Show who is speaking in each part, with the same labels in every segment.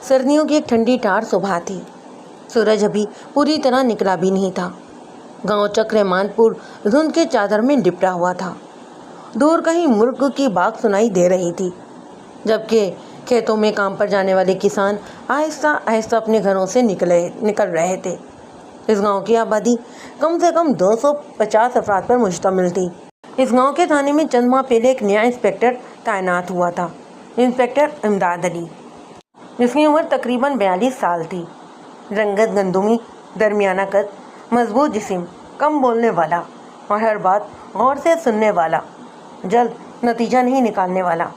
Speaker 1: سردیوں کی ایک ٹھنڈی ٹھار صبح تھی۔ سورج ابھی پوری طرح نکلا بھی نہیں تھا۔ گاؤں چکرمان پور دھند کے چادر میں لپٹا ہوا تھا۔ دور کہیں مرغ کی باغ سنائی دے رہی تھی، جبکہ کھیتوں میں کام پر جانے والے کسان آہستہ آہستہ اپنے گھروں سے نکل رہے تھے۔ اس گاؤں کی آبادی کم سے کم 250 افراد پر مشتمل تھی۔ اس گاؤں کے تھانے میں چند ماہ پہلے ایک نیا انسپکٹر تعینات ہوا تھا، انسپکٹر امداد علی، جس کی عمر تقریباً 42 سال تھی۔ رنگت گندمی، درمیانہ قد، مضبوط جسم، کم بولنے والا اور ہر بات غور سے سننے والا، جلد نتیجہ نہیں نکالنے والا۔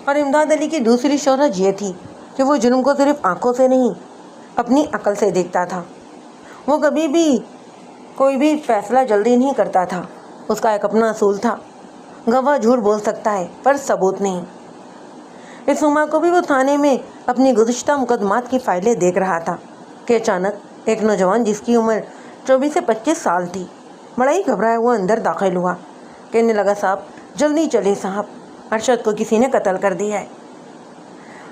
Speaker 1: اور امداد علی کی دوسری شہرت یہ تھی کہ وہ جرم کو صرف آنکھوں سے نہیں، اپنی عقل سے دیکھتا تھا۔ وہ کبھی بھی کوئی بھی فیصلہ جلدی نہیں کرتا تھا۔ اس کا ایک اپنا اصول تھا، گواہ جھوٹ بول سکتا ہے پر ثبوت نہیں۔ اس صبح کو بھی وہ تھانے میں اپنی گزشتہ مقدمات کی فائلیں دیکھ رہا تھا کہ اچانک ایک نوجوان جس کی عمر 24 سے 25 سال تھی، بڑا ہی گھبرایا ہوا اندر داخل ہوا۔ کہنے لگا، صاحب جلدی چلے صاحب، ارشد کو کسی نے قتل کر دیا ہے۔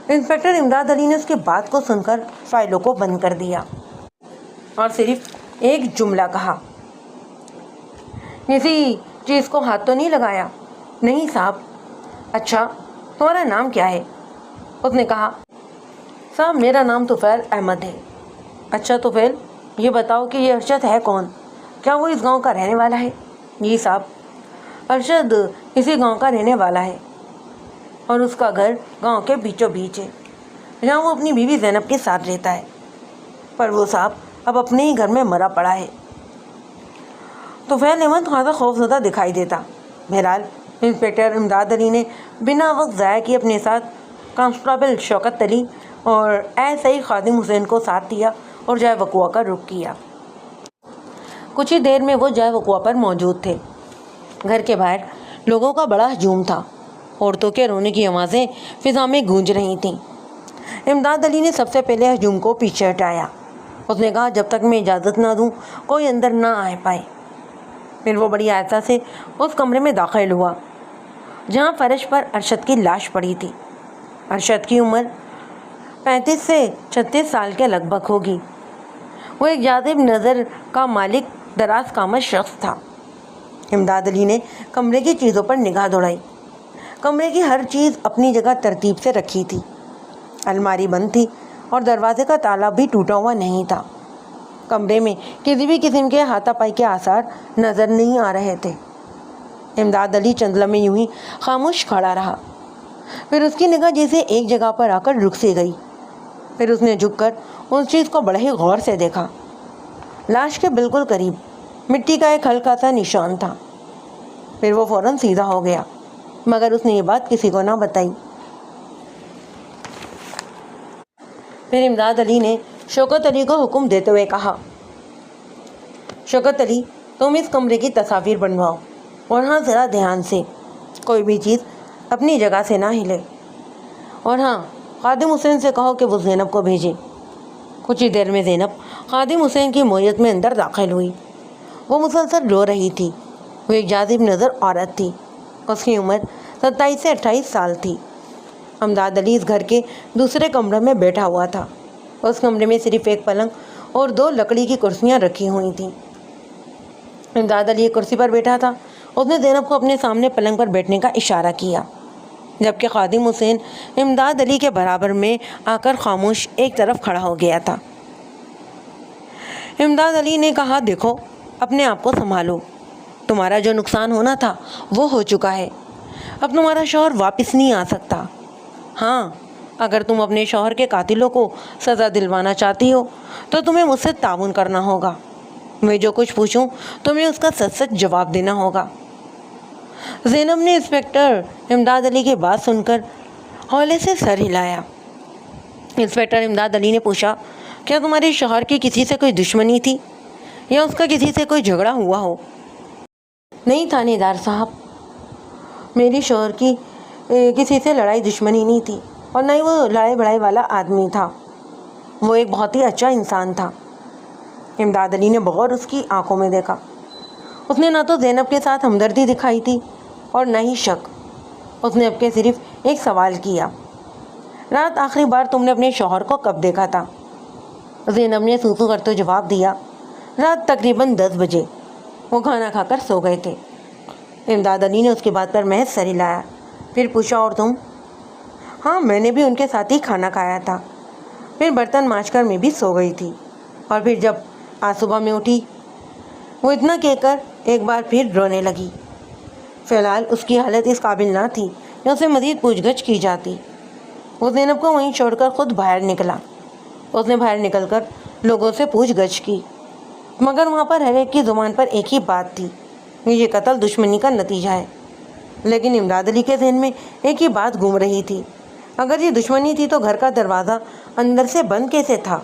Speaker 1: انسپکٹر امداد علی نے اس کی بات کو سن کر فائلوں کو بند کر دیا اور صرف ایک جملہ کہا، کسی چیز کو ہاتھ تو نہیں لگایا؟ نہیں صاحب۔ اچھا، تمہارا نام کیا ہے؟ اس نے کہا، صاحب میرا نام طفیل احمد ہے۔ اچھا طفیل، یہ بتاؤ کہ یہ ارشد ہے کون؟ کیا وہ اس گاؤں کا رہنے والا ہے؟ جی صاحب، ارشد اسی گاؤں کا رہنے والا ہے اور اس کا گھر گاؤں کے بیچوں بیچ ہے، جہاں وہ اپنی بیوی زینب کے ساتھ رہتا ہے، پر وہ صاحب اب اپنے ہی گھر میں مرا پڑا ہے۔ طفیل احمد خاصا خوفزدہ دکھائی دیتا۔ بہرحال انسپکٹر امداد علی نے بنا وقت ضائع کیے اپنے ساتھ کانسٹیبل شوکت علی اور ایس آئی خادم حسین کو ساتھ دیا اور جائے وقوع کا رخ کیا۔ کچھ ہی دیر میں وہ جائے وقوع پر موجود تھے۔ گھر کے باہر لوگوں کا بڑا ہجوم تھا، عورتوں کے رونے کی آوازیں فضا میں گونج رہی تھیں۔ امداد علی نے سب سے پہلے ہجوم کو پیچھے ہٹایا۔ اس نے کہا، جب تک میں اجازت نہ دوں کوئی اندر نہ آ پائے۔ پھر وہ بڑی آہستہ سے اس کمرے میں داخل ہوا جہاں فرش پر ارشد کی لاش پڑی تھی۔ ارشد کی عمر 35 سے 36 سال کے لگ بھگ ہوگی۔ وہ ایک جاذب نظر کا مالک، دراز قامت شخص تھا۔ امداد علی نے کمرے کی چیزوں پر نگاہ دوڑائی۔ کمرے کی ہر چیز اپنی جگہ ترتیب سے رکھی تھی۔ الماری بند تھی اور دروازے کا تالا بھی ٹوٹا ہوا نہیں تھا۔ کمرے میں کسی بھی قسم کے ہاتھا پائی کے آثار نظر نہیں آ رہے تھے۔ امداد علی چند لمحے یوں ہی خاموش کھڑا رہا، پھر اس کی نگاہ جیسے ایک جگہ پر آ کر رک سی گئی۔ پھر اس نے جھک کر اس چیز کو بڑے ہی غور سے دیکھا۔ لاش کے بالکل قریب مٹی کا ایک ہلکا سا نشان تھا۔ پھر وہ فوراً سیدھا ہو گیا، مگر اس نے یہ بات کسی کو نہ بتائی۔ پھر امداد علی نے شوکت علی کو حکم دیتے ہوئے کہا، شوکت علی، تم اس کمرے کی تصاویر بنواؤ اور ہاں ذرا دھیان سے، کوئی بھی چیز اپنی جگہ سے نہ ہلے، اور ہاں خادم حسین سے کہو کہ وہ زینب کو بھیجے۔ کچھ ہی دیر میں زینب خادم حسین کی معیت میں اندر داخل ہوئی۔ وہ مسلسل رو رہی تھی۔ وہ ایک جاذب نظر عورت تھی۔ اس کی عمر 27 سے 28 سال تھی۔ امداد علی اس گھر کے دوسرے کمرے میں بیٹھا ہوا تھا۔ اس کمرے میں صرف ایک پلنگ اور 2 لکڑی کی کرسیاں رکھی ہوئی تھیں۔ امداد علی ایک کرسی پر بیٹھا تھا۔ اس نے زینب کو اپنے سامنے پلنگ پر بیٹھنے کا اشارہ کیا، جبکہ خادم حسین امداد علی کے برابر میں آ کر خاموش ایک طرف کھڑا ہو گیا تھا۔ امداد علی نے کہا، دیکھو اپنے آپ کو سنبھالو، تمہارا جو نقصان ہونا تھا وہ ہو چکا ہے، اب تمہارا شوہر واپس نہیں آ سکتا۔ ہاں، اگر تم اپنے شوہر کے قاتلوں کو سزا دلوانا چاہتی ہو تو تمہیں مجھ سے تعاون کرنا ہوگا۔ میں جو کچھ پوچھوں تمہیں اس کا سچ سچ جواب دینا ہوگا۔ زینب نے انسپکٹر امداد علی کی بات سن کر ہولے سے سر ہلایا۔ انسپکٹر امداد علی نے پوچھا، کیا تمہارے شوہر کی کسی سے کوئی دشمنی تھی یا اس کا کسی سے کوئی جھگڑا ہوا ہو؟ نہیں تھانے دار صاحب، میری شوہر کی کسی سے لڑائی دشمنی نہیں تھی اور نہ ہی وہ لڑائی بڑائی والا آدمی تھا۔ وہ ایک بہت ہی اچھا انسان تھا۔ امداد علی نے بغور اس کی آنکھوں میں دیکھا۔ اس نے نہ تو زینب کے ساتھ ہمدردی دکھائی تھی اور نہ ہی شک۔ اس نے اب کے صرف ایک سوال کیا، رات آخری بار تم نے اپنے شوہر کو کب دیکھا تھا؟ زینب نے سوسو کرتے جواب دیا، رات تقریباً 10 بجے، وہ کھانا کھا کر سو گئے تھے۔ امداد علی نے اس کی بات پر محض سر ہلایا، پھر پوچھا اور تم؟ ہاں، میں نے بھی ان کے ساتھ ہی کھانا کھایا تھا، پھر برتن مانجھ کر میں بھی سو گئی تھی، اور پھر جب آج صبح میں اٹھی وہ اتنا کہہ کر ایک بار پھر رونے لگی۔ فی الحال اس کی حالت اس قابل نہ تھی کہ اسے مزید پوچھ گچھ کی جاتی۔ وہ زینب کو وہیں چھوڑ کر خود باہر نکلا۔ اس نے باہر نکل کر لوگوں سے پوچھ گچھ کی، مگر وہاں پر ہر ایک کی زبان پر ایک ہی بات تھی، یہ قتل دشمنی کا نتیجہ ہے۔ لیکن امداد علی کے ذہن میں ایک ہی بات گھوم رہی تھی، اگر یہ دشمنی تھی تو گھر کا دروازہ اندر سے بند کیسے تھا،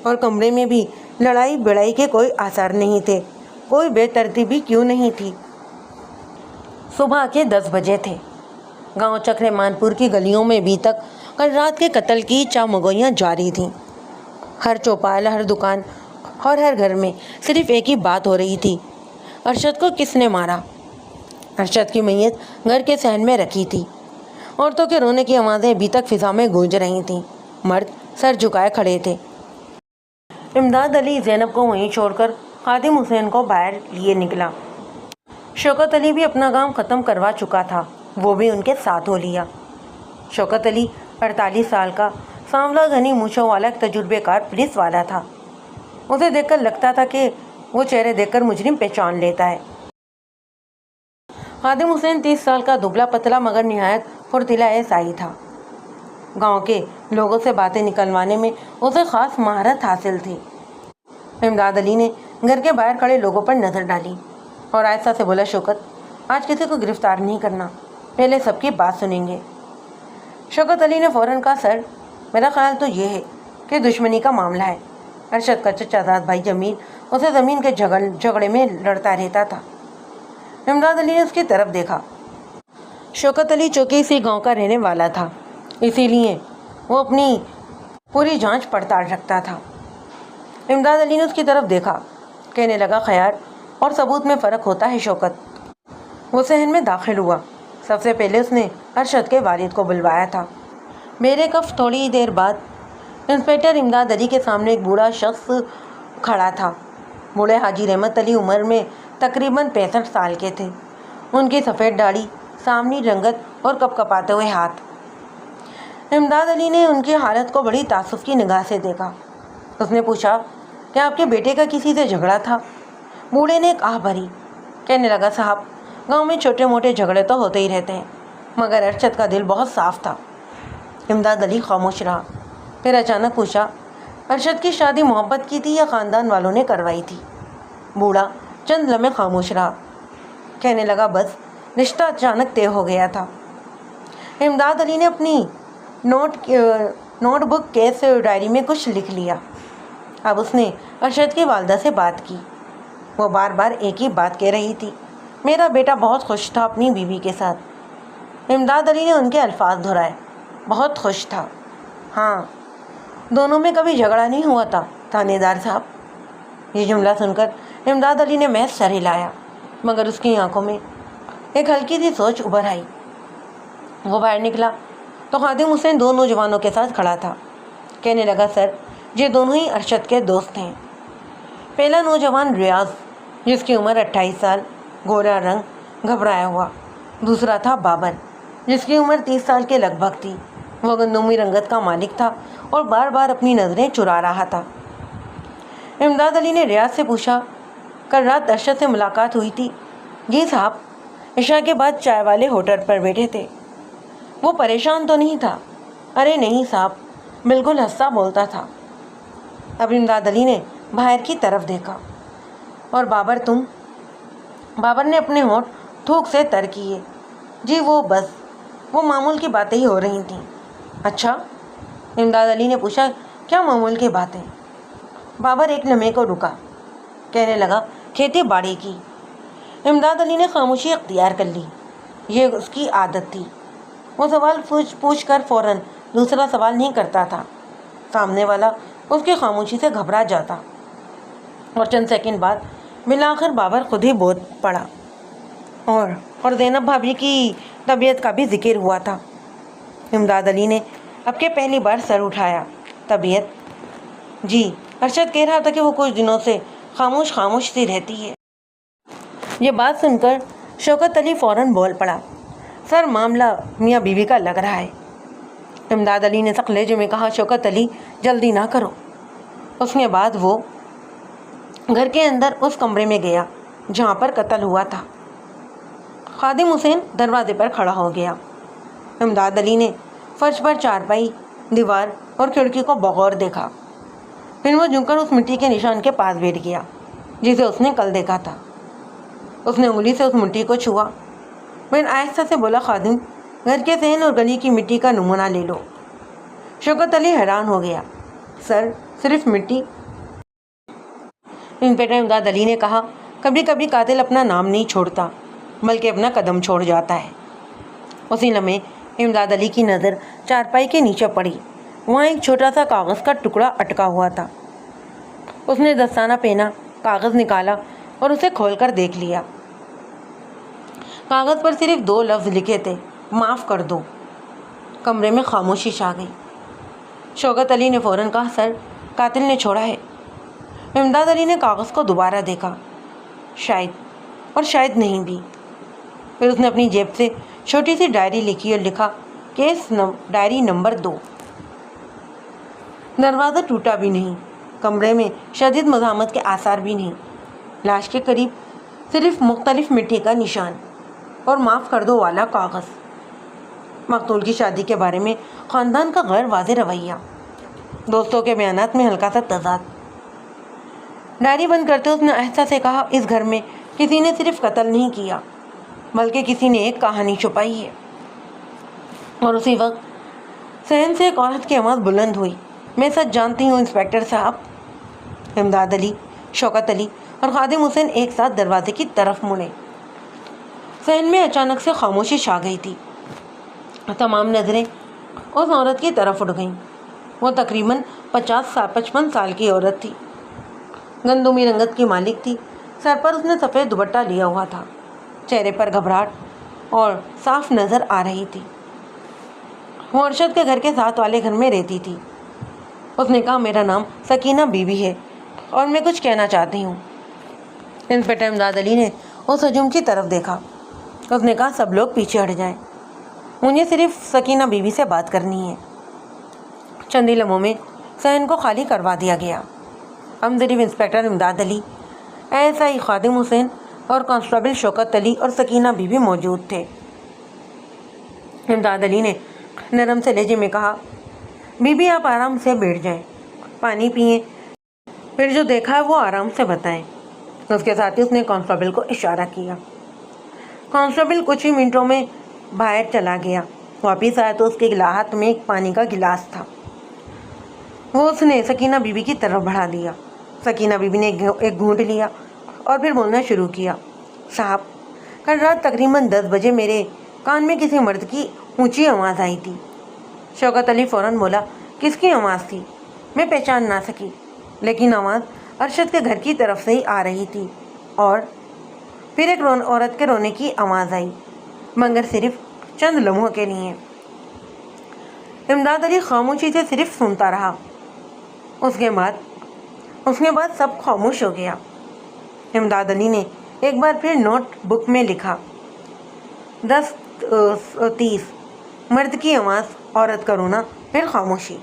Speaker 1: اور کمرے میں بھی لڑائی بڑائی کے کوئی آثار نہیں تھے، کوئی بے ترتیبی کیوں نہیں تھی؟ صبح کے 10 بجے تھے۔ گاؤں چکرے مانپور کی گلیوں میں ابھی تک کل رات کے قتل کی چامگوئیاں جاری تھیں۔ ہر چوپال، ہر دکان اور ہر گھر میں صرف ایک ہی بات ہو رہی تھی، ارشد کو کس نے مارا؟ ارشد کی میت گھر کے صحن میں رکھی تھی۔ عورتوں کے رونے کی آوازیں ابھی تک فضا میں گونج رہی تھیں، مرد سر جھکائے کھڑے تھے۔ امداد علی زینب کو وہیں چھوڑ کر خادم حسین کو باہر لیے نکلا۔ شوکت علی بھی اپنا کام ختم کروا چکا تھا، وہ بھی ان کے ساتھ ہو لیا۔ شوکت علی 48 سال کا سانولا گھنی مونچھوں والا ایک تجربے کار پولیس والا تھا۔ اسے دیکھ کر لگتا تھا کہ وہ چہرے دیکھ کر مجرم پہچان لیتا ہے۔ خادم حسین 30 سال کا دبلا پتلا مگر نہایت پھرتیلا عیسائی تھا۔ گاؤں کے لوگوں سے باتیں نکلوانے میں اسے خاص مہارت حاصل تھی۔ امداد علی نے گھر کے باہر کھڑے لوگوں پر نظر ڈالی اور آہستہ سے بولا، شوکت، آج کسی کو گرفتار نہیں کرنا، پہلے سب کی بات سنیں گے۔ شوکت علی نے فوراً کہا، سر، میرا خیال تو یہ ہے کہ دشمنی کا معاملہ ہے۔ ارشد کا چچا زاد بھائی جمیل اسے زمین کے جھگڑے میں لڑتا رہتا تھا۔ امداد علی نے اس کی طرف دیکھا۔ شوکت علی چونکہ اسی گاؤں کا رہنے والا تھا، اسی لیے وہ اپنی پوری جانچ پڑتال رکھتا تھا۔ امداد علی نے اس کی طرف دیکھا، کہنے لگا، خیال اور ثبوت میں فرق ہوتا ہے شوکت۔ وہ صحن میں داخل ہوا۔ سب سے پہلے اس نے ارشد کے والد کو بلوایا تھا۔ میرے کف تھوڑی دیر بعد انسپکٹر امداد علی کے سامنے ایک بوڑھا شخص کھڑا تھا۔ بوڑھے حاجی رحمت علی عمر میں تقریباً 65 سال کے تھے۔ ان کی سفید داڑھی، سامنی رنگت اور کپ کپاتے ہوئے ہاتھ۔ امداد علی نے ان کی حالت کو بڑی تعصب کی نگاہ سے دیکھا۔ اس نے پوچھا، کیا آپ کے بیٹے کا کسی سے جھگڑا تھا؟ بوڑھے نے ایک آہ بھری، کہنے لگا، صاحب، گاؤں میں چھوٹے موٹے جھگڑے تو ہوتے ہی رہتے ہیں، مگر ارشد کا دل بہت صاف تھا۔ امداد علی خاموش رہا، پھر اچانک پوچھا، ارشد کی شادی محبت کی تھی یا خاندان والوں نے کروائی تھی؟ بوڑھا چند لمحے خاموش رہا، کہنے لگا، بس رشتہ اچانک طے ہو گیا تھا۔ امداد علی نے اپنی نوٹ بک کیس ڈائری میں کچھ لکھ لیا۔ اب اس نے ارشد کی والدہ سے بات کی۔ وہ بار بار ایک ہی بات کہہ رہی تھی، میرا بیٹا بہت خوش تھا اپنی بیوی کے ساتھ۔ امداد علی نے ان کے الفاظ دہرائے، بہت خوش تھا۔ ہاں، دونوں میں کبھی جھگڑا نہیں ہوا تھا تھانے دار صاحب۔ یہ جملہ سن کر امداد علی نے محض سر ہلایا، مگر اس کی آنکھوں میں ایک ہلکی سی سوچ ابھر آئی۔ وہ باہر نکلا تو خادم حسین 2 نوجوانوں کے ساتھ کھڑا تھا۔ کہنے لگا، سر، یہ دونوں ہی ارشد کے دوست ہیں۔ پہلا نوجوان ریاض، جس کی عمر 28 سال، گورا رنگ، گھبرایا ہوا۔ دوسرا تھا بابر، جس کی عمر 30 سال کے لگ بھگ تھی۔ وہ گندمی رنگت کا مالک تھا اور بار بار اپنی نظریں چرا رہا تھا۔ امداد علی نے ریاض سے پوچھا، کل رات ارشد سے ملاقات ہوئی تھی؟ جی صاحب، عشاء کے بعد چائے والے ہوٹل پر بیٹھے تھے۔ وہ پریشان تو نہیں تھا؟ ارے نہیں صاحب، بالکل ہنستا بولتا تھا۔ اب امداد علی نے باہر کی طرف دیکھا۔ اور بابر، تم؟ بابر نے اپنے ہونٹ تھوک سے تر کیے۔ جی بس وہ معمول کی باتیں ہی ہو رہی تھیں۔ اچھا؟ امداد علی نے پوچھا، کیا معمول کی باتیں؟ بابر ایک لمحے کو رکا، کہنے لگا، کھیتی باڑی کی۔ امداد علی نے خاموشی اختیار کر لی، یہ اس کی عادت تھی۔ وہ سوال پوچھ کر فوراً دوسرا سوال نہیں کرتا تھا۔ سامنے والا اس کی خاموشی سے گھبرا جاتا، اور چند سیکنڈ بعد بالآخر بابر خود ہی بول پڑا، اور زینب بھابھی کی طبیعت کا بھی ذکر ہوا تھا۔ امداد علی نے اب کے پہلی بار سر اٹھایا۔ طبیعت؟ جی، ارشد کہہ رہا تھا کہ وہ کچھ دنوں سے خاموش سی رہتی ہے۔ یہ بات سن کر شوکت علی فوراً بول پڑا، سر معاملہ میاں بیوی کا لگ رہا ہے۔ امداد علی نے سخت لہجے میں کہا، شوکت علی جلدی نہ کرو۔ اس کے بعد وہ گھر کے اندر اس کمرے میں گیا جہاں پر قتل ہوا تھا۔ خادم حسین دروازے پر کھڑا ہو گیا۔ امداد علی نے فرش پر چارپائی، دیوار اور کھڑکی کو بغور دیکھا۔ پھر وہ جھک کر اس مٹی کے نشان کے پاس بیٹھ گیا جسے اس نے کل دیکھا تھا۔ اس نے انگلی سے اس مٹی کو چھوا، پھر آہستہ سے بولا، خادم، گھر کے صحن اور گلی کی مٹی کا نمونہ لے لو۔ شوکت علی حیران ہو گیا، سر صرف مٹی؟ انسپکٹر امداد علی نے کہا، کبھی کبھی قاتل اپنا نام نہیں چھوڑتا بلکہ اپنا قدم چھوڑ جاتا ہے۔ اسی لمحے امداد علی کی نظر چارپائی کے نیچے پڑی۔ وہاں ایک چھوٹا سا کاغذ کا ٹکڑا اٹکا ہوا تھا۔ اس نے دستانہ پہنا، کاغذ نکالا اور اسے کھول کر دیکھ لیا۔ کاغذ پر صرف 2 لفظ لکھے تھے، معاف کر دو۔ کمرے میں خاموشی چھا گئی۔ شوکت علی نے فوراً کہا، سر قاتل نے چھوڑا ہے۔ امداد علی نے کاغذ کو دوبارہ دیکھا، شاید اور شاید نہیں بھی۔ پھر اس نے اپنی جیب سے چھوٹی سی ڈائری لکھی اور لکھا، کیس ڈائری نمبر 2۔ دروازہ ٹوٹا بھی نہیں، کمرے میں شدید مزاحمت کے آثار بھی نہیں۔ لاش کے قریب صرف مختلف مٹی کا نشان اور معاف کر دو والا کاغذ۔ مقتول کی شادی کے بارے میں خاندان کا غیر واضح رویہ، دوستوں کے بیانات میں ہلکا سا تضاد۔ ڈائری بند کرتے اس نے آہستہ سے کہا، اس گھر میں کسی نے صرف قتل نہیں کیا بلکہ کسی نے ایک کہانی چھپائی ہے۔ اور اسی وقت صحن سے ایک عورت کی آواز بلند ہوئی، میں سچ جانتی ہوں انسپکٹر صاحب۔ امداد علی، شوکت علی اور خادم حسین ایک ساتھ دروازے کی طرف مڑے۔ صحن میں اچانک سے خاموشی چھا گئی تھی۔ تمام نظریں اس عورت کی طرف اٹھ گئیں۔ وہ تقریباً 55 سال کی عورت تھی، گندمی رنگت کی مالک تھی۔ سر پر اس نے سفید دوپٹہ لیا ہوا تھا، چہرے پر گھبراہٹ اور صاف نظر آ رہی تھی۔ وہ ارشد کے گھر کے ساتھ والے گھر میں رہتی تھی۔ اس نے کہا، میرا نام سکینہ بی بی ہے اور میں کچھ کہنا چاہتی ہوں۔ انسپکٹر امداد علی نے اس ہجوم کی طرف دیکھا۔ اس نے کہا، سب لوگ پیچھے ہٹ جائیں، مجھے صرف سکینہ بی بی سے بات کرنی ہے۔ چند ہی لمحوں میں صحن کو خالی کروا دیا گیا۔ ہم صرف انسپکٹر امداد علی، ASI خادم حسین اور کانسٹیبل شوکت علی اور سکینہ بی بی موجود تھے۔ امداد علی نے نرم سے لہجے میں کہا، بی بی آپ آرام سے بیٹھ جائیں، پانی پئیں، پھر جو دیکھا ہے وہ آرام سے بتائیں۔ اس کے ساتھ ہی اس نے کانسٹیبل کو اشارہ کیا۔ کانسٹیبل کچھ ہی منٹوں میں باہر چلا گیا۔ واپس آیا تو اس کے ہاتھ میں ایک پانی کا گلاس تھا۔ وہ اس نے سکینہ بی بی کی طرف بڑھا دیا۔ سکینہ بی بی نے ایک گھونٹ لیا اور پھر بولنا شروع کیا، صاحب، کل رات تقریباً 10 بجے میرے کان میں کسی مرد کی اونچی آواز آئی تھی۔ شوکت علی فوراً بولا، کس کی آواز تھی؟ میں پہچان نہ سکی، لیکن آواز ارشد کے گھر کی طرف سے ہی آ رہی تھی۔ اور پھر ایک عورت کے رونے کی آواز آئی، مگر صرف چند لمحوں کے لیے۔ امداد علی خاموشی سے صرف سنتا رہا۔ اس کے بعد سب خاموش ہو گیا۔ امداد علی نے ایک بار پھر نوٹ بک میں لکھا، 10:30، مرد کی آواز، عورت کا رونا، پھر خاموشی۔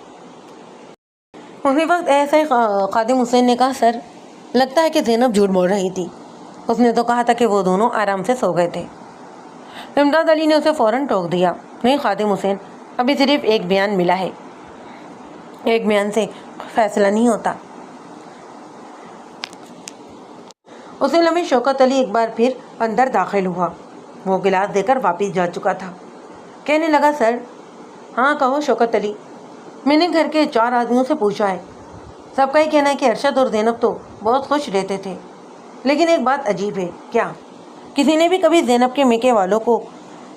Speaker 1: اسی وقت ASI خادم حسین نے کہا، سر لگتا ہے کہ زینب جھوٹ بول رہی تھی، اس نے تو کہا تھا کہ وہ دونوں آرام سے سو گئے تھے۔ امداد علی نے اسے فوراً ٹوک دیا، نہیں خادم حسین، ابھی صرف ایک بیان ملا ہے، ایک بیان سے فیصلہ نہیں ہوتا۔ اسی لمحے شوکت علی ایک بار پھر اندر داخل ہوا۔ وہ گلاس دے کر واپس جا چکا تھا۔ کہنے لگا، سر۔ ہاں کہو شوکت علی، میں نے گھر کے 4 آدمیوں سے پوچھا ہے، سب کا ہی کہنا ہے کہ ارشد اور زینب تو بہت خوش رہتے تھے، لیکن ایک بات عجیب ہے، کیا کسی نے بھی کبھی زینب کے میکے والوں کو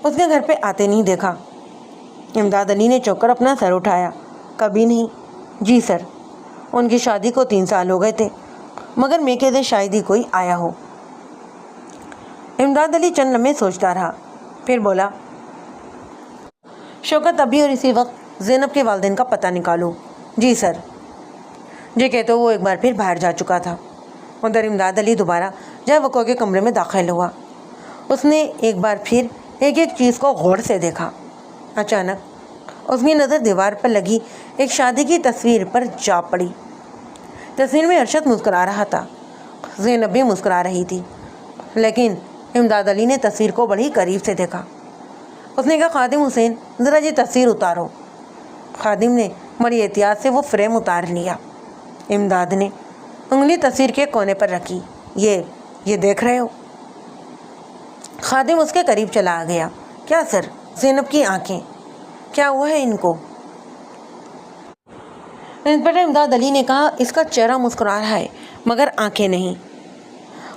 Speaker 1: اس کے گھر پہ آتے نہیں دیکھا؟ امداد علی نے چوک کر اپنا سر اٹھایا، کبھی نہیں۔ جی سر، ان کی شادی کو 3 سال ہو گئے تھے، مگر میکے سے شاید ہی کوئی آیا ہو۔ امداد علی چند لمحے سوچتا رہا، پھر بولا، شوکت ابھی اور اسی وقت زینب کے والدین کا پتہ نکالو۔ جی سر۔ یہ کہتے وہ ایک بار پھر باہر جا چکا تھا۔ ادھر امداد علی دوبارہ جے وقوع کے کمرے میں داخل ہوا۔ اس نے ایک بار پھر ایک ایک چیز کو غور سے دیکھا۔ اچانک اس کی نظر دیوار پر لگی ایک شادی کی تصویر پر جا پڑی۔ تصویر میں ارشد مسکرا رہا تھا، زینب بھی مسکرا رہی تھی، لیکن امداد علی نے تصویر کو بڑی قریب سے دیکھا۔ اس نے کہا خادم حسین ذرا یہ تصویر اتارو۔ خادم نے بڑی احتیاط سے وہ فریم اتار لیا۔ امداد نے انگلی تصویر کے کونے پر رکھی۔ یہ دیکھ رہے ہو؟ خادم اس کے قریب چلا آ گیا۔ کیا سر؟ زینب کی آنکھیں، کیا ہوا ہے ان کو؟ انسپکٹر امداد علی نے کہا اس کا چہرہ مسکرا رہا ہے مگر آنکھیں نہیں۔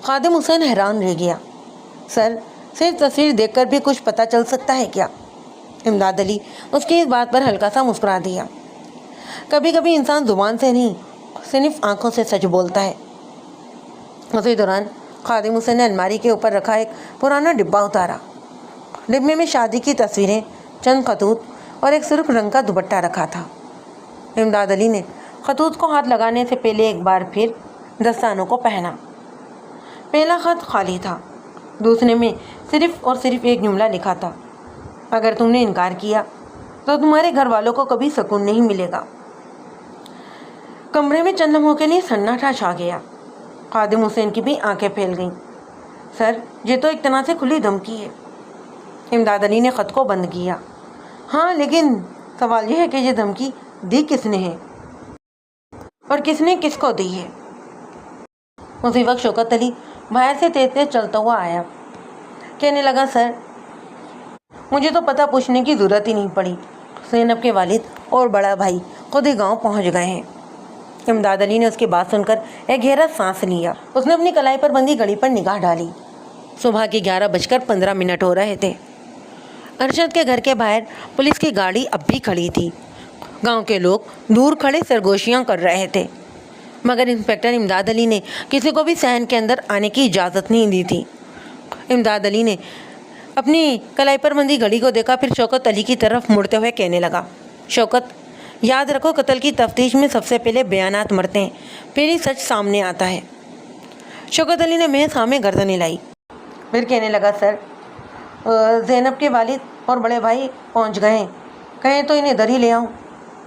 Speaker 1: خادم حسین حیران رہ گیا۔ سر صرف تصویر دیکھ کر بھی کچھ پتہ چل سکتا ہے کیا؟ امداد علی اس کی اس بات پر ہلکا سا مسکرا دیا۔ کبھی کبھی انسان زبان سے نہیں صرف آنکھوں سے سچ بولتا ہے۔ اسی دوران خادم حسین نے الماری کے اوپر رکھا ایک پرانا ڈبہ اتارا۔ ڈبے میں شادی کی تصویریں، چند خطوط اور ایک سرخ رنگ کا دوپٹہ رکھا تھا۔ امداد علی نے خطوط کو ہاتھ لگانے سے پہلے ایک بار پھر دستانوں کو پہنا۔ پہلا خط خالی تھا، دوسرے میں صرف اور صرف ایک جملہ لکھا تھا، اگر تم نے انکار کیا تو تمہارے گھر والوں کو کبھی سکون نہیں ملے گا۔ کمرے میں چند لمحوں کے لیے سناٹا چھا گیا۔ خادم حسین کی بھی آنکھیں پھیل گئیں۔ سر یہ تو ایک طرح سے کھلی دھمکی ہے۔ امداد علی نے خط کو بند کیا۔ ہاں لیکن سوال یہ ہے کہ یہ دھمکی دی کس نے ہے اور کس نے کس کو دی ہے؟ اسی وقت شوکت علی باہر سے تیز تیز چلتا ہوا آیا۔ کہنے لگا سر مجھے تو پتہ پوچھنے کی ضرورت ہی نہیں پڑی، زینب کے والد اور بڑا بھائی خود ہی گاؤں پہنچ گئے ہیں۔ امداد علی نے اس کی بات سن کر ایک گہرا سانس لیا۔ اس نے اپنی کلائی پر بندی گھڑی پر نگاہ ڈالی۔ صبح کے 11:15 ہو رہے تھے۔ ارشد کے گھر کے باہر پولیس کی گاڑی اب بھی کھڑی تھی۔ گاؤں کے لوگ دور کھڑے سرگوشیاں کر رہے تھے، مگر انسپکٹر امداد علی نے کسی کو بھی صحن کے اندر آنے کی اجازت نہیں دی تھی۔ امداد علی نے اپنی کلائی پر بندی گھڑی کو دیکھا، پھر شوکت علی کی طرف مڑتے ہوئے کہنے لگا، شوکت یاد رکھو قتل کی تفتیش میں سب سے پہلے بیانات مرتے ہیں، پھر ہی سچ سامنے آتا ہے۔ شوکت علی نے محض ہاں میں گردن ہلائی، پھر کہنے لگا سر زینب کے والد اور بڑے بھائی پہنچ گئے ہیں، کہیں تو انہیں ادھر ہی لے آؤں۔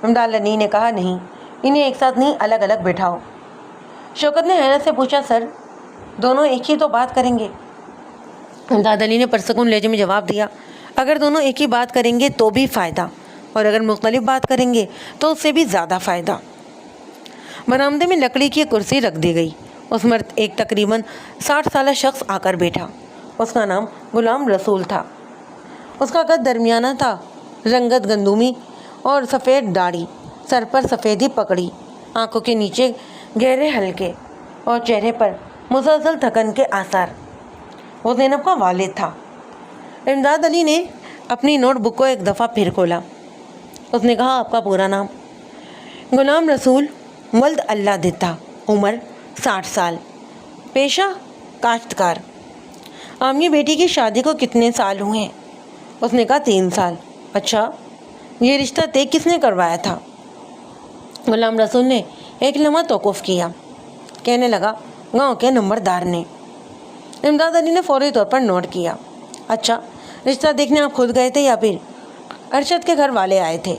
Speaker 1: امداد علی نے کہا نہیں، انہیں ایک ساتھ نہیں الگ الگ بٹھاؤ۔ شوکت نے حیرت سے پوچھا سر دونوں ایک ہی تو بات کریں گے؟ امداد علی نے پرسکون لہجے میں جواب دیا، اگر دونوں ایک ہی بات کریں گے تو بھی فائدہ، اور اگر مختلف بات کریں گے تو اس سے بھی زیادہ فائدہ۔ برآمدے میں لکڑی کی کرسی رکھ دی گئی۔ اس پر ایک تقریباً 60 سالہ شخص آ کر بیٹھا۔ اس کا نام غلام رسول تھا۔ اس کا قد درمیانہ تھا، رنگت گندمی اور سفید داڑھی، سر پر سفیدی پکڑی، آنکھوں کے نیچے گہرے حلقے اور چہرے پر مسلسل تھکن کے آثار۔ وہ زینب کا والد تھا۔ امداد علی نے اپنی نوٹ بک کو ایک دفعہ پھر کھولا۔ اس نے کہا آپ کا پورا نام؟ غلام رسول ولد اللہ دتا، عمر 60 سال، پیشہ کاشتکار۔ آپ کی بیٹی کی شادی کو کتنے سال ہوئے ہیں؟ اس نے کہا 3 سال۔ اچھا یہ رشتہ طے کس نے کروایا تھا؟ غلام رسول نے ایک لمحہ توقف کیا، کہنے لگا گاؤں کے نمبردار نے۔ امداد علی نے فوری طور پر نوٹ کیا۔ اچھا رشتہ دیکھنے آپ خود گئے تھے یا پھر ارشد کے گھر والے آئے تھے؟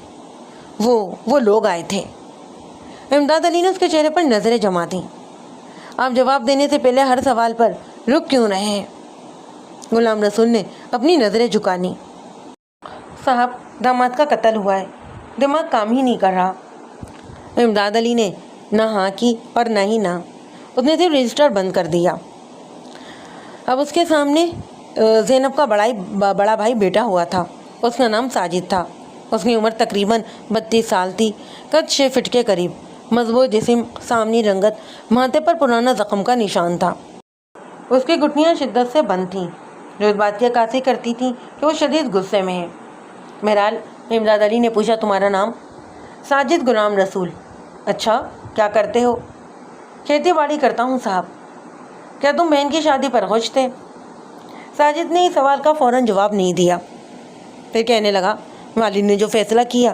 Speaker 1: وہ لوگ آئے تھے۔ امداد علی نے اس کے چہرے پر نظریں جما دیں۔ آپ جواب دینے سے پہلے ہر سوال پر رک کیوں رہے ہیں؟ غلام رسول نے اپنی نظریں جھکانی۔ صاحب داماد کا قتل ہوا ہے، دماغ کام ہی نہیں کر رہا۔ امداد علی نے نہ ہاں کی اور نہ ہی نہ، اس نے صرف رجسٹر بند کر دیا۔ اب اس کے سامنے زینب کا بڑا بھائی بیٹا ہوا تھا۔ اس کا نام ساجد تھا۔ اس کی عمر تقریباً 32 سال تھی، قد 6 فٹ کے قریب، مضبوط جسم، سامنی رنگت، ماتھے پر پرانا زخم کا نشان تھا۔ اس کی گھٹنیاں شدت سے بند تھیں، جو اس بات کی عکاسی کرتی تھیں کہ وہ شدید غصے میں ہے۔ بہرحال امداد علی نے پوچھا تمہارا نام؟ ساجد غلام رسول۔ اچھا کیا کرتے ہو؟ کھیتی باڑی کرتا ہوں صاحب۔ کیا تم بہن کی شادی پر خوش تھے؟ ساجد نے اس سوال کا فوراً جواب نہیں دیا، پھر کہنے لگا والد نے جو فیصلہ کیا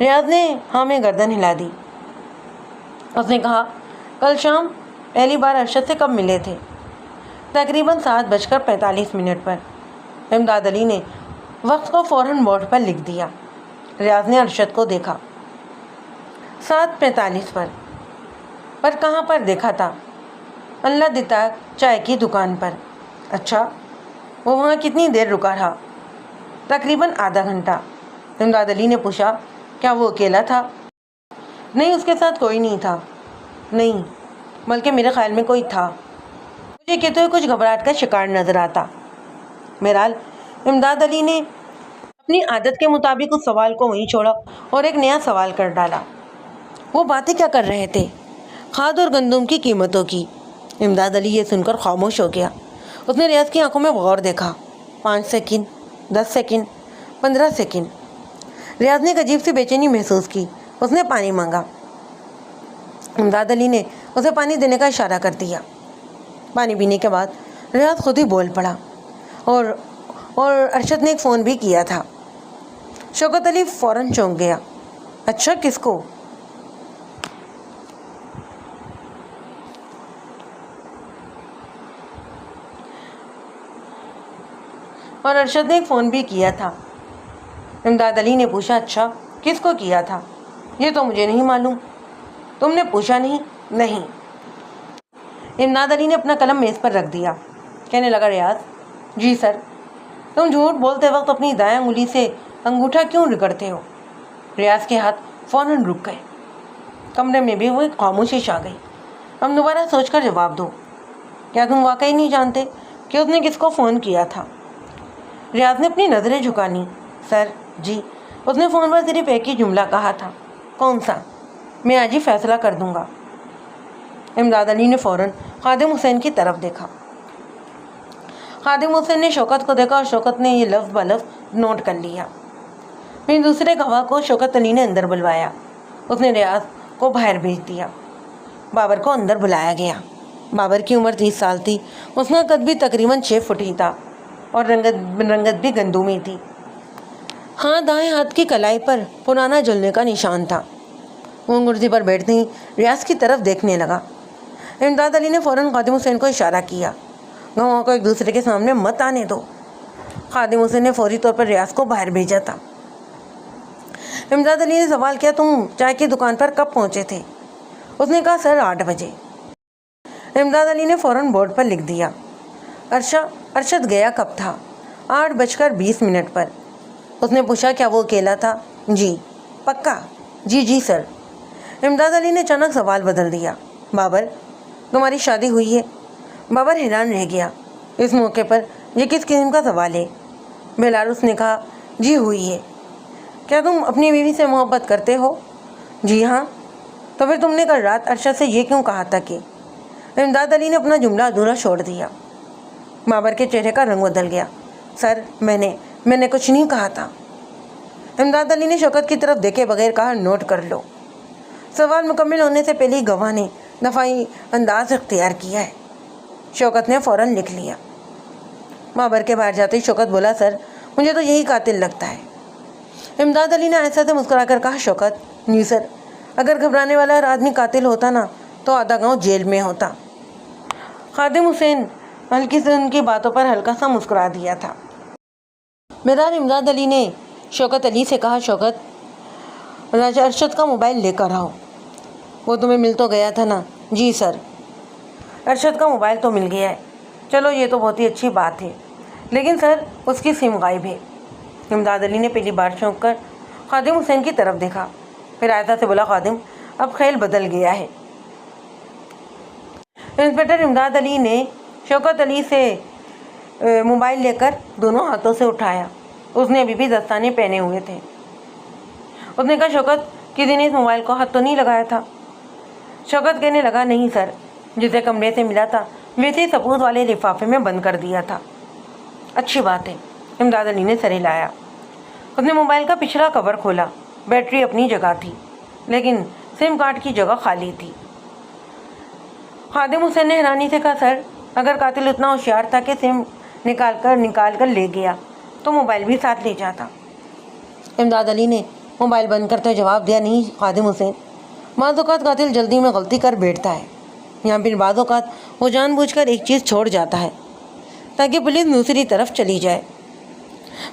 Speaker 1: ریاض نے ہاں میں گردن ہلا دی۔ اس نے کہا کل شام پہلی بار ارشد سے کب ملے تھے؟ تقریباً 7:45 پر۔ امداد علی نے وقت کو فوراً بورڈ پر لکھ دیا۔ ریاض نے ارشد کو دیکھا۔ 7:45 پر کہاں پر دیکھا تھا؟ اللہ دیتا چائے کی دکان پر۔ اچھا، وہ وہاں کتنی دیر رکا رہا؟ تقریباً آدھا گھنٹہ۔ امداد علی نے پوچھا کیا وہ اکیلا تھا؟ نہیں، اس کے ساتھ کوئی نہیں تھا۔ نہیں، بلکہ میرے خیال میں کوئی تھا۔ مجھے کہتے ہوئے کچھ گھبراہٹ کا شکار نظر آتا۔ بہرحال امداد علی نے اپنی عادت کے مطابق اس سوال کو وہیں چھوڑا اور ایک نیا سوال کر ڈالا۔ وہ باتیں کیا کر رہے تھے؟ کھاد اور گندم کی قیمتوں کی۔ امداد علی یہ سن کر خاموش ہو گیا۔ اس نے ریاض کی آنکھوں میں غور دیکھا۔ 5 سیکنڈ، 10 سیکنڈ، 15 سیکنڈ۔ ریاض نے ایک عجیب سی بے چینی محسوس کی۔ اس نے پانی مانگا۔ امداد علی نے اسے پانی دینے کا اشارہ کر دیا۔ پانی پینے کے بعد ریاض خود ہی بول پڑا، اور ارشد نے ایک فون بھی کیا تھا۔ شوکت علی فوراً چونک گیا۔ اچھا، کس کو؟ اور ارشد نے ایک فون بھی کیا تھا۔ امداد علی نے پوچھا اچھا، کس کو کیا تھا؟ یہ تو مجھے نہیں معلوم۔ تم نے پوچھا نہیں؟ نہیں۔ امداد علی نے اپنا قلم میز پر رکھ دیا۔ کہنے لگا ریاض، جی سر، تم جھوٹ بولتے وقت اپنی دائیں انگلی سے انگوٹھا کیوں رگڑتے ہو؟ ریاض کے ہاتھ فوراً رک گئے۔ کمرے میں بھی وہ ایک خاموشی چھا گئی۔ ہم دوبارہ سوچ کر جواب دو۔ کیا تم واقعی نہیں جانتے کہ اس نے کس کو فون کیا تھا؟ ریاض نے اپنی نظریں جھکا لیں۔ سر جی، اس نے فون پر صرف ایک ہی جملہ کہا تھا۔ کون سا؟ میں آج ہی فیصلہ کر دوں گا۔ امداد علی نے فوراً خادم حسین کی طرف دیکھا۔ خادم حسین نے شوکت کو دیکھا اور شوکت نے یہ لفظ بلفظ نوٹ کر لیا۔ پھر دوسرے گواہ کو شوکت علی نے اندر بلوایا۔ اس نے ریاض کو باہر بھیج دیا۔ بابر کو اندر بلایا گیا۔ بابر کی عمر 30 سال تھی۔ اس کا قد بھی تقریباً 6 فٹ ہی تھا اور رنگت بھی گندمی تھی۔ ہاں، دائیں ہاتھ کی کلائی پر پرانا جلنے کا نشان تھا۔ وہ کرسی پر بیٹھتے ہی ریاض کی طرف دیکھنے لگا۔ امداد علی نے فوراً خادم حسین کو اشارہ کیا، گواہوں کو ایک دوسرے کے سامنے مت آنے دو۔ خادم حسین نے فوری طور پر ریاض کو باہر بھیجا تھا۔ امداد علی نے سوال کیا تم چائے کی دکان پر کب پہنچے تھے؟ اس نے کہا سر 8 بجے۔ امداد علی نے فوراً بورڈ پر لکھ دیا۔ ارشد گیا کب تھا؟ 8:20 پر۔ اس نے پوچھا کیا وہ اکیلا تھا؟ جی۔ پکا؟ جی سر۔ امداد علی نے اچانک سوال بدل دیا۔ بابر، تمہاری شادی ہوئی ہے؟ بابر حیران رہ گیا۔ اس موقع پر یہ کس قسم کا سوال ہے؟ بہرحال اس نے کہا جی ہوئی ہے۔ کیا تم اپنی بیوی سے محبت کرتے ہو؟ جی ہاں۔ تو پھر تم نے کل رات ارشد سے یہ کیوں کہا تھا کہ؟ امداد علی نے اپنا جملہ ادھورا چھوڑ دیا۔ بابر کے چہرے کا رنگ بدل گیا۔ سر، میں نے کچھ نہیں کہا تھا۔ امداد علی نے شوکت کی طرف دیکھے بغیر کہا نوٹ کر لو۔ سوال مکمل ہونے سے پہلے ہی گواہ نے دفاعی انداز اختیار کیا ہے۔ شوکت نے فوراً لکھ لیا۔ بابر کے باہر جاتے ہی شوکت بولا سر، مجھے تو یہی قاتل لگتا ہے۔ امداد علی نے ایسا سے مسکرا کر کہا شوکت، نہیں سر، اگر گھبرانے والا ہر آدمی قاتل ہوتا نا تو آدھا گاؤں جیل میں ہوتا۔ خادم حسین ہلکی سے ان کی باتوں پر ہلکا سا مسکرا دیا تھا۔ بہرحال امداد علی نے شوکت علی سے کہا شوکت، راجہ ارشد کا موبائل لے کر آؤ۔ وہ تمہیں مل تو گیا تھا نا؟ جی سر۔ ارشد کا موبائل تو مل گیا ہے، چلو یہ تو بہت ہی اچھی بات ہے، لیکن سر اس کی سم غائب ہے۔ امداد علی نے پہلی بار چونک کر خادم حسین کی طرف دیکھا، پھر آہستہ سے بولا خادم، اب خیال بدل گیا ہے۔ انسپکٹر امداد علی نے شوکت علی سے موبائل لے کر دونوں ہاتھوں سے اٹھایا۔ اس نے ابھی بھی دستانے پہنے ہوئے تھے۔ اس نے کہا شوکت، کسی نے اس موبائل کو ہاتھ تو نہیں لگایا تھا؟ شوکت کہنے لگا نہیں سر، جسے کمرے سے ملا تھا ویسے ہی سبوت والے لفافے میں بند کر دیا تھا۔ اچھی بات ہے، امداد علی نے سر ہلایا۔ اس نے موبائل کا پچھلا کور کھولا۔ بیٹری اپنی جگہ تھی لیکن سم کارڈ کی جگہ خالی تھی۔ خادم حسین نے حیرانی سے کہا سر، اگر قاتل اتنا ہوشیار تھا کہ سم نکال کر لے گیا تو موبائل بھی ساتھ لے جاتا۔ امداد علی نے موبائل بند کرتے ہوئے جواب دیا, نہیں خادم حسین, بعض اوقات قاتل جلدی میں غلطی کر بیٹھتا ہے, یا پھر بعض اوقات وہ جان بوجھ کر ایک چیز چھوڑ جاتا ہے تاکہ پولیس دوسری طرف چلی جائے.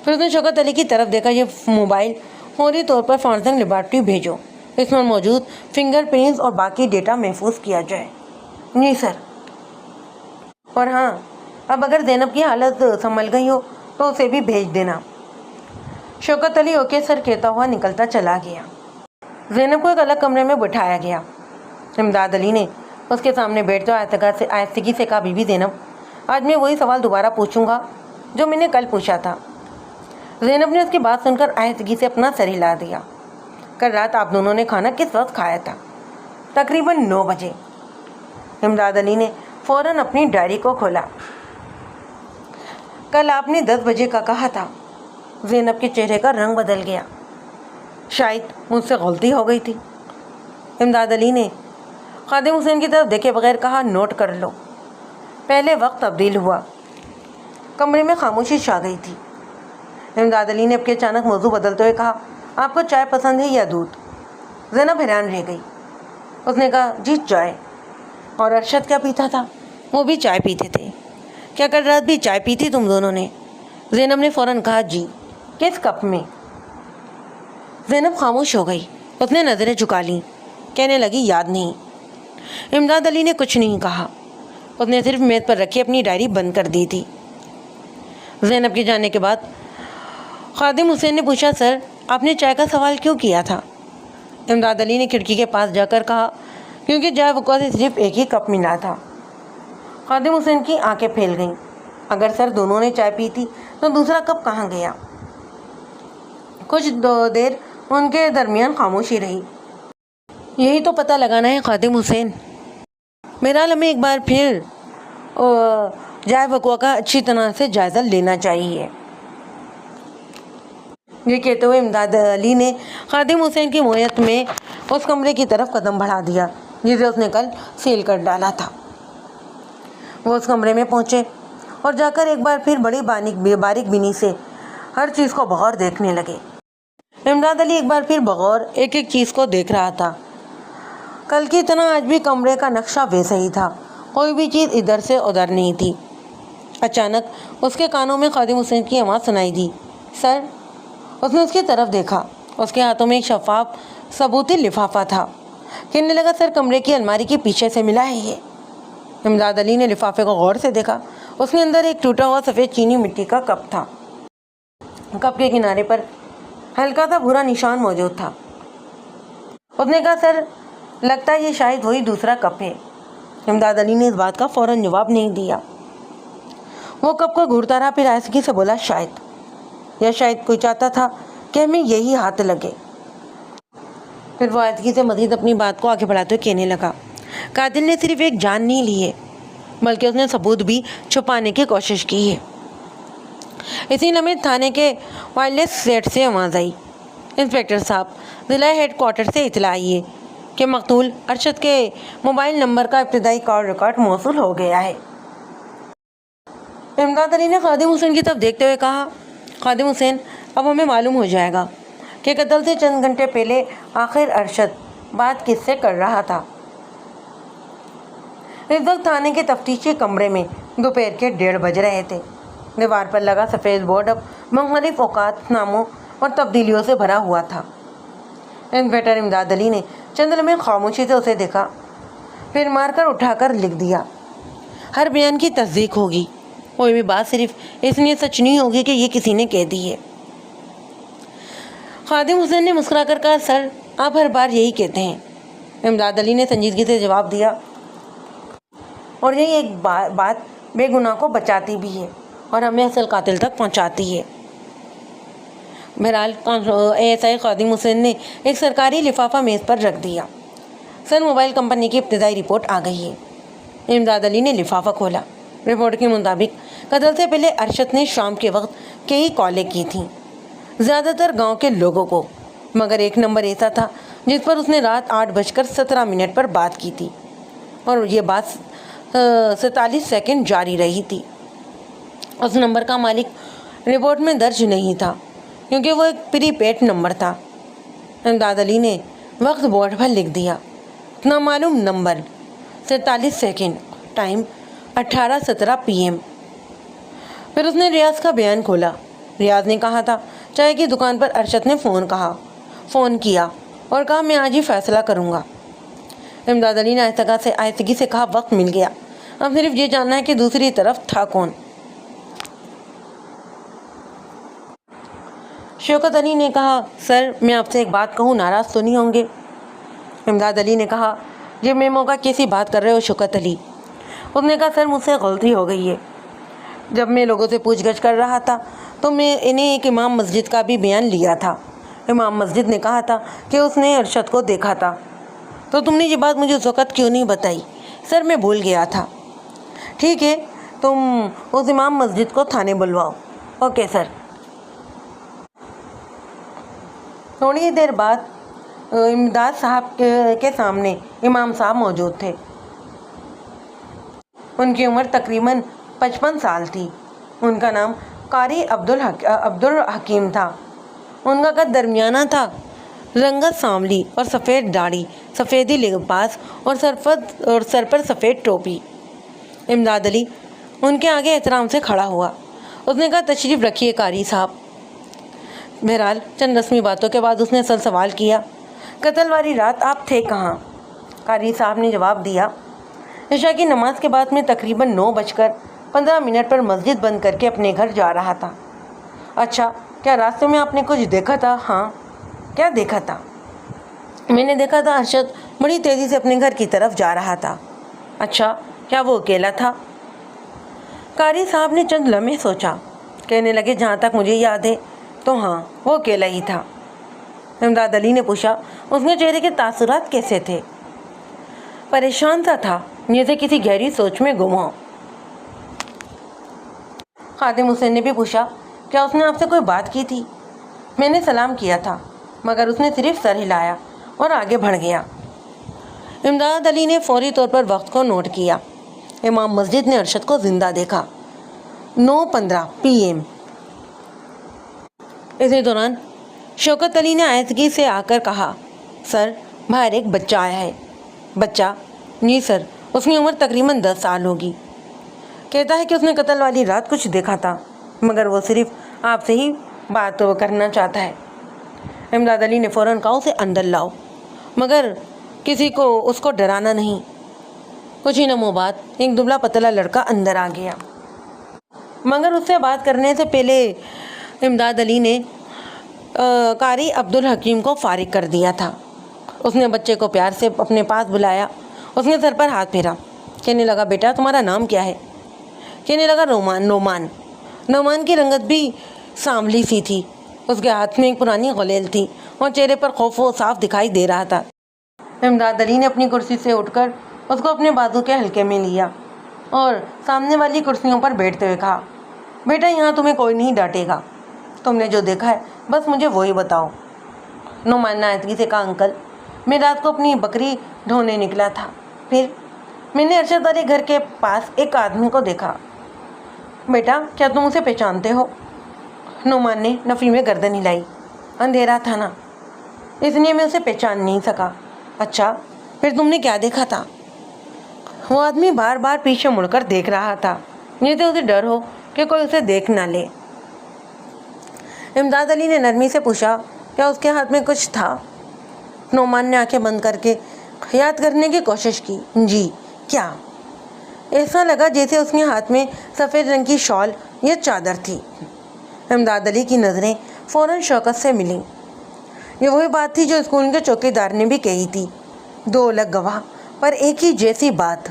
Speaker 1: پھر اس نے شوکت علی کی طرف دیکھا, یہ موبائل فوری طور پر فارنسک لیبارٹری بھیجو, اس میں موجود فنگر پرنٹس اور باقی ڈیٹا محفوظ کیا جائے. جی سر. اور ہاں, اب اگر زینب کی حالت سنبھل گئی ہو تو اسے بھی بھیج دینا. شوکت علی اوکے سر کہتا ہوا نکلتا چلا گیا. زینب کو ایک الگ کمرے میں بٹھایا گیا. امداد علی نے اس کے سامنے بیٹھتے ہوئے آہستگی سے کہا, بی بی زینب, آج میں وہی سوال دوبارہ پوچھوں گا جو میں نے کل پوچھا تھا. زینب نے اس کی بات سن کر آہستگی سے اپنا سر ہلا دیا. کل رات آپ دونوں نے کھانا کس وقت کھایا تھا؟ تقریباً 9 بجے. امداد علی نے فوراً اپنی ڈائری کو کھولا. کل آپ نے 10 بجے کا کہا تھا. زینب کے چہرے کا رنگ بدل گیا. شاید مجھ سے غلطی ہو گئی تھی. امداد علی نے خادم حسین کی طرف دیکھے بغیر کہا, نوٹ کر لو. پہلے وقت تبدیل ہوا. کمرے میں خاموشی چھا گئی تھی. امداد علی نے اب کے اچانک موضوع بدلتے ہوئے کہا, آپ کو چائے پسند ہے یا دودھ؟ زینب حیران رہ گئی. اس نے کہا, جی چائے. اور ارشد کیا پیتا تھا؟ وہ بھی چائے پیتے تھے. کیا کل رات بھی چائے پی تھی تم دونوں نے؟ زینب نے فوراً کہا, جی. کس کپ میں؟ زینب خاموش ہو گئی. اس نے نظریں جھکا لیں. کہنے لگی, یاد نہیں. امداد علی نے کچھ نہیں کہا. اس نے صرف میز پر رکھی اپنی ڈائری بند کر دی تھی. زینب کے جانے کے بعد خادم حسین نے پوچھا, سر آپ نے چائے کا سوال کیوں کیا تھا؟ امداد علی نے کھڑکی کے پاس جا کر کہا, کیونکہ چائے وقوع سے صرف ایک ہی کپ ملا تھا. خادم حسین کی آنکھیں پھیل گئیں. اگر سر دونوں نے چائے پی تھی تو دوسرا کپ کہاں گیا؟ کچھ دیر ان کے درمیان خاموشی رہی. یہی تو پتہ لگانا ہے خادم حسین. بہرحال ہمیں ایک بار پھر جائے وقوع کا اچھی طرح سے جائزہ لینا چاہیے. یہ کہتے ہوئے امداد علی نے خادم حسین کی معیت میں اس کمرے کی طرف قدم بڑھا دیا جسے اس نے کل سیل کر ڈالا تھا. وہ اس کمرے میں پہنچے اور جا کر ایک بار پھر بڑی باریک بینی سے ہر چیز کو بغور دیکھنے لگے. امداد علی ایک بار پھر بغور ایک ایک چیز کو دیکھ رہا تھا. کل کی طرح آج بھی کمرے کا نقشہ ویسا ہی تھا. کوئی بھی چیز ادھر سے ادھر نہیں تھی. اچانک اس کے کانوں میں خادم حسین کی آواز سنائی دی, سر. اس نے اس کی طرف دیکھا. اس کے ہاتھوں میں ایک شفاف ثبوتی لفافہ تھا. کہنے لگا, سر کمرے کی الماری کے پیچھے سے ملا ہے یہ. امداد علی نے لفافے کو غور سے دیکھا. اس کے اندر ایک ٹوٹا ہوا سفید چینی مٹی کا کپ تھا. کپ کے کنارے پر ہلکا سا بھورا نشان موجود تھا. اس نے کہا, سر لگتا ہے یہ شاید وہی دوسرا کپ ہے. امداد علی نے اس بات کا فوراً جواب نہیں دیا. وہ کپ کو گھورتا رہا, پھر آہستگی سے بولا, شاید. یا شاید کوئی چاہتا تھا کہ ہمیں یہی ہاتھ لگے. پھر وہ آہستگی سے مزید اپنی بات کو آگے بڑھاتے ہوئے کہنے لگا, قاتل نے صرف ایک جان نہیں لی ہے بلکہ اس نے ثبوت بھی چھپانے کی کوشش کی ہے. اسی لمحے تھانے کے وائرلیس سیٹ سے آواز آئی, انسپکٹر صاحب, ضلع ہیڈ کوارٹر سے اطلاع آئی ہے کہ مقتول ارشد کے موبائل نمبر کا ابتدائی کال ریکارڈ موصول ہو گیا ہے. امداد علی نے خادم حسین کی طرف دیکھتے ہوئے کہا, خادم حسین, اب ہمیں معلوم ہو جائے گا کہ قتل سے چند گھنٹے پہلے آخر ارشد بات کس سے کر رہا تھا. اس وقت تھانے کے تفتیشی کمرے میں دوپہر کے 1:30 بج رہے تھے. دیوار پر لگا سفید بورڈ اب مختلف اوقات ناموں اور تبدیلیوں سے بھرا ہوا تھا. انسپکٹر امداد علی نے چند لمحے خاموشی سے اسے دیکھا, پھر مار کر اٹھا کر لکھ دیا, ہر بیان کی تصدیق ہوگی. کوئی بھی بات صرف اس لیے سچ نہیں ہوگی کہ یہ کسی نے کہہ دی ہے. خادم حسین نے مسکرا کر کہا, سر آپ ہر بار یہی کہتے ہیں. امداد علی نے سنجیدگی سے جواب دیا, اور یہی ایک بات بے گناہ کو بچاتی بھی ہے اور ہمیں اصل قاتل تک پہنچاتی ہے. بہرحال ASI خادم حسین نے ایک سرکاری لفافہ میز پر رکھ دیا. سر موبائل کمپنی کی ابتدائی رپورٹ آ گئی ہے. امداد علی نے لفافہ کھولا. رپورٹ کے مطابق قتل سے پہلے ارشد نے شام کے وقت کئی کالیں کی تھیں, زیادہ تر گاؤں کے لوگوں کو, مگر ایک نمبر ایسا تھا جس پر اس نے رات 8:17 پر بات کی تھی, اور یہ بات 47 سیکنڈ جاری رہی تھی. اس نمبر کا مالک رپورٹ میں درج نہیں تھا کیونکہ وہ ایک پری پیڈ نمبر تھا. امداد علی نے وقت بورڈ پر لکھ دیا، نامعلوم نمبر 47 سیکنڈ، ٹائم 18:17 PM۔ پھر اس نے ریاض کا بیان کھولا۔ ریاض نے کہا تھا چائے کی دکان پر ارشد نے فون کیا اور کہا میں آج ہی فیصلہ کروں گا۔ امداد علی نے آہستگی سے کہا وقت مل گیا، اب صرف یہ جاننا ہے کہ دوسری طرف تھا کون۔ شوکت علی نے کہا سر میں آپ سے ایک بات کہوں، ناراض تو نہیں ہوں گے؟ امداد علی نے کہا یہ میمو کا کیسی بات کر رہے ہو شوکت علی؟ اس نے کہا سر مجھ سے غلطی ہو گئی ہے، جب میں لوگوں سے پوچھ گچھ کر رہا تھا تو میں انہیں ایک امام مسجد کا بھی بیان لیا تھا۔ امام مسجد نے کہا تھا کہ اس نے ارشد کو دیکھا تھا، تو تم نے یہ بات مجھے اس وقت کیوں نہیں بتائی؟ سر میں بھول گیا تھا۔ ٹھیک ہے، تم اس امام مسجد کو تھانے بلواؤ۔ Okay sir. تھوڑی دیر بعد امداد صاحب کے سامنے امام صاحب موجود تھے۔ ان کی عمر تقریباً 55 سال تھی۔ ان کا نام قاری عبدالحکیم تھا۔ ان کا قد درمیانہ تھا، رنگت سانولی اور سفید داڑھی، سفیدی لباس اور سر پر سفید ٹوپی۔ امداد علی ان کے آگے احترام سے کھڑا ہوا۔ اس نے کہا تشریف رکھیے قاری صاحب۔ بہرحال چند رسمی باتوں کے بعد اس نے اصل سوال کیا، قتل والی رات آپ تھے کہاں؟ قاری صاحب نے جواب دیا، عشاء کی نماز کے بعد میں تقریباً 9:15 پر مسجد بند کر کے اپنے گھر جا رہا تھا۔ اچھا، کیا راستے میں آپ نے کچھ دیکھا تھا؟ ہاں۔ کیا دیکھا تھا؟ میں نے دیکھا تھا ارشد بڑی تیزی سے اپنے گھر کی طرف جا رہا تھا۔ اچھا، کیا وہ اکیلا تھا؟ قاری صاحب نے چند لمحے سوچا، کہنے لگے جہاں تک مجھے یاد ہے تو ہاں وہ اکیلا ہی تھا۔ امداد علی نے پوچھا اس کے چہرے کے تاثرات کیسے تھے؟ پریشان سا تھا، جیسے کسی گہری سوچ میں گم ہو۔ خادم حسین نے بھی پوچھا کیا اس نے آپ سے کوئی بات کی تھی؟ میں نے سلام کیا تھا مگر اس نے صرف سر ہلایا اور آگے بڑھ گیا۔ امداد علی نے فوری طور پر وقت کو نوٹ کیا۔ امام مسجد نے ارشد کو زندہ دیکھا، 9:15 PM۔ اسی دوران شوکت علی نے آہستگی سے آ کر کہا سر باہر ایک بچہ آیا ہے۔ بچہ؟ جی سر، اس کی عمر تقریباً 10 سال ہوگی۔ کہتا ہے کہ اس نے قتل والی رات کچھ دیکھا تھا مگر وہ صرف آپ سے ہی بات کرنا چاہتا ہے۔ امداد علی نے فوراً کہا اسے اندر لاؤ، مگر کسی کو اس کو ڈرانا نہیں۔ کچھ ہی لمحوں بعد ایک دبلا پتلا لڑکا اندر آ گیا، مگر اس سے بات کرنے سے پہلے امداد علی نے قاری عبدالحکیم کو فارغ کر دیا تھا۔ اس نے بچے کو پیار سے اپنے پاس بلایا، اس نے سر پر ہاتھ پھیرا، کہنے لگا بیٹا تمہارا نام کیا ہے؟ کہنے لگا نعمان۔ نعمان کی رنگت بھی سانولی سی تھی، اس کے ہاتھ میں ایک پرانی غلیل تھی اور چہرے پر خوف و صاف دکھائی دے رہا تھا۔ امداد علی نے اپنی کرسی سے اٹھ کر اس کو اپنے بازو کے حلقے میں لیا اور سامنے والی کرسیوں پر بیٹھتے ہوئے کہا بیٹا یہاں تمہیں کوئی نہیں ڈانٹے گا، تم نے جو دیکھا ہے بس مجھے وہی بتاؤ۔ نعمان نے آہستگی سے کہا انکل میں رات کو اپنی بکری ڈھونے نکلا تھا، پھر میں نے ارشد والے گھر کے پاس ایک آدمی کو دیکھا۔ بیٹا کیا تم اسے پہچانتے ہو؟ نعمان نے نفی میں گردن ہلائی، اندھیرا تھا نا اس لیے میں اسے پہچان نہیں سکا۔ اچھا پھر تم نے کیا دیکھا تھا؟ وہ آدمی بار بار پیچھے مڑ کر دیکھ رہا تھا جیسے اسے ڈر ہو کہ کوئی اسے دیکھ نہ لے۔ امداد علی نے نرمی سے پوچھا کیا اس کے ہاتھ میں کچھ تھا؟ نعمان نے آنکھیں بند کر کے یاد کرنے کی کوشش کی۔ جی کیا؟ ایسا لگا جیسے اس کے ہاتھ میں سفید رنگ کی شال یا چادر تھی۔ امداد علی کی نظریں فوراً شوکت سے ملیں۔ یہ وہی بات تھی جو اسکول کے چوکیدار نے بھی کہی تھی، 2 الگ گواہ پر ایک ہی جیسی بات۔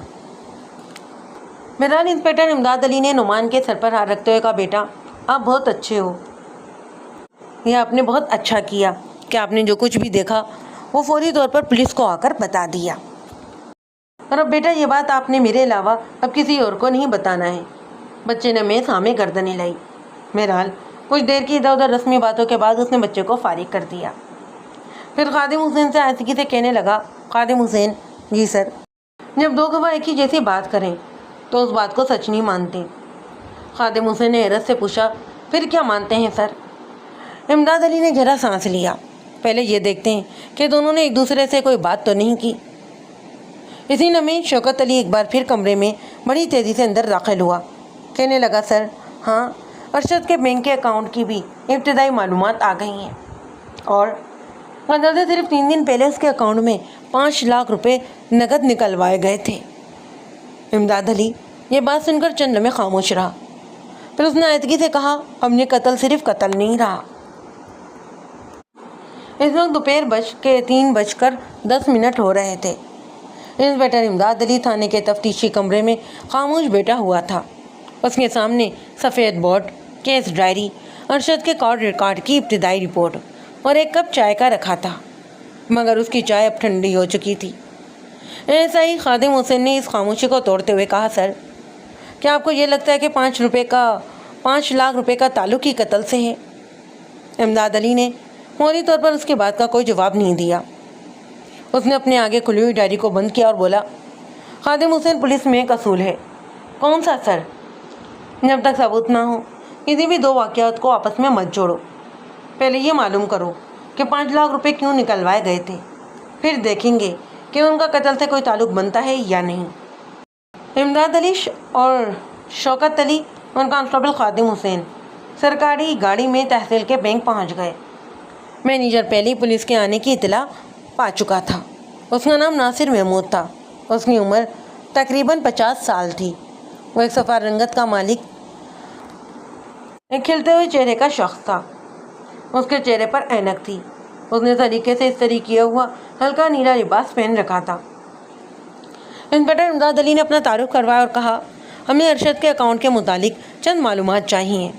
Speaker 1: بہرحال انسپکٹر امداد علی نے نعمان کے سر پر ہاتھ رکھتے ہوئے کہا بیٹا آپ بہت اچھے ہو، یہ آپ نے بہت اچھا کیا کہ آپ نے جو کچھ بھی دیکھا وہ فوری طور پر پولیس کو آ کر بتا دیا، اور اب بیٹا یہ بات آپ نے میرے علاوہ اب کسی اور کو نہیں بتانا ہے۔ بچے نے میں سامنے گردن ہلائی۔ بہرحال کچھ دیر کی ادھر ادھر رسمی باتوں کے بعد اس نے بچے کو فارغ کر دیا۔ پھر خادم حسین سے آہستگی سے کہنے لگا خادم حسین جی سر، جب 2 گواہ ایک ہی جیسی بات کریں تو اس بات کو سچ نہیں مانتے۔ خادم حسین نے حیرت سے پوچھا پھر کیا مانتے ہیں سر؟ امداد علی نے گہرا سانس لیا۔ پہلے یہ دیکھتے ہیں کہ دونوں نے ایک دوسرے سے کوئی بات تو نہیں کی۔ اسی لمحے شوکت علی ایک بار پھر کمرے میں بڑی تیزی سے اندر داخل ہوا۔ کہنے لگا، سر، ہاں، ارشد کے بینک کے اکاؤنٹ کی بھی ابتدائی معلومات آ گئی ہیں، اور اندازے صرف 3 دن پہلے اس کے اکاؤنٹ میں 5 لاکھ روپے نقد نکلوائے گئے تھے۔ امداد علی یہ بات سن کر چند لمحے خاموش رہا، پھر اس نے آہستگی سے کہا، اب یہ قتل صرف قتل نہیں رہا۔ اس وقت دوپہر 3:10 ہو رہے تھے۔ انسپکٹر امداد علی تھانے کے تفتیشی کمرے میں خاموش بیٹھا ہوا تھا۔ اس کے سامنے سفید بورڈ، کیس ڈائری، ارشد کے کال ریکارڈ کی ابتدائی رپورٹ اور ایک کپ چائے کا رکھا تھا، مگر اس کی چائے اب ٹھنڈی ہو چکی تھی۔ ایسا ہی خادم حسین نے اس خاموشی کو توڑتے ہوئے کہا، سر، کیا آپ کو یہ لگتا ہے کہ 5 لاکھ روپے کا تعلق ہی قتل سے ہے؟ امداد علی نے فوری طور پر اس کی بات کا کوئی جواب نہیں دیا۔ اس نے اپنے آگے کھلی ہوئی ڈائری کو بند کیا اور بولا، خادم حسین، پولیس میں ایک اصول ہے۔ کون سا، سر؟ جب تک ثبوت نہ ہو کسی بھی 2 واقعات کو آپس میں مت جوڑو۔ پہلے یہ معلوم کرو کہ 5 لاکھ روپے کیوں نکلوائے گئے تھے، پھر دیکھیں گے کہ ان کا قتل سے کوئی تعلق بنتا ہے یا نہیں۔ امداد علی اور شوکت علی اور کانسٹیبل خادم حسین سرکاری گاڑی میں تحصیل کے بینک پہنچ گئے۔ مینیجر پہلے پولیس کے آنے کی اطلاع پا چکا تھا۔ اس کا نام ناصر محمود تھا۔ اس کی عمر تقریباً 50 سال تھی۔ وہ ایک صفا رنگت کا مالک، ایک کھلتے ہوئے چہرے کا شخص تھا۔ اس کے چہرے پر اینک تھی۔ اس نے طریقے سے استری کیا ہوا ہلکا نیلا لباس پہن رکھا تھا۔ انسپکٹر امداد علی نے اپنا تعارف کروایا اور کہا، ہمیں ارشد کے اکاؤنٹ کے متعلق چند معلومات چاہیے۔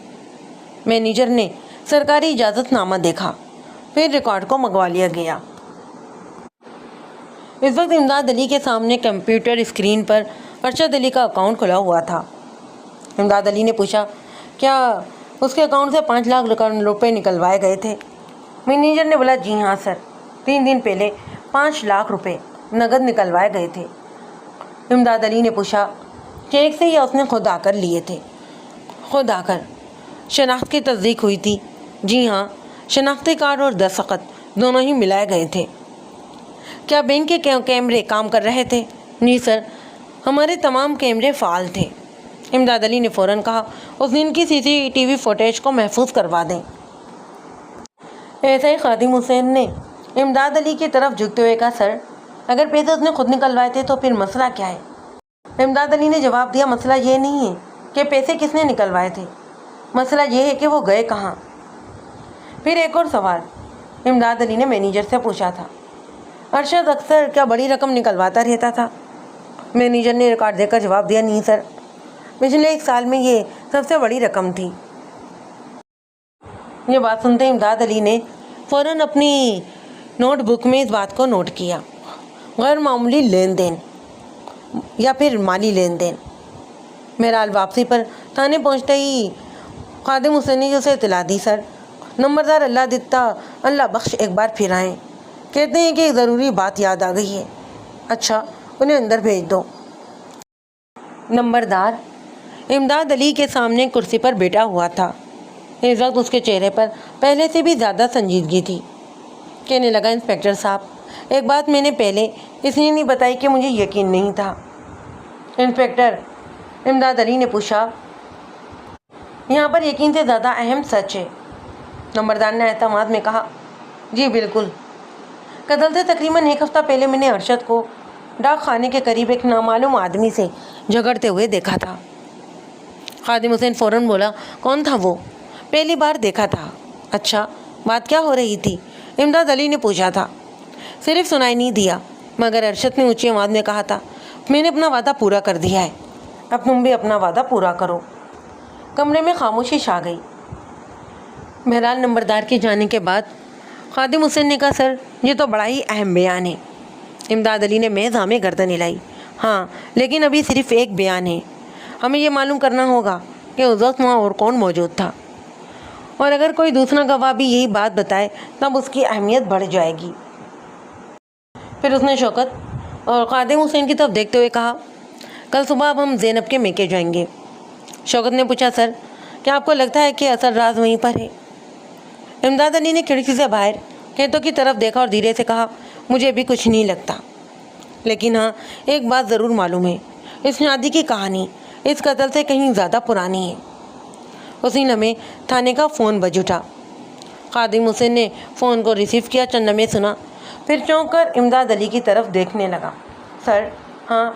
Speaker 1: مینیجر نے سرکاری اجازت نامہ دیکھا، پھر ریکارڈ کو منگوا لیا گیا۔ اس وقت امداد علی کے سامنے کمپیوٹر اسکرین پر ارشد علی کا اکاؤنٹ کھلا ہوا تھا۔ امداد علی نے پوچھا، کیا اس کے اکاؤنٹ سے 5 لاکھ روپے نکلوائے گئے تھے؟ مینیجر نے بولا، جی ہاں سر، 3 دن پہلے 5 لاکھ روپے نقد نکلوائے گئے تھے۔ امداد علی نے پوچھا، چیک سے یا اس نے خود آ کر لیے تھے؟ خود آ کر۔ شناخت کی تصدیق ہوئی تھی؟ جی ہاں، شناختی کارڈ اور دستخط دونوں ہی ملائے گئے تھے۔ کیا بینک کے کیمرے کام کر رہے تھے؟ جی سر، ہمارے تمام کیمرے فعال تھے۔ امداد علی نے فوراً کہا، اس دن کی CCTV فوٹیج کو محفوظ کروا دیں۔ ایسا ہی خادم حسین نے امداد علی کی طرف جھکتے ہوئے کہا، سر، اگر پیسے اس نے خود نکلوائے تھے تو پھر مسئلہ کیا ہے؟ امداد علی نے جواب دیا، مسئلہ یہ نہیں ہے کہ پیسے کس نے نکلوائے تھے، مسئلہ یہ ہے کہ وہ گئے کہاں۔ پھر ایک اور سوال امداد علی نے مینیجر سے پوچھا تھا، ارشد اکثر کیا بڑی رقم نکلواتا رہتا تھا؟ مینیجر نے ریکارڈ دے کر جواب دیا، نہیں سر، پچھلے 1 سال میں یہ سب سے بڑی رقم تھی۔ یہ بات سنتے امداد علی نے فوراً اپنی نوٹ بک میں اس بات کو نوٹ کیا، غیر معمولی لین دین یا پھر مالی لین دین۔ بہرحال واپسی پر تھانے پہنچتے ہی خادم حسین نے اسے اطلاع دی، سر، نمبردار اللہ دتا اللہ بخش ایک بار پھر آئیں، کہتے ہیں کہ ایک ضروری بات یاد آ گئی ہے۔ اچھا، انہیں اندر بھیج دو۔ نمبردار امداد علی کے سامنے کرسی پر بیٹھا ہوا تھا۔ اس وقت اس کے چہرے پر پہلے سے بھی زیادہ سنجیدگی تھی۔ کہنے لگا، انسپکٹر صاحب، ایک بات میں نے پہلے اس لیے نہیں بتائی کہ مجھے یقین نہیں تھا۔ انسپکٹر امداد علی نے پوچھا، یہاں پر یقین سے زیادہ اہم سچ ہے؟ نمبردار نے اعتماد میں کہا، جی بالکل، قتل سے تقریباً 1 ہفتہ پہلے میں نے ارشد کو ڈاک خانے کے قریب ایک نامعلوم آدمی سے جھگڑتے ہوئے دیکھا تھا۔ خادم حسین فوراً بولا، کون تھا وہ؟ پہلی بار دیکھا تھا۔ اچھا، بات کیا ہو رہی تھی؟ امداد علی نے پوچھا تھا۔ صرف سنائی نہیں دیا، مگر ارشد نے اونچی آواز میں کہا تھا، میں نے اپنا وعدہ پورا کر دیا ہے، اب تم بھی اپنا وعدہ پورا کرو۔ کمرے میں خاموشی چھا گئی۔ بہرحال نمبردار کے جانے کے بعد خادم حسین نے کہا، سر، یہ تو بڑا ہی اہم بیان ہے۔ امداد علی نے محض ہمیں گردن ہلائی، ہاں، لیکن ابھی صرف ایک بیان ہے۔ ہمیں یہ معلوم کرنا ہوگا کہ اس وقت وہاں اور کون موجود تھا، اور اگر کوئی دوسرا گواہ بھی یہی بات بتائے تب اس کی اہمیت بڑھ جائے گی۔ پھر اس نے شوکت اور خادم حسین کی طرف دیکھتے ہوئے کہا، کل صبح اب ہم زینب کے میکے جائیں گے۔ شوکت نے پوچھا، سر، کیا آپ کو لگتا ہے کہ اصل راز وہیں پر ہے؟ امداد علی نے کھڑکی سے باہر کھیتوں کی طرف دیکھا اور دھیرے سے کہا، مجھے بھی کچھ نہیں لگتا، لیکن ہاں ایک بات ضرور معلوم ہے، اس شادی کی کہانی اس قتل سے کہیں زیادہ پرانی ہے۔ اسی لمحے تھانے کا فون بج اٹھا۔ خادم حسین نے فون کو ریسیو کیا، چند لمحے سنا، پھر چونک کر امداد علی کی طرف دیکھنے لگا۔ سر، ہاں،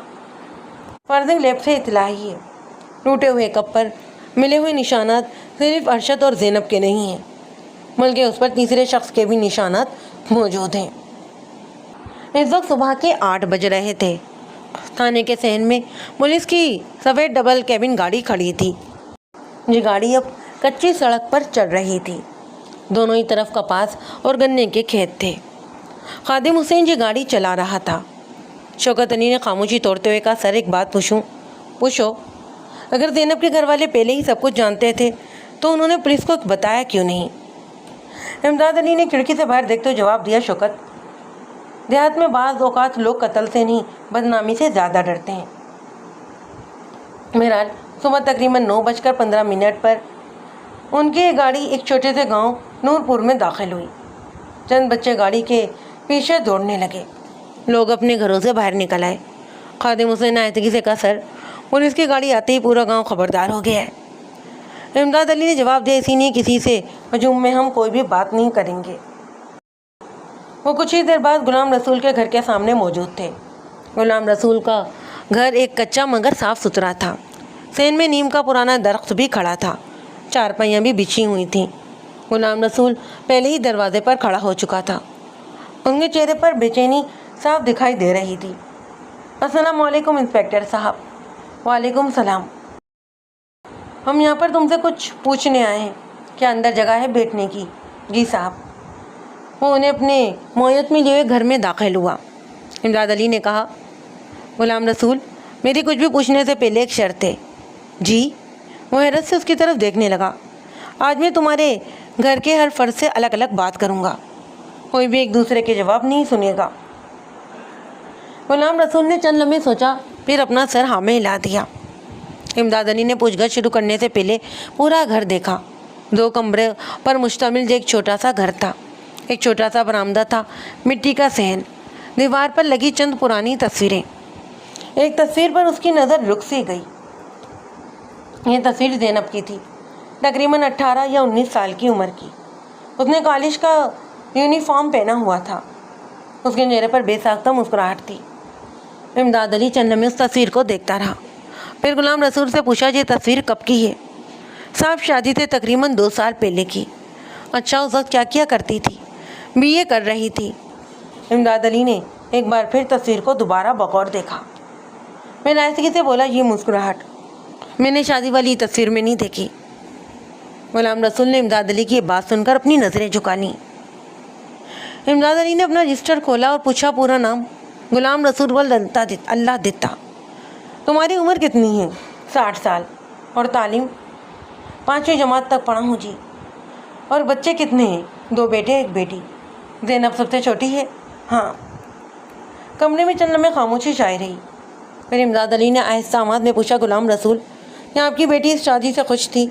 Speaker 1: فارنسک لیب سے اطلاع آئی ہے، ٹوٹے ہوئے کپ پر ملے ہوئے نشانات صرف ارشد اور زینب کے نہیں ہیں، بلکہ اس پر تیسرے شخص کے بھی نشانات موجود ہیں۔ اس وقت صبح کے 8 بج رہے تھے۔ تھانے کے صحن میں پولیس کی سفید ڈبل کیبن گاڑی کھڑی تھی۔ یہ گاڑی اب کچی سڑک پر چل رہی تھی۔ دونوں ہی طرف کپاس اور گنے کے کھیت تھے۔ خادم حسین یہ گاڑی چلا رہا تھا۔ شوکت علی نے خاموشی توڑتے ہوئے کہا، سر ایک بات پوچھو، اگر زینب کے گھر والے پہلے ہی سب کچھ جانتے تھے تو انہوں نے پولیس کو بتایا کیوں نہیں؟ امداد علی نے کھڑکی سے باہر دیکھتے ہوئے جواب دیا، شوکت، دیہات میں بعض اوقات لوگ قتل سے نہیں بدنامی سے زیادہ ڈرتے ہیں۔ بہرحال صبح تقریباً 9:15 پر ان کی گاڑی ایک چھوٹے سے گاؤں نورپور میں داخل ہوئی۔ چند بچے گاڑی کے پیچھے دوڑنے لگے۔ لوگ اپنے گھروں سے باہر نکل آئے۔ خادم حسین نے آہستگی سے کہا، سر پولیس کی گاڑی آتے ہی پورا گاؤں خبردار ہو گیا ہے۔ امداد علی نے جواب دیا، اسی لیے کسی سے ہجوم میں ہم کوئی بھی بات نہیں کریں گے۔ وہ کچھ ہی دیر بعد غلام رسول کے گھر کے سامنے موجود تھے۔ غلام رسول کا گھر ایک کچا مگر صاف ستھرا تھا۔ صحن میں نیم کا پرانا درخت بھی کھڑا تھا، چارپائیاں بھی بچھی ہوئی تھیں۔ غلام رسول پہلے ہی دروازے پر کھڑا ہو چکا تھا۔ ان کے چہرے پر بے چینی صاف دکھائی دے رہی تھی۔ السلام علیکم انسپکٹر صاحب۔ وعلیکم السلام۔ ہم یہاں پر تم سے کچھ پوچھنے آئے ہیں، کیا اندر جگہ ہے بیٹھنے کی؟ جی صاحب۔ وہ انہیں اپنے معیت میں لیے ہوئے گھر میں داخل ہوا۔ امداد علی نے کہا، غلام رسول، میری کچھ بھی پوچھنے سے پہلے ایک شرط ہے۔ جی؟ وہ حیرت سے اس کی طرف دیکھنے لگا۔ آج میں تمہارے گھر کے ہر فرد سے الگ الگ بات کروں گا، کوئی بھی ایک دوسرے کے جواب نہیں سنے گا۔ غلام رسول نے چند لمحے سوچا، پھر اپنا سر ہاں میں ہلا دیا۔ امداد علی نے پوچھ گچھ شروع کرنے سے پہلے پورا گھر دیکھا۔ 2 کمرے پر مشتمل ایک چھوٹا سا گھر تھا۔ ایک چھوٹا سا برآمدہ تھا، مٹی کا صحن، دیوار پر لگی چند پرانی تصویریں۔ ایک تصویر پر اس کی نظر رک سی گئی۔ یہ تصویر زینب کی تھی، تقریباً 18 یا 19 سال کی عمر کی۔ اس نے کالج کا یونیفارم پہنا ہوا تھا۔ اس کے چہرے پر بے ساختہ مسکراہٹ تھی۔ امداد علی چند لمحے اس تصویر کو دیکھتا رہا، پھر غلام رسول سے پوچھا، یہ تصویر کب کی ہے؟ صاحب شادی سے تقریباً 2 سال پہلے کی۔ اچھا، اس وقت کیا کیا کرتی تھی؟ BA کر رہی تھی۔ امداد علی نے ایک بار پھر تصویر کو دوبارہ بغور دیکھا۔ میں آہستگی سے بولا، یہ مسکراہٹ میں نے شادی والی تصویر میں نہیں دیکھی۔ غلام رسول نے امداد علی کی یہ بات سن کر اپنی نظریں جھکا لیں۔ امداد علی نے اپنا رجسٹر کھولا اور پوچھا، پورا نام؟ غلام رسول اللہ دتا۔ تمہاری عمر کتنی ہے؟ 60 سال۔ اور تعلیم؟ 5ویں جماعت تک پڑھا ہوں جی۔ اور بچے کتنے ہیں؟ 2 بیٹے 1 بیٹی۔ زینب سب سے چھوٹی ہے؟ ہاں۔ کمرے میں چند لمحے خاموشی چھائی رہی۔ پھر امداد علی نے آہستہ آواز میں پوچھا، غلام رسول، کیا آپ کی بیٹی اس شادی سے خوش تھی؟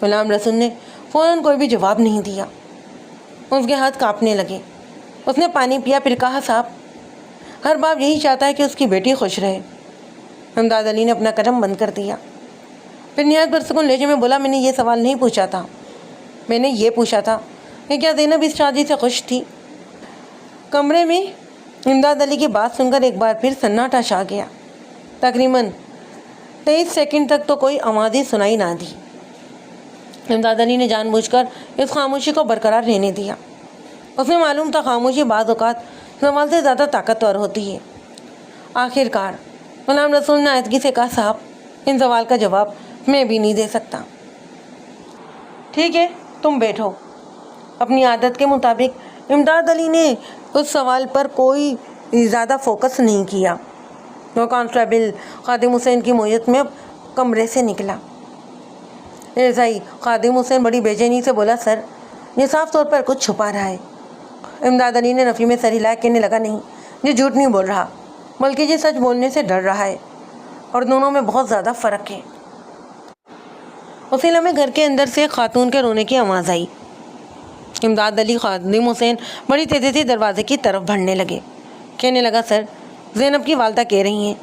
Speaker 1: غلام رسول نے فوراً کوئی بھی جواب نہیں دیا۔ اس کے ہاتھ کانپنے لگے۔ اس نے پانی پیا، پھر کہا، صاحب، ہر باپ یہی چاہتا ہے کہ اس کی بیٹی خوش رہے۔ امداد علی نے اپنا قلم بند کر دیا، پھر نہایت پرسکون لہجے میں بولا، میں نے یہ سوال نہیں پوچھا تھا، میں نے یہ پوچھا تھا کہ کیا زینب اس شادی سے خوش تھی؟ کمرے میں امداد علی کی بات سن کر ایک بار پھر سناٹا چھا گیا۔ تقریباً 23 سیکنڈ تک تو کوئی آواز ہی سنائی نہ دی۔ امداد علی نے جان بوجھ کر اس خاموشی کو برقرار رہنے دیا۔ اسے معلوم تھا خاموشی بعض اوقات سوال سے زیادہ طاقتور ہوتی ہے۔ آخر کار غلام رسول نے آہستگی سے کہا، صاحب، ان سوال کا جواب میں بھی نہیں دے سکتا۔ ٹھیک ہے، تم بیٹھو۔ اپنی عادت کے مطابق امداد علی نے اس سوال پر کوئی زیادہ فوکس نہیں کیا۔ وہ کانسٹیبل خادم حسین کی معیت میں اب کمرے سے نکلا۔ ایسا ہی خادم حسین بڑی بے چینی سے بولا، سر، یہ صاف طور پر کچھ چھپا رہا ہے۔ امداد علی نے نفی میں سر ہلایا، کہنے لگا، نہیں، یہ جھوٹ نہیں بول رہا، بلکہ یہ سچ بولنے سے ڈر رہا ہے، اور دونوں میں بہت زیادہ فرق ہے۔ اسی لمحے گھر کے اندر سے خاتون کے رونے کی آواز آئی۔ امداد علی خادم حسین بڑی تیزی سے دروازے کی طرف بڑھنے لگے. کہنے لگا سر زینب کی والدہ کہہ رہی ہیں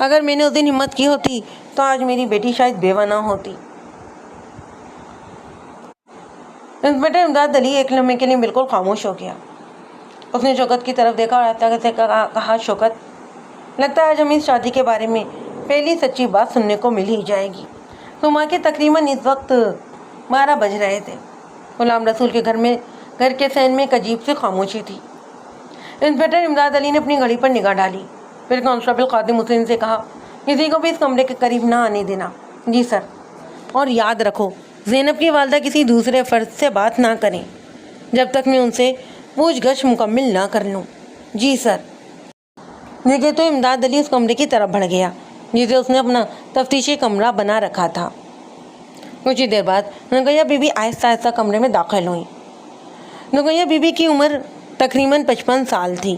Speaker 1: اگر میں نے اس دن ہمت کی ہوتی تو آج میری بیٹی شاید بیوہ نہ ہوتی. انسپکٹر امداد علی ایک لمحے کے لیے بالکل خاموش ہو گیا. اس نے شوکت کی طرف دیکھا اور آہستہ سے کہا شوکت لگتا ہے آج ہمیں اس شادی کے بارے میں پہلی سچی بات سننے کو مل ہی جائے گی. صبح کے تقریباً اس وقت 12 بج رہے تھے. غلام رسول کے گھر کے صحن میں ایک عجیب سی خاموشی تھی. انسپکٹر امداد علی نے اپنی گھڑی پر نگاہ ڈالی. پھر کانسٹیبل خادم حسین سے کہا کسی کو بھی اس کمرے کے قریب نہ آنے دینا. جی سر. اور یاد رکھو زینب کی والدہ کسی دوسرے فرد سے بات نہ کریں جب تک میں ان سے پوچھ گچھ مکمل نہ کر لوں. جی سر. یہ کہ تو امداد علی اس کمرے کی طرف بڑھ گیا جسے اس نے اپنا تفتیشی کمرہ بنا رکھا تھا. کچھ ہی دیر بعد رقیہ بی بی آہستہ آہستہ کمرے میں داخل ہوئیں. رقیہ بی بی کی عمر تقریباً 55 سال تھی.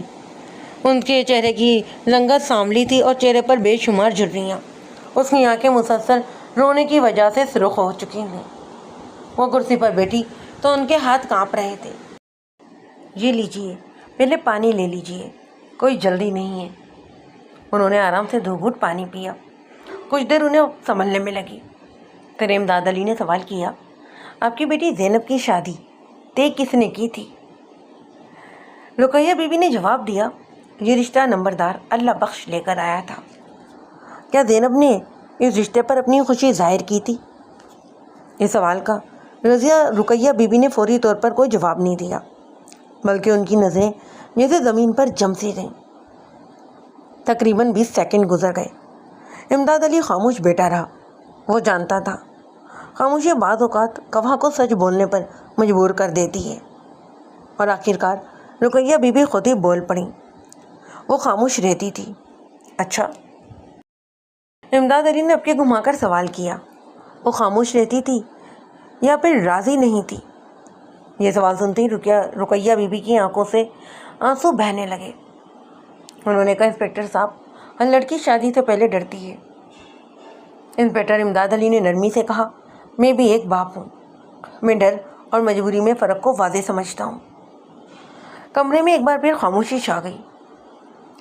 Speaker 1: ان کے چہرے کی رنگت سانولی تھی اور چہرے پر بے شمار جھریاں. اس کی آنکھیں مسلسل رونے کی وجہ سے سرخ ہو چکی ہیں. وہ کرسی پر بیٹھی تو ان کے ہاتھ کانپ رہے تھے. یہ لیجیے پہلے پانی لے لیجیے کوئی جلدی نہیں ہے. انہوں نے آرام سے 2 گھونٹ پانی پیا. کچھ دیر انہیں سنبھلنے میں لگی. پھر امداد علی نے سوال کیا آپ کی بیٹی زینب کی شادی طے کس نے کی تھی؟ رقیہ بی بی نے جواب دیا یہ رشتہ نمبردار اللہ بخش لے کر آیا تھا. کیا زینب نے اس رشتے پر اپنی خوشی ظاہر کی تھی؟ اس سوال کا رقیہ بی بی نے فوری طور پر کوئی جواب نہیں دیا بلکہ ان کی نظریں جیسے زمین پر جم سی گئیں. تقریباً 20 سیکنڈ گزر گئے. امداد علی خاموش بیٹھا رہا. وہ جانتا تھا خاموشی بعض اوقات گواہ کو سچ بولنے پر مجبور کر دیتی ہے. اور آخرکار رقیہ بی بی خود ہی بول پڑیں. وہ خاموش رہتی تھی. اچھا. امداد علی نے اپنے گھما کر سوال کیا وہ خاموش رہتی تھی یا پھر راضی نہیں تھی؟ یہ سوال سنتے ہی رقیہ بی بی کی آنکھوں سے آنسو بہنے لگے. انہوں نے کہا انسپکٹر صاحب ہر لڑکی شادی سے پہلے ڈرتی ہے. انسپکٹر امداد علی نے نرمی سے کہا میں بھی ایک باپ ہوں. میں ڈر اور مجبوری میں فرق کو واضح سمجھتا ہوں. کمرے میں ایک بار پھر خاموشی چھا گئی.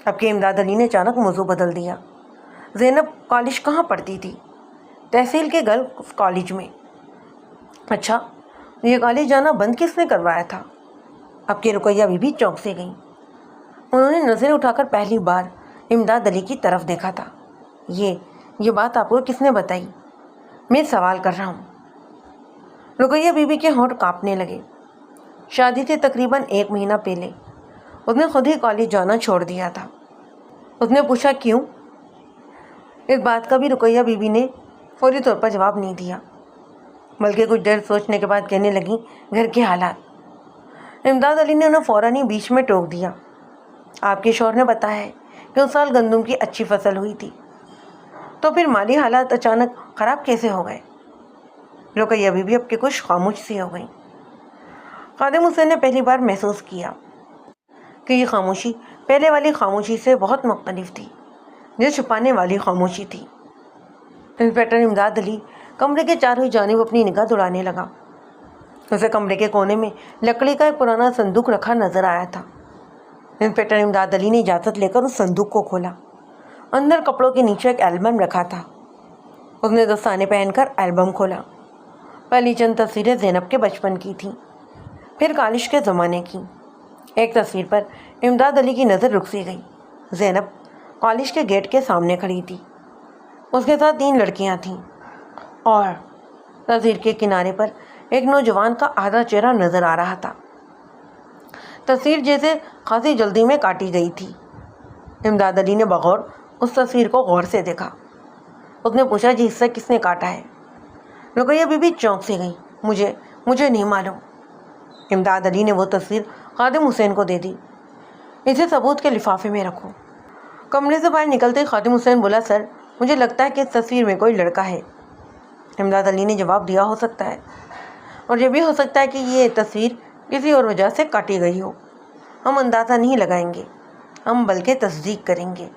Speaker 1: اب کہ امداد علی نے اچانک موضوع بدل دیا. زینب کالج کہاں پڑھتی تھی؟ تحصیل کے گرلز کالج میں. اچھا یہ کالج جانا بند کس نے کروایا تھا؟ اب کہ رقیہ بی بی چونک سے گئیں. انہوں نے نظریں اٹھا کر پہلی بار امداد علی کی طرف دیکھا تھا. یہ بات آپ کو کس نے بتائی؟ میں سوال کر رہا ہوں. رقیہ بی بی کے ہونٹ کانپنے لگے. شادی سے تقریباً 1 مہینہ پہلے اس نے خود ہی کالج جانا چھوڑ دیا تھا. اس نے پوچھا کیوں؟ اس بات کا بھی رقیہ بی بی نے فوری طور پر جواب نہیں دیا بلکہ کچھ دیر سوچنے کے بعد کہنے لگی گھر کے حالات. امداد علی نے انہیں فوراً ہی بیچ میں ٹوک دیا. آپ کے شوہر نے بتایا ہے کہ اس سال گندم کی اچھی فصل ہوئی تھی تو پھر مالی حالات اچانک خراب کیسے ہو گئے؟ رقیہ بی بی اب کے کچھ خاموش سی ہو گئیں. خادم حسین نے پہلی بار محسوس کیا کہ یہ خاموشی پہلے والی خاموشی سے بہت مختلف تھی جو چھپانے والی خاموشی تھی. انسپکٹر امداد علی کمرے کے چاروں جانب اپنی نگاہ دوڑانے لگا. اسے کمرے کے کونے میں لکڑی کا ایک پرانا صندوق رکھا نظر آیا تھا. انسپکٹر امداد علی نے اجازت لے کر اس صندوق کو کھولا. اندر کپڑوں کے نیچے ایک البم رکھا تھا. اس نے دستانے پہن کر البم کھولا. پہلی چند تصویریں زینب کے بچپن کی تھیں پھر کالج کے زمانے کی. ایک تصویر پر امداد علی کی نظر رک سی گئی. زینب کالج کے گیٹ کے سامنے کھڑی تھی. اس کے ساتھ 3 لڑکیاں تھیں اور تصویر کے کنارے پر ایک نوجوان کا آدھا چہرہ نظر آ رہا تھا. تصویر جیسے خاصی جلدی میں کاٹی گئی تھی. امداد علی نے بغور اس تصویر کو غور سے دیکھا. اس نے پوچھا جی حصہ کس نے کاٹا ہے؟ رقیہ بی بی چونک سے گئی. مجھے نہیں معلوم. امداد علی نے وہ تصویر خادم حسین کو دے دی. اسے ثبوت کے لفافے میں رکھو. کمرے سے باہر نکلتے خادم حسین بولا سر مجھے لگتا ہے کہ اس تصویر میں کوئی لڑکا ہے. امداد علی نے جواب دیا ہو سکتا ہے اور یہ بھی ہو سکتا ہے کہ یہ تصویر کسی اور وجہ سے کاٹی گئی ہو. ہم اندازہ نہیں لگائیں گے ہم بلکہ تصدیق کریں گے.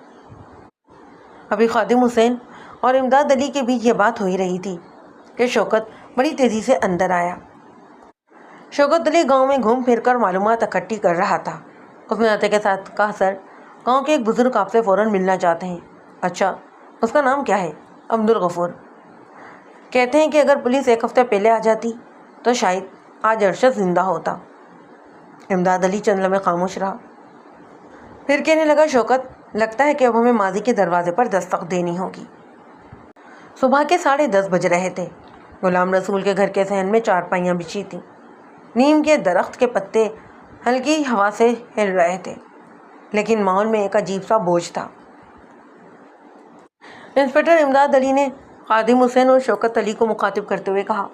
Speaker 1: ابھی خادم حسین اور امداد علی کے بیچ یہ بات ہو ہی رہی تھی کہ شوکت بڑی تیزی سے اندر آیا. شوکت علی گاؤں میں گھوم پھر کر معلومات اکٹھی کر رہا تھا۔ اس نے آتے کے ساتھ کہا، سر، گاؤں کے ایک بزرگ آپ سے فوراً ملنا چاہتے ہیں۔ اچھا، اس کا نام کیا ہے؟ عبدالغفور۔ کہتے ہیں کہ اگر پولیس ایک ہفتہ پہلے آ جاتی تو شاید آج ارشد زندہ ہوتا۔ امداد علی چند لمحے خاموش رہا، پھر کہنے لگا، شوکت، لگتا ہے کہ اب ہمیں ماضی کے دروازے پر دستک دینی ہوگی۔ صبح کے 10:30 بج رہے تھے۔ غلام رسول کے گھر کے صحن میں چارپائیاں بچھی تھیں۔ نیم کے درخت کے پتے ہلکی ہوا سے ہل رہے تھے، لیکن ماحول میں ایک عجیب سا بوجھ تھا۔ انسپکٹر امداد علی نے خادم حسین اور شوکت علی کو مخاطب کرتے ہوئے کہا،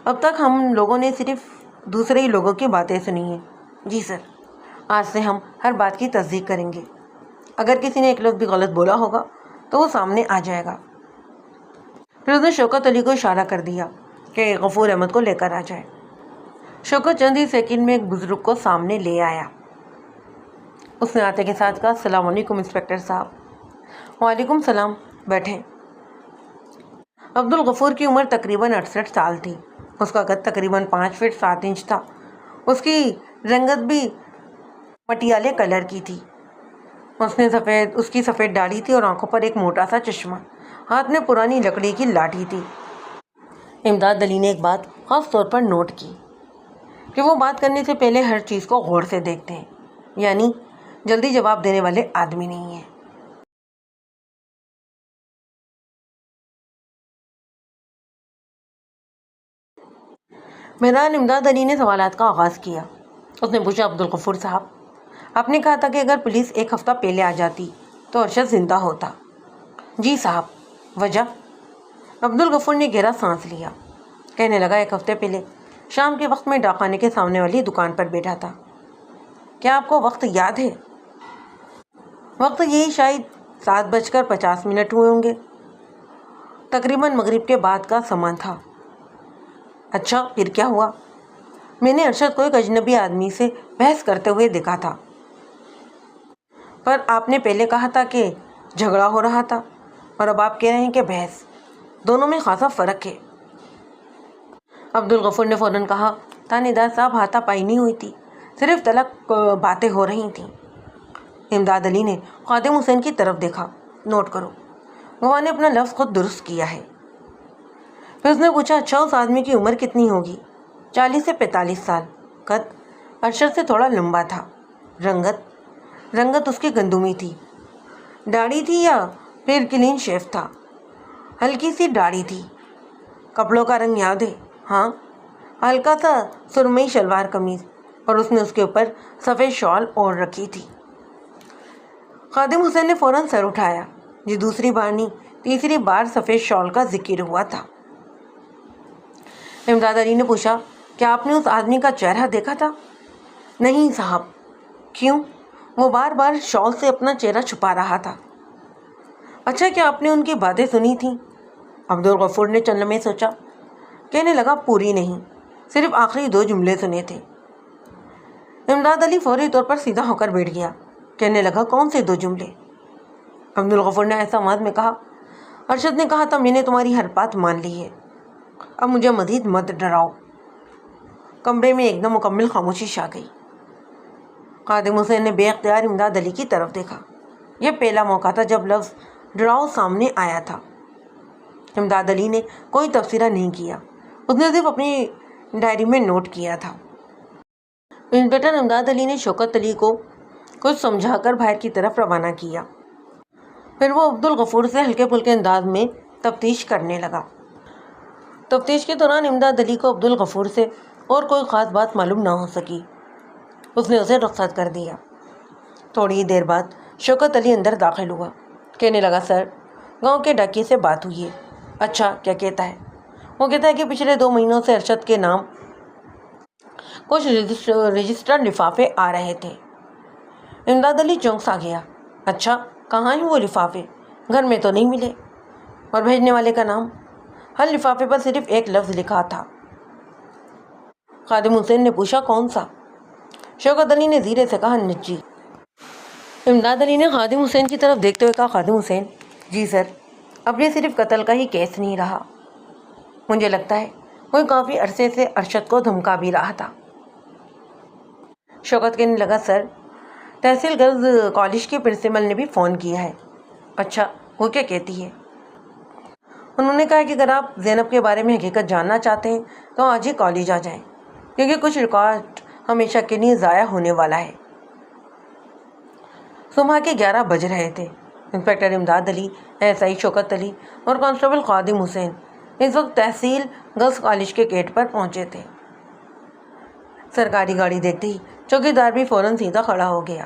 Speaker 1: اب تک ہم لوگوں نے صرف دوسرے ہی لوگوں کی باتیں سنی ہیں۔ جی سر، آج سے ہم ہر بات کی تصدیق کریں گے۔ اگر کسی نے ایک لفظ بھی غلط بولا ہوگا تو وہ سامنے آ جائے گا۔ پھر اس نے شوکت علی کو اشارہ کر دیا کہ غفور احمد کو لے کر آ جائے۔ شوکت چند ہی سیکنڈ میں ایک بزرگ کو سامنے لے آیا۔ اس نے آتے کے ساتھ کہا، السلام علیکم انسپکٹر صاحب۔ وعلیکم السلام، بیٹھیں۔ عبدالغفور کی عمر تقریباً 68 سال تھی۔ اس کا قد تقریباً 5 فٹ 7 انچ تھا۔ اس کی رنگت بھی مٹیالے کلر کی تھی۔ اس کی سفید داڑھی تھی اور آنکھوں پر ایک موٹا سا چشمہ۔ ہاتھ میں پرانی لکڑی کی لاٹھی تھی۔ امداد علی نے ایک بات خاص طور پر نوٹ کی کہ وہ بات کرنے سے پہلے ہر چیز کو غور سے دیکھتے ہیں، یعنی جلدی جواب دینے والے آدمی نہیں ہیں۔ بہرحال امداد علی نے سوالات کا آغاز کیا۔ اس نے پوچھا، عبدالغفور صاحب، آپ نے کہا تھا کہ اگر پولیس ایک ہفتہ پہلے آ جاتی تو ارشد زندہ ہوتا۔ جی صاحب، وجہ؟ عبدالغفور نے گہرا سانس لیا، کہنے لگا، ایک ہفتے پہلے شام کے وقت میں ڈاکخانے کے سامنے والی دکان پر بیٹھا تھا۔ کیا آپ کو وقت یاد ہے؟ وقت یہی شاید 7:50 ہوئے ہوں گے۔ تقریباً مغرب کے بعد کا سماں تھا۔ اچھا، پھر کیا ہوا؟ میں نے ارشد کو ایک اجنبی آدمی سے بحث کرتے ہوئے دیکھا تھا۔ پر آپ نے پہلے کہا تھا کہ جھگڑا ہو رہا تھا، اور اب آپ کہہ رہے ہیں کہ بحث۔ دونوں میں خاصا فرق ہے۔ عبدالغفور نے فوراً کہا، تھانے دار صاحب، ہاتھا پائی نہیں ہوئی تھی، صرف تلک باتیں ہو رہی تھیں۔ امداد علی نے خادم حسین کی طرف دیکھا، نوٹ کرو، گواہ نے اپنا لفظ خود درست کیا ہے۔ پھر اس نے پوچھا، اچھا، اس آدمی کی عمر کتنی ہوگی؟ 40 سے 45 سال۔ قد ارشد سے تھوڑا لمبا تھا۔ رنگت اس کی گندمی تھی۔ داڑھی تھی یا پھر کلین شیف تھا؟ ہلکی سی داڑھی تھی۔ کپڑوں کا رنگ یاد ہے؟ ہاں، ہلکا سا سرمئی شلوار قمیض، اور اس نے اس کے اوپر سفید شال اوڑھ رکھی تھی۔ خادم حسین نے فوراً سر اٹھایا، جی، دوسری بار نہیں، تیسری بار سفید شال کا ذکر ہوا تھا۔ امداد علی نے پوچھا، کیا آپ نے اس آدمی کا چہرہ دیکھا تھا؟ نہیں صاحب۔ کیوں؟ وہ بار بار شال سے اپنا چہرہ چھپا رہا تھا۔ اچھا، کیا آپ نے ان کی باتیں سنی تھیں؟ عبدالغفور نے چند لمحے سوچا، کہنے لگا، پوری نہیں، صرف آخری 2 جملے سنے تھے۔ امداد علی فوری طور پر سیدھا ہو کر بیٹھ گیا، کہنے لگا، کون سے 2 جملے؟ عبدالغفور نے ایسا آواز میں کہا، ارشد نے کہا تھا، میں نے تمہاری ہر بات مان لی ہے، اب مجھے مزید مت ڈراؤ۔ کمرے میں ایک دم مکمل خاموشی چھا گئی۔ خادم حسین نے بے اختیار امداد علی کی طرف دیکھا۔ یہ پہلا موقع تھا جب لفظ ڈراؤ سامنے آیا تھا۔ امداد علی نے کوئی تبصرہ نہیں کیا، اس نے صرف اپنی ڈائری میں نوٹ کیا تھا۔ انسپکٹر امداد علی نے شوکت علی کو کچھ سمجھا کر باہر کی طرف روانہ کیا۔ پھر وہ عبدالغفور سے ہلکے پھلکے انداز میں تفتیش کرنے لگا۔ تفتیش کے دوران امداد علی کو عبدالغفور سے اور کوئی خاص بات معلوم نہ ہو سکی۔ اس نے اسے رخصت کر دیا۔ تھوڑی ہی دیر بعد شوکت علی اندر داخل ہوا، کہنے لگا، سر، گاؤں کے ڈاکیے سے بات ہوئی ہے۔ اچھا، کیا کہتا ہے؟ وہ کہتا ہے کہ پچھلے 2 مہینوں سے ارشد کے نام کچھ رجسٹرڈ لفافے آ رہے تھے۔ امداد علی چونک سا گیا۔ اچھا، کہاں ہیں وہ لفافے؟ گھر میں تو نہیں ملے۔ اور بھیجنے والے کا نام؟ ہر لفافے پر صرف ایک لفظ لکھا تھا۔ خادم حسین نے پوچھا، کون سا؟ شوکت علی نے زیرے سے کہا، نجی۔ امداد علی نے خادم حسین کی طرف دیکھتے ہوئے کہا، خادم حسین، جی سر، اب یہ صرف قتل کا ہی کیس نہیں رہا، مجھے لگتا ہے وہ کافی عرصے سے ارشد کو دھمکا بھی رہا تھا۔ شوکت کہنے لگا، سر تحصیل گرلز کالج کی پرنسپل نے بھی فون کیا ہے۔ اچھا، وہ کیا کہتی ہے؟ انہوں نے کہا کہ اگر آپ زینب کے بارے میں حقیقت جاننا چاہتے ہیں تو آج ہی کالج آ جائیں، کیونکہ کچھ ریکارڈ ہمیشہ کے لیے ضائع ہونے والا ہے۔ صبح کے 11 بج رہے تھے۔ انسپکٹر امداد علی، SI شوکت علی اور کانسٹیبل خادم حسین اس وقت تحصیل گرلز کالج کے گیٹ پر پہنچے تھے۔ سرکاری گاڑی دیکھتے ہی چوکیدار بھی فوراً سیدھا کھڑا ہو گیا۔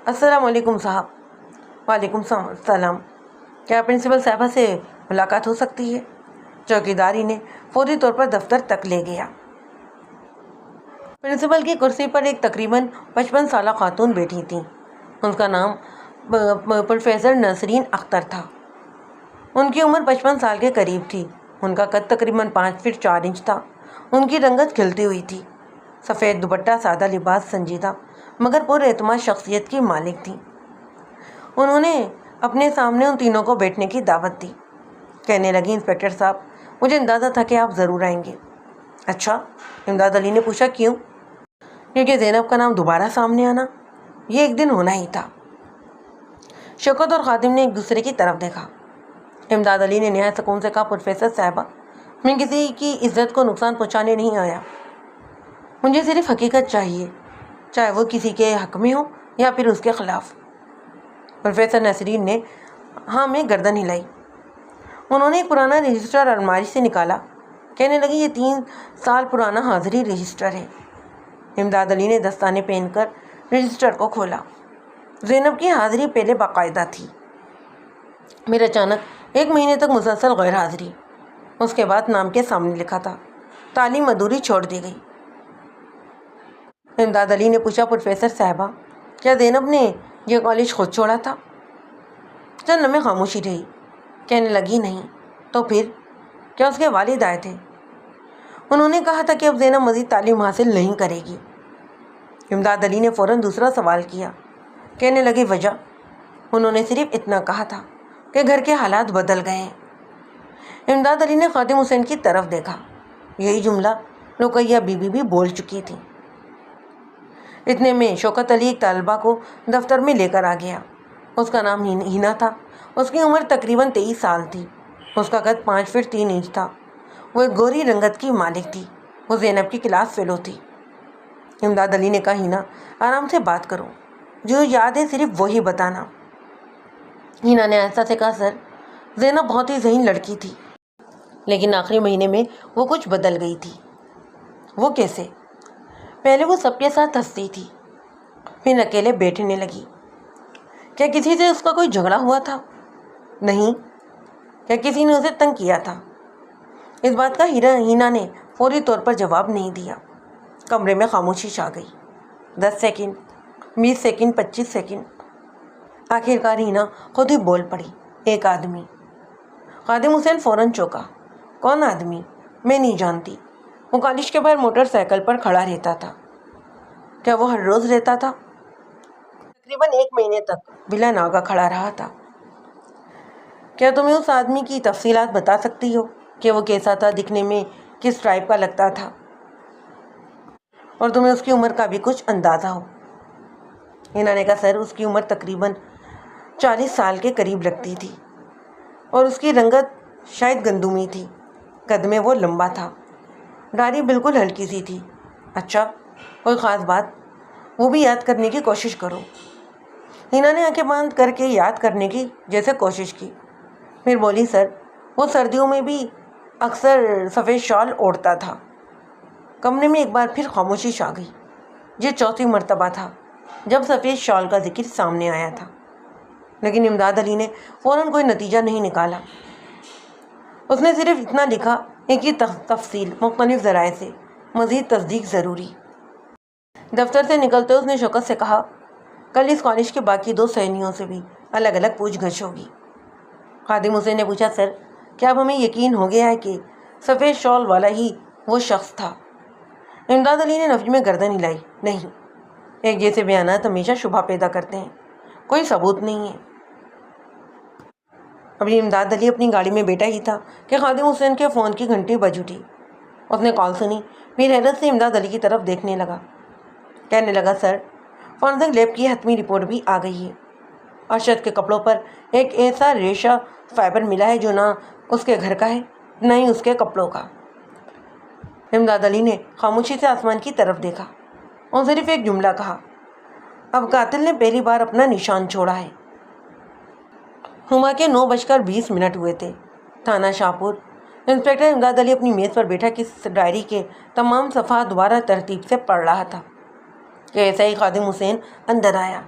Speaker 1: السلام علیکم صاحب۔ وعلیکم السلام، کیا پرنسپل صاحبہ سے ملاقات ہو سکتی ہے؟ چوکیداری نے فوری طور پر دفتر تک لے گیا۔ پرنسپل کی کرسی پر ایک تقریباً 55 سالہ خاتون بیٹھی تھیں۔ ان کا نام پروفیسر نسرین اختر تھا۔ ان کی عمر 55 سال کے قریب تھی۔ ان کا قد تقریباً 5 فٹ 4 انچ تھا۔ ان کی رنگت کھلتی ہوئی تھی، سفید دوپٹہ، سادہ لباس، سنجیدہ مگر پر اعتماد شخصیت کی مالک تھی۔ انہوں نے اپنے سامنے ان تینوں کو بیٹھنے کی دعوت دی۔ کہنے لگی، انسپکٹر صاحب، مجھے اندازہ تھا کہ آپ ضرور آئیں گے۔ اچھا، امداد علی نے پوچھا، کیوں؟ کیونکہ زینب کا نام دوبارہ سامنے آنا یہ ایک دن ہونا ہی تھا۔ شوکت اور خادم نے ایک دوسرے کی طرف دیکھا۔ امداد علی نے نہایت سکون سے کہا، پروفیسر صاحبہ، میں کسی کی عزت کو نقصان پہنچانے نہیں آیا، مجھے صرف حقیقت چاہیے، چاہے وہ کسی کے حق میں ہو یا پھر اس کے خلاف۔ پروفیسر نسرین نے ہاں میں گردن ہلائی۔ انہوں نے ایک پرانا رجسٹر الماری سے نکالا۔ کہنے لگی، یہ 3 سال پرانا حاضری رجسٹر ہے۔ امداد علی نے دستانے پہن کر رجسٹر کو کھولا۔ زینب کی حاضری پہلے باقاعدہ تھی، پھر اچانک 1 مہینے تک مسلسل غیر حاضری، اس کے بعد نام کے سامنے لکھا تھا، تعلیم ادھوری چھوڑ دی گئی۔ امداد علی نے پوچھا، پروفیسر صاحبہ، کیا زینب نے یہ کالج خود چھوڑا تھا؟ چند لمحے خاموشی رہی۔ کہنے لگی، نہیں تو پھر کیا اس کے والد آئے تھے؟ انہوں نے کہا تھا کہ اب زینب مزید تعلیم حاصل نہیں کرے گی۔ امداد علی نے فوراً دوسرا سوال کیا۔ کہنے لگے، وجہ؟ انہوں نے صرف اتنا کہا تھا کہ گھر کے حالات بدل گئے ہیں۔ امداد علی نے خادم حسین کی طرف دیکھا۔ یہی جملہ رقیہ بی بی بھی بول چکی تھی۔ اتنے میں شوکت علی ایک طالبہ کو دفتر میں لے کر آ گیا۔ اس کا نام ہینا تھا۔ اس کی عمر تقریباً 23 سال تھی۔ اس کا قد 5 فٹ 3 انچ تھا۔ وہ ایک گوری رنگت کی مالک تھی۔ وہ زینب کی کلاس فیلو تھی۔ امداد علی نے کہا، ہینا، آرام سے بات کرو، جو یاد ہے صرف وہی بتانا۔ ہینا نے آہستہ سے کہا، سر زینب بہت ہی ذہین لڑکی تھی، لیکن آخری مہینے میں وہ کچھ بدل گئی تھی۔ وہ کیسے؟ پہلے وہ سب کے ساتھ ہنستی تھی، پھر اکیلے بیٹھنے لگی۔ کیا کسی سے اس کا کوئی جھگڑا ہوا تھا؟ نہیں۔ کیا کسی نے اسے تنگ کیا تھا؟ اس بات کا ہینا نے فوری طور پر جواب نہیں دیا۔ کمرے میں خاموشی چھا گئی۔ 10 سیکنڈ، 20 سیکنڈ، 25 سیکنڈ۔ آخرکار ہینا خود ہی بول پڑی، ایک آدمی۔ خادم حسین فوراً چونکا۔ کون آدمی؟ میں نہیں جانتی۔ وہ کالج کے باہر موٹر سائیکل پر کھڑا رہتا تھا۔ کیا وہ ہر روز رہتا تھا؟ تقریباً 1 مہینے تک بلا ناغہ کھڑا رہا تھا۔ کیا تمہیں اس آدمی کی تفصیلات بتا سکتی ہو کہ وہ کیسا تھا، دکھنے میں کس ٹائپ کا لگتا تھا، اور تمہیں اس کی عمر کا بھی کچھ اندازہ ہو؟ انہوں نے کہا، سر اس کی عمر تقریباً 40 سال کے قریب لگتی تھی، اور اس کی رنگت شاید گندمی تھی۔ قد میں وہ لمبا تھا، داڑھی بالکل ہلکی سی تھی۔ اچھا، کوئی خاص بات؟ وہ بھی یاد کرنے کی کوشش کرو۔ ہینا نے آنکھیں بند کر کے یاد کرنے کی جیسے کوشش کی، پھر بولی، سر وہ سردیوں میں بھی اکثر سفید شال اوڑھتا تھا۔ کمرے میں ایک بار پھر خاموشی چھا گئی۔ یہ 4تھی مرتبہ تھا جب سفید شال کا ذکر سامنے آیا تھا، لیکن امداد علی نے فوراً کوئی نتیجہ نہیں نکالا۔ اس نے صرف اتنا لکھا، ایک ہی تفصیل مختلف ذرائع سے، مزید تصدیق ضروری۔ دفتر سے نکلتے اس نے شوکت سے کہا، کل اس کالج کے باقی 2 سہیلیوں سے بھی الگ الگ پوچھ گچھ ہوگی۔ خادم حسین نے پوچھا، سر کیا اب ہمیں یقین ہو گیا ہے کہ سفید شال والا ہی وہ شخص تھا؟ امداد علی نے نفی میں گردن ہلائی، نہیں، ایک جیسے بیانات ہمیشہ شبہ پیدا کرتے ہیں، کوئی ثبوت نہیں ہے۔ ابھی امداد علی اپنی گاڑی میں بیٹھا ہی تھا کہ خادم حسین کے فون کی گھنٹی بج اٹھی۔ اس نے کال سنی، پھر حیرت سے امداد علی کی طرف دیکھنے لگا۔ کہنے لگا سر، فورنسک لیب کی حتمی رپورٹ بھی آ گئی ہے۔ ارشد کے کپڑوں پر ایک ایسا ریشہ فائبر ملا ہے جو نہ اس کے گھر کا ہے نہ ہی اس کے کپڑوں کا۔ امداد علی نے خاموشی سے آسمان کی طرف دیکھا اور صرف ایک جملہ کہا، اب قاتل نے پہلی بار اپنا نشان چھوڑا ہے۔ ہما کے 9:20 ہوئے تھے۔ تھانہ شاہپور۔ انسپکٹر امداد علی اپنی میز پر بیٹھا کس ڈائری کے تمام صفحات دوبارہ ترتیب سے پڑھ رہا تھا کہ ایسا ہی خادم حسین اندر آیا۔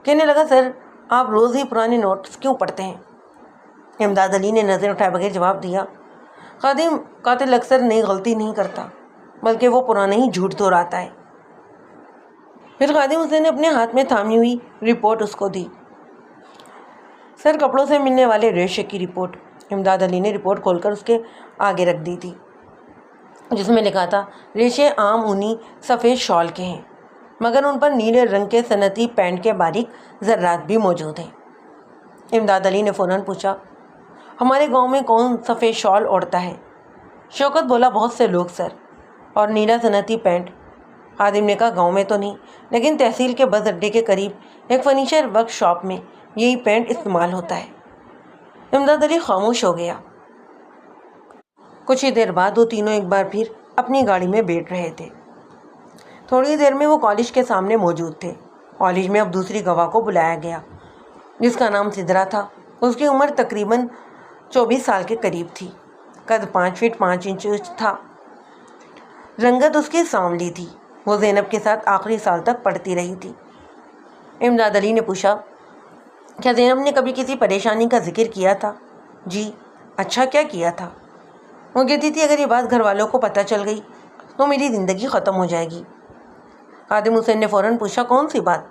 Speaker 1: کہنے لگا سر، آپ روز ہی پرانے نوٹس کیوں پڑھتے ہیں؟ امداد علی نے نظر اٹھائے بغیر جواب دیا، خادم، قاتل اکثر نئی غلطی نہیں کرتا بلکہ وہ پرانا ہی جھوٹ دہراتا ہے۔ پھر خادم حسین نے اپنے ہاتھ میں تھامی ہوئی رپورٹ اس کو دی۔ سر، کپڑوں سے ملنے والے ریشے کی رپورٹ۔ امداد علی نے رپورٹ کھول کر اس کے آگے رکھ دی تھی، جس میں لکھا تھا، ریشے عام اونی سفید شال کے ہیں مگر ان پر نیلے رنگ کے صنعتی پینٹ کے باریک ذرات بھی موجود ہیں۔ امداد علی نے فوراً پوچھا، ہمارے گاؤں میں کون سفید شال اوڑھتا ہے؟ شوکت بولا، بہت سے لوگ سر۔ اور نیلا صنعتی پینٹ؟ خادم نے کہا، گاؤں میں تو نہیں، لیکن تحصیل کے بس اڈے کے قریب ایک فرنیچر ورک شاپ میں یہی پینٹ استعمال ہوتا ہے۔ امداد علی خاموش ہو گیا۔ کچھ ہی دیر بعد وہ تینوں ایک بار پھر اپنی گاڑی میں بیٹھ رہے تھے۔ تھوڑی دیر میں وہ کالج کے سامنے موجود تھے۔ کالج میں اب دوسری گواہ کو بلایا گیا، جس کا نام سدرا تھا۔ اس کی عمر تقریباً 24 سال کے قریب تھی۔ قد 5 فٹ 5 انچ تھا۔ رنگت اس کی سانولی تھی۔ وہ زینب کے ساتھ آخری سال تک پڑھتی رہی تھی۔ امداد علی نے پوچھا، کیا زینب نے کبھی کسی پریشانی کا ذکر کیا تھا؟ جی۔ اچھا، کیا کیا تھا؟ وہ کہتی تھی اگر یہ بات گھر والوں کو پتہ چل گئی تو میری زندگی ختم ہو جائے گی۔ خادم حسین نے فوراً پوچھا، کون سی بات؟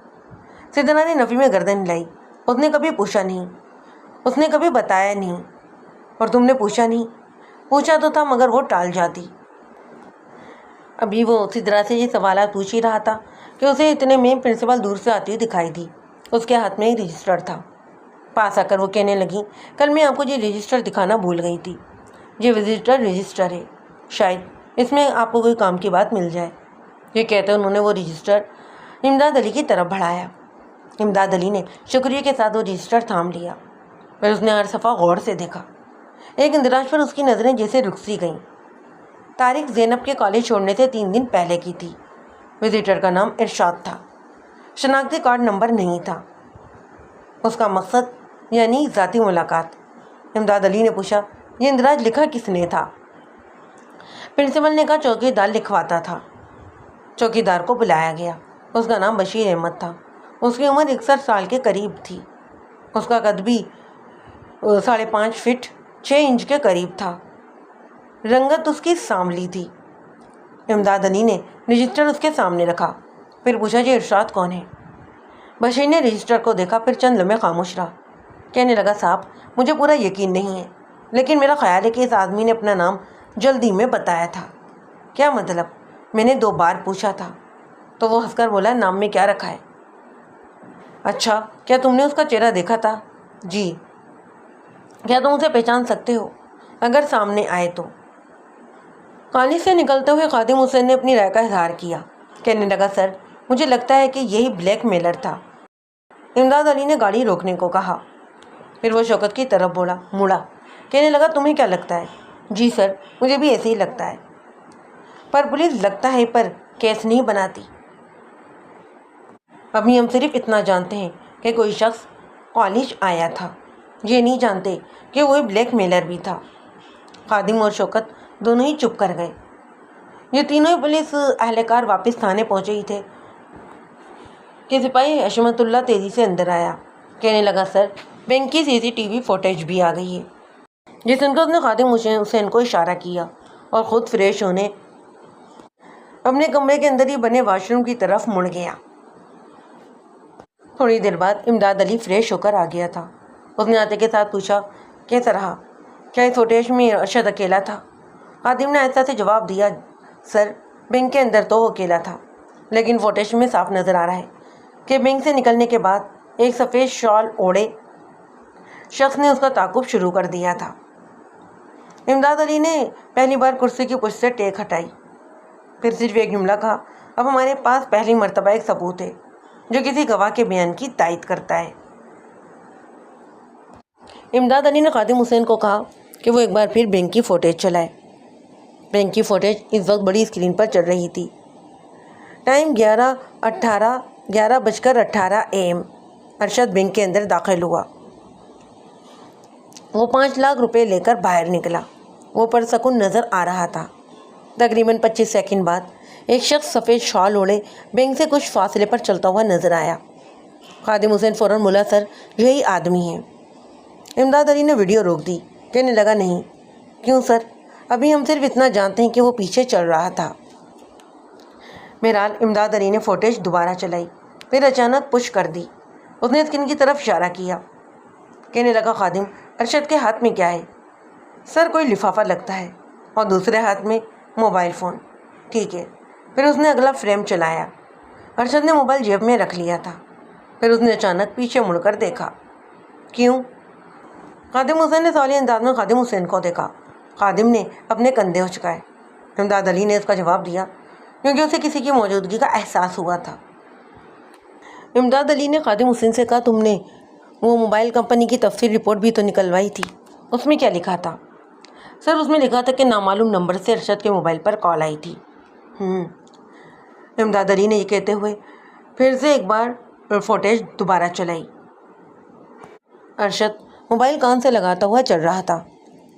Speaker 1: سدرا نے نفی میں گردن ہلائی۔ اس نے کبھی پوچھا نہیں، اس نے کبھی بتایا نہیں۔ اور تم نے پوچھا نہیں؟ پوچھا تو تھا مگر وہ ٹال جاتی۔ ابھی وہ سدرا سے یہ سوالات پوچھ ہی رہا تھا کہ اسے اتنے میں پرنسپل دور سے آتی ہوئی دکھائی دی۔ اس کے ہاتھ میں رجسٹر تھا۔ پاس آ کر وہ کہنے لگی، کل میں آپ کو یہ رجسٹر دکھانا بھول گئی تھی۔ یہ وزٹر رجسٹر ہے، شاید اس میں آپ کو کوئی کام کی بات مل جائے۔ یہ کہتے انہوں نے وہ رجسٹر امداد علی کی طرف بڑھایا۔ امداد علی نے شکریہ کے ساتھ وہ رجسٹر تھام لیا۔ پھر اس نے ہر صفحہ غور سے دیکھا۔ ایک اندراج پر اس کی نظریں جیسے رک سی گئیں۔ تاریخ زینب کے کالج چھوڑنے سے 3 دن پہلے کی تھی۔ وزیٹر کا نام ارشاد تھا۔ شناختی کارڈ نمبر نہیں تھا۔ اس کا مقصد یعنی ذاتی ملاقات۔ امداد علی نے پوچھا، یہ اندراج لکھا کس نے تھا؟ پرنسپل نے کہا، چوکیدار لکھواتا تھا۔ چوکیدار کو بلایا گیا۔ اس کا نام بشیر احمد تھا۔ اس کی عمر 61 سال کے قریب تھی۔ اس کا قد بھی 5.5 فٹ 6 انچ کے قریب تھا۔ رنگت اس کی سانولی تھی۔ امداد علی نے رجسٹر اس کے سامنے رکھا، پھر پوچھا، یہ ارشاد کون ہے؟ بشیر نے رجسٹر کو دیکھا، پھر چند لمحے خاموش رہا۔ کہنے لگا، صاحب، مجھے پورا یقین نہیں ہے، لیکن میرا خیال ہے کہ اس آدمی نے اپنا نام جلدی میں بتایا تھا۔ کیا مطلب؟ میں نے 2 بار پوچھا تھا تو وہ ہنس کر بولا، نام میں کیا رکھا ہے؟ اچھا، کیا تم نے اس کا چہرہ دیکھا تھا؟ جی۔ کیا تم اسے پہچان سکتے ہو اگر سامنے آئے تو؟ کالج سے نکلتے ہوئے خادم حسین نے اپنی رائے کا اظہار کیا۔ کہنے لگا، سر، مجھے لگتا ہے کہ یہی بلیک میلر تھا۔ امداد علی نے گاڑی روکنے کو کہا۔ پھر وہ شوکت کی طرف مڑا۔ کہنے لگا، تمہیں کیا لگتا ہے؟ جی سر، مجھے بھی ایسے ہی لگتا ہے۔ پر پولیس لگتا ہے پر کیس نہیں بناتی۔ ابھی ہم صرف اتنا جانتے ہیں کہ کوئی شخص کالج آیا تھا، یہ نہیں جانتے کہ وہ بلیک میلر بھی تھا۔ خادم اور شوکت دونوں ہی چپ کر گئے۔ یہ تینوں ہی پولیس اہلکار واپس تھانے پہنچے ہی تھے کہ سپاہی حشمت اللہ تیزی سے اندر آیا۔ کہنے لگا، سر، بینک کی CCTV فوٹیج بھی آ گئی ہے۔ جس ان کو اس نے خادم حسین کو اشارہ کیا اور خود فریش ہونے اپنے کمرے کے اندر ہی بنے واش روم کی طرف مڑ گیا۔ تھوڑی دیر بعد امداد علی فریش ہو کر آ گیا تھا۔ اس نے آتے کے ساتھ پوچھا، کیسا رہا؟ کیا اس فوٹیج میں ارشد اکیلا تھا؟ خادم نے آہستہ سے جواب دیا، سر، بینک کے اندر تو وہ اکیلا تھا، لیکن فوٹیج میں صاف نظر آ رہا ہے کہ بینک سے نکلنے کے بعد ایک سفید شال اوڑھے شخص نے اس کا تعاقب شروع کر دیا تھا۔ امداد علی نے پہلی بار کرسی کی پشت سے ٹیک ہٹائی، پھر صرف ایک جملہ کہا، اب ہمارے پاس پہلی مرتبہ ایک ثبوت ہے جو کسی گواہ کے بیان کی تائید کرتا ہے۔ امداد علی نے خادم حسین کو کہا کہ وہ ایک بار پھر بینک کی فوٹیج چلائے۔ بینک کی فوٹیج اس وقت بڑی اسکرین پر چل رہی تھی۔ Time 11:18 AM۔ ارشد بینک کے اندر داخل ہوا۔ وہ 5 لاکھ روپے لے کر باہر نکلا۔ وہ پرسکون نظر آ رہا تھا۔ تقریباً 25 سیکنڈ بعد ایک شخص سفید شال اوڑھے بینک سے کچھ فاصلے پر چلتا ہوا نظر آیا۔ خادم حسین فوراً بولا، سر یہی آدمی ہے۔ امداد علی نے ویڈیو روک دی، کہنے لگا، نہیں۔ کیوں سر؟ ابھی ہم صرف اتنا جانتے ہیں کہ وہ پیچھے چل رہا تھا۔ بہرحال امداد علی نے فوٹیج دوبارہ چلائی، پھر اچانک پش کر دی۔ اس نے اسکرین کی طرف اشارہ کیا، کہنے لگا، خادم، ارشد کے ہاتھ میں کیا ہے؟ سر کوئی لفافہ لگتا ہے، اور دوسرے ہاتھ میں موبائل فون۔ ٹھیک ہے۔ پھر اس نے اگلا فریم چلایا۔ ارشد نے موبائل جیب میں رکھ لیا تھا۔ پھر اس نے اچانک پیچھے مڑ کر دیکھا۔ کیوں؟ خادم حسین نے سوالی انداز میں خادم حسین کو دیکھا۔ خادم نے اپنے کندھے اچکائے۔ امداد علی نے اس کا جواب دیا، کیونکہ اسے کسی کی موجودگی کا احساس ہوا تھا۔ امداد علی نے خادم حسین سے کہا، تم نے وہ موبائل کمپنی کی تفصیل رپورٹ بھی تو نکلوائی تھی، اس میں کیا لکھا تھا؟ سر اس میں لکھا تھا کہ نامعلوم نمبر سے ارشد کے موبائل پر کال آئی تھی۔ امداد علی نے یہ کہتے ہوئے پھر سے ایک بار فوٹیج دوبارہ چلائی۔ ارشد موبائل کان سے لگاتا ہوا چل رہا تھا۔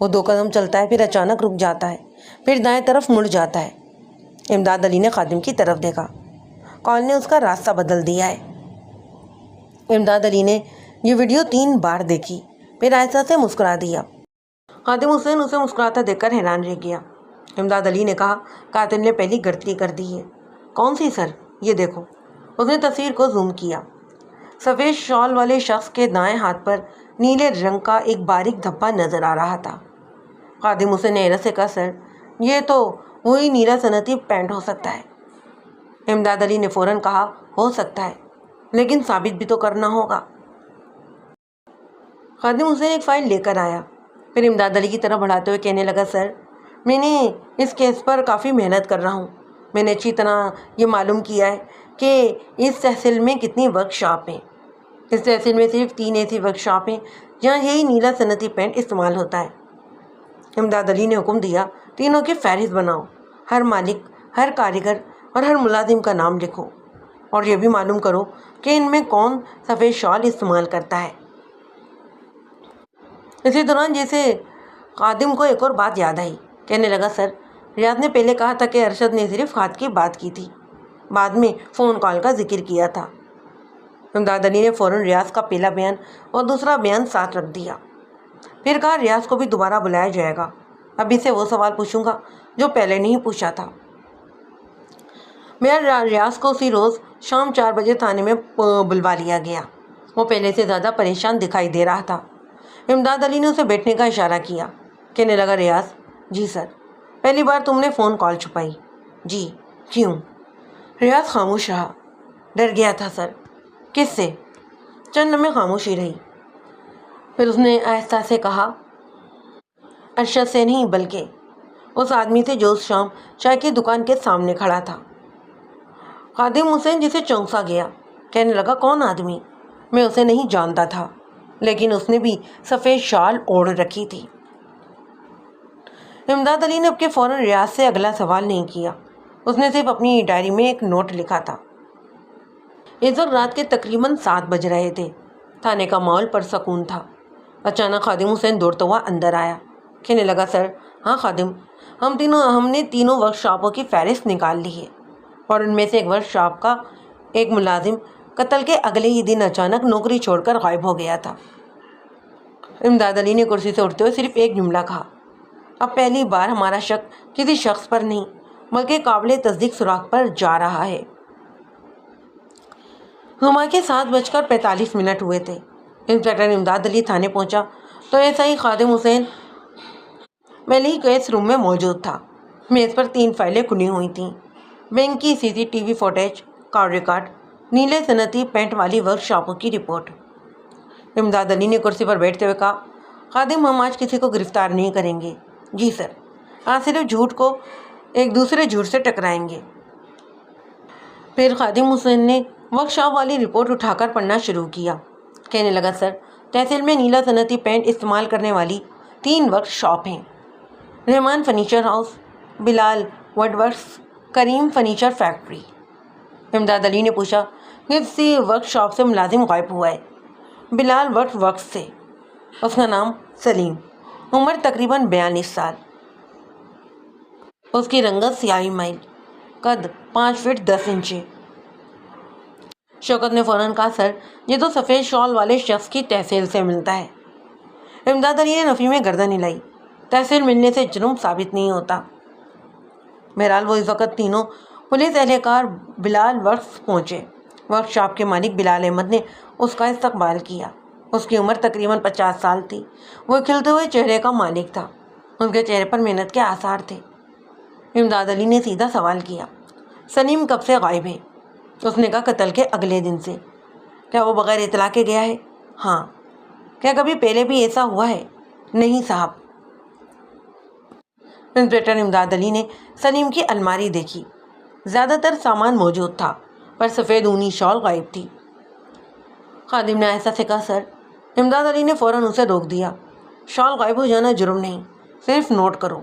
Speaker 1: وہ 2 قدم چلتا ہے، پھر اچانک رک جاتا ہے، پھر دائیں طرف مڑ جاتا ہے۔ امداد علی نے خادم کی طرف دیکھا۔ کال نے اس کا راستہ بدل دیا ہے۔ امداد علی نے یہ ویڈیو 3 بار دیکھی، پھر آہستہ سے مسکرا دیا۔ خادم حسین اسے مسکراتا دیکھ کر حیران رہ گیا۔ امداد علی نے کہا، قاتل نے پہلی غلطی کر دی ہے۔ کون سی سر؟ یہ دیکھو۔ اس نے تصویر کو زوم کیا۔ سفید شال والے شخص کے دائیں ہاتھ پر نیلے رنگ کا ایک باریک دھبا نظر آ رہا تھا۔ خادم حسین نے حیرت سے کہا، سر یہ تو وہی نیلا صنعتی پینٹ ہو سکتا ہے۔ امداد علی نے فوراً کہا، ہو سکتا ہے، لیکن ثابت بھی تو کرنا ہوگا۔ خادم حسین ایک فائل لے کر آیا، پھر امداد علی کی طرف بڑھاتے ہوئے کہنے لگا، سر میں نے اس کیس پر کافی محنت کر رہا ہوں۔ میں نے اچھی طرح یہ معلوم کیا ہے کہ اس تحصیل میں کتنی ورک شاپ ہیں۔ اس تحصیل میں صرف 3 ایسی ورک شاپ ہیں جہاں یہی نیلا صنعتی پینٹ استعمال ہوتا ہے۔ امداد علی نے حکم دیا، تینوں کی فہرست بناؤ، ہر مالک، ہر کاریگر اور ہر ملازم کا نام لکھو، اور یہ بھی معلوم کرو کہ ان میں کون سفید شال استعمال کرتا ہے۔ اسی دوران جیسے خادم کو ایک اور بات یاد آئی، کہنے لگا، سر ریاض نے پہلے کہا تھا کہ ارشد نے صرف ہاتھ کی بات کی تھی، بعد میں فون کال کا ذکر کیا تھا۔ امداد علی نے فوراً ریاض کا پہلا بیان اور دوسرا بیان ساتھ رکھ دیا، پھر کہا، ریاض کو بھی دوبارہ بلایا جائے گا، اب اسے وہ سوال پوچھوں گا جو پہلے نہیں پوچھا تھا۔ میرا ریاض کو اسی روز شام 4 بجے تھانے میں بلوا لیا گیا۔ وہ پہلے سے زیادہ پریشان دکھائی دے رہا تھا۔ امداد علی نے اسے بیٹھنے کا اشارہ کیا، کہنے لگا، ریاض، جی سر۔ پہلی بار تم نے فون کال چھپائی؟ جی۔ کیوں؟ ریاض خاموش رہا۔ ڈر گیا تھا سر۔ کس سے؟ چند لمحے خاموشی رہی، پھر اس نے آہستہ سے کہا، ارشد سے نہیں، بلکہ اس آدمی سے جو اس شام چائے کی دکان کے سامنے کھڑا تھا۔ خادم حسین جسے چونک سا گیا، کہنے لگا، کون آدمی؟ میں اسے نہیں جانتا تھا، لیکن اس نے بھی سفید شال اوڑھ رکھی تھی۔ امداد علی نے اب کے فوراً ریاض سے اگلا سوال نہیں کیا۔ اس نے صرف اپنی ڈائری میں ایک نوٹ لکھا تھا۔ اس وقت رات کے تقریباً 7 بج رہے تھے۔ تھانے کا ماحول پرسکون تھا۔ اچانک خادم حسین دوڑتا ہوا اندر آیا، کہنے لگا، سر ہاں خادم، ہم نے تینوں ورک شاپوں کی فہرست نکال لی ہے، اور ان میں سے ایک ورک شاپ کا ایک ملازم قتل کے اگلے ہی دن اچانک نوکری چھوڑ کر غائب ہو گیا تھا۔ امداد علی نے کرسی سے اٹھتے ہوئے صرف ایک جملہ کہا، اب پہلی بار ہمارا شک کسی شخص پر نہیں بلکہ قابل تصدیق سراغ پر جا رہا ہے۔ صبح کے 7:45 ہوئے تھے۔ انسپکٹر امداد علی تھانے پہنچا تو ایسا ہی خادم حسین پہلے ہی کیس روم میں موجود تھا۔ میز پر 3 فائلیں کھلی ہوئی تھیں، بینک کی CCTV فوٹیج، کال ریکارڈ، نیلے صنعتی پینٹ والی ورک شاپوں کی رپورٹ۔ امداد علی نے کرسی پر بیٹھتے ہوئے کہا، خادم، ہم آج کسی کو گرفتار نہیں کریں گے، جی سر، آج صرف جھوٹ کو ایک دوسرے جھوٹ سے ٹکرائیں گے۔ پھر خادم حسین نے ورک شاپ والی رپورٹ اٹھا کر پڑھنا شروع کیا۔ کہنے لگا سر، تحصیل میں نیلا صنعتی پینٹ استعمال کرنے والی 3 ورک شاپ ہیں: Rehman furniture house, Bilal wood works, Karim furniture factory. Imdad Ali نے پوچھا، کسی ورک شاپ سے ملازم غائب ہوا ہے؟ بلال وڈ ورکس سے۔ اس کا نام سلیم، عمر تقریباً 42 سال، اس کی رنگت سیاہی مائل، قد 5 فٹ 10 انچ۔ شوکت نے فوراً کہا، سر یہ تو سفید شال والے شخص کی تحصیل سے ملتا ہے۔ امداد علی نے نفی میں گردن ہلائی، تحصیل ملنے سے جرم ثابت نہیں ہوتا۔ بہرحال وہ اس وقت تینوں پولیس اہلکار بلال ورکس پہنچے۔ ورک شاپ کے مالک بلال احمد نے اس کا استقبال کیا۔ اس کی عمر تقریباً 50 سال تھی۔ وہ کھلتے ہوئے چہرے کا مالک تھا، اس کے چہرے پر محنت کے آثار تھے۔ امداد علی نے سیدھا سوال کیا، سلیم کب سے غائب ہے؟ اس نے کہا، قتل کے اگلے دن سے۔ کیا وہ بغیر اطلاع کے گیا ہے؟ ہاں۔ کیا کبھی پہلے بھی ایسا ہوا ہے؟ نہیں صاحب۔ انسپکٹر امداد علی نے سلیم کی الماری دیکھی۔ زیادہ تر سامان موجود تھا، پر سفید اونی شال غائب تھی۔ خادم نے ایسا سے کہا، سر۔ امداد علی نے فوراً اسے روک دیا، شال غائب ہو جانا جرم نہیں، صرف نوٹ کرو۔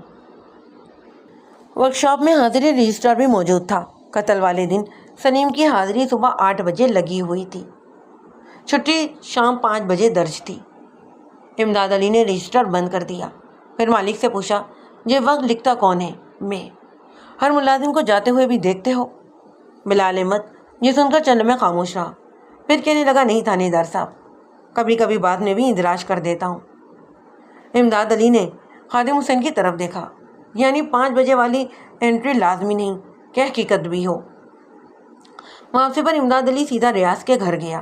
Speaker 1: ورک شاپ میں حاضری رجسٹر بھی موجود تھا۔ قتل والے دن سلیم کی حاضری صبح 8 بجے لگی ہوئی تھی، چھٹی شام 5 بجے درج تھی۔ امداد علی نے رجسٹر بند کر دیا، پھر مالک سے پوچھا، یہ وقت لکھتا کون ہے؟ میں۔ ہر ملازم کو جاتے ہوئے بھی دیکھتے ہو؟ بلال احمد یہ سن کر چند میں خاموش رہا، پھر کہنے لگا، نہیں تھانے دار صاحب، کبھی کبھی بعد میں بھی اندراج کر دیتا ہوں۔ امداد علی نے خادم حسین کی طرف دیکھا، یعنی 5 بجے والی انٹری لازمی نہیں کہ حقیقت بھی ہو۔ واپسی پر امداد علی سیدھا ریاض کے گھر گیا۔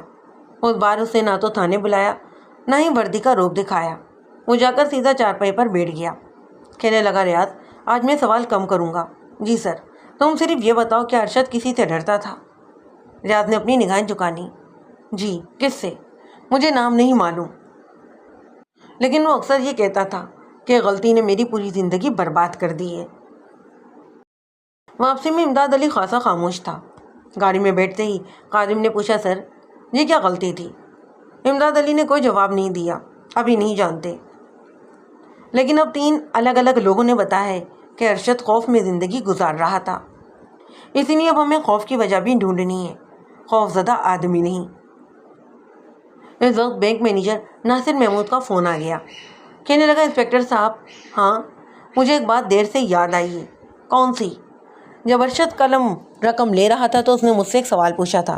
Speaker 1: اس بار اس نے نہ تو تھانے بلایا، نہ ہی وردی کا روپ دکھایا۔ وہ جا کر سیدھا چارپائی پر بیٹھ گیا۔ کہنے لگا، ریاض آج میں سوال کم کروں گا۔ جی سر۔ تم صرف یہ بتاؤ کہ ارشد کسی سے ڈرتا تھا؟ ریاض نے اپنی نگاہیں جھکا لیں۔ جی، کس سے؟ مجھے نام نہیں معلوم، لیکن وہ اکثر یہ کہتا تھا کہ غلطی نے میری پوری زندگی برباد کر دی ہے۔ واپسی میں امداد علی خاصا خاموش تھا۔ گاڑی میں بیٹھتے ہی خادم نے پوچھا، سر یہ کیا غلطی تھی؟ امداد علی نے کوئی جواب نہیں دیا، ابھی نہیں جانتے، لیکن اب 3 الگ الگ لوگوں نے بتایا ہے کہ ارشد خوف میں زندگی گزار رہا تھا، اسی لیے اب ہمیں خوف کی وجہ بھی ڈھونڈنی ہے، خوف زدہ آدمی نہیں۔ اس وقت بینک مینیجر ناصر محمود کا فون آ گیا۔ کہنے لگا، انسپکٹر صاحب۔ ہاں، مجھے ایک بات دیر سے یاد آئی ہے۔ کون سی؟ جب ارشد رقم لے رہا تھا تو اس نے مجھ سے ایک سوال پوچھا تھا۔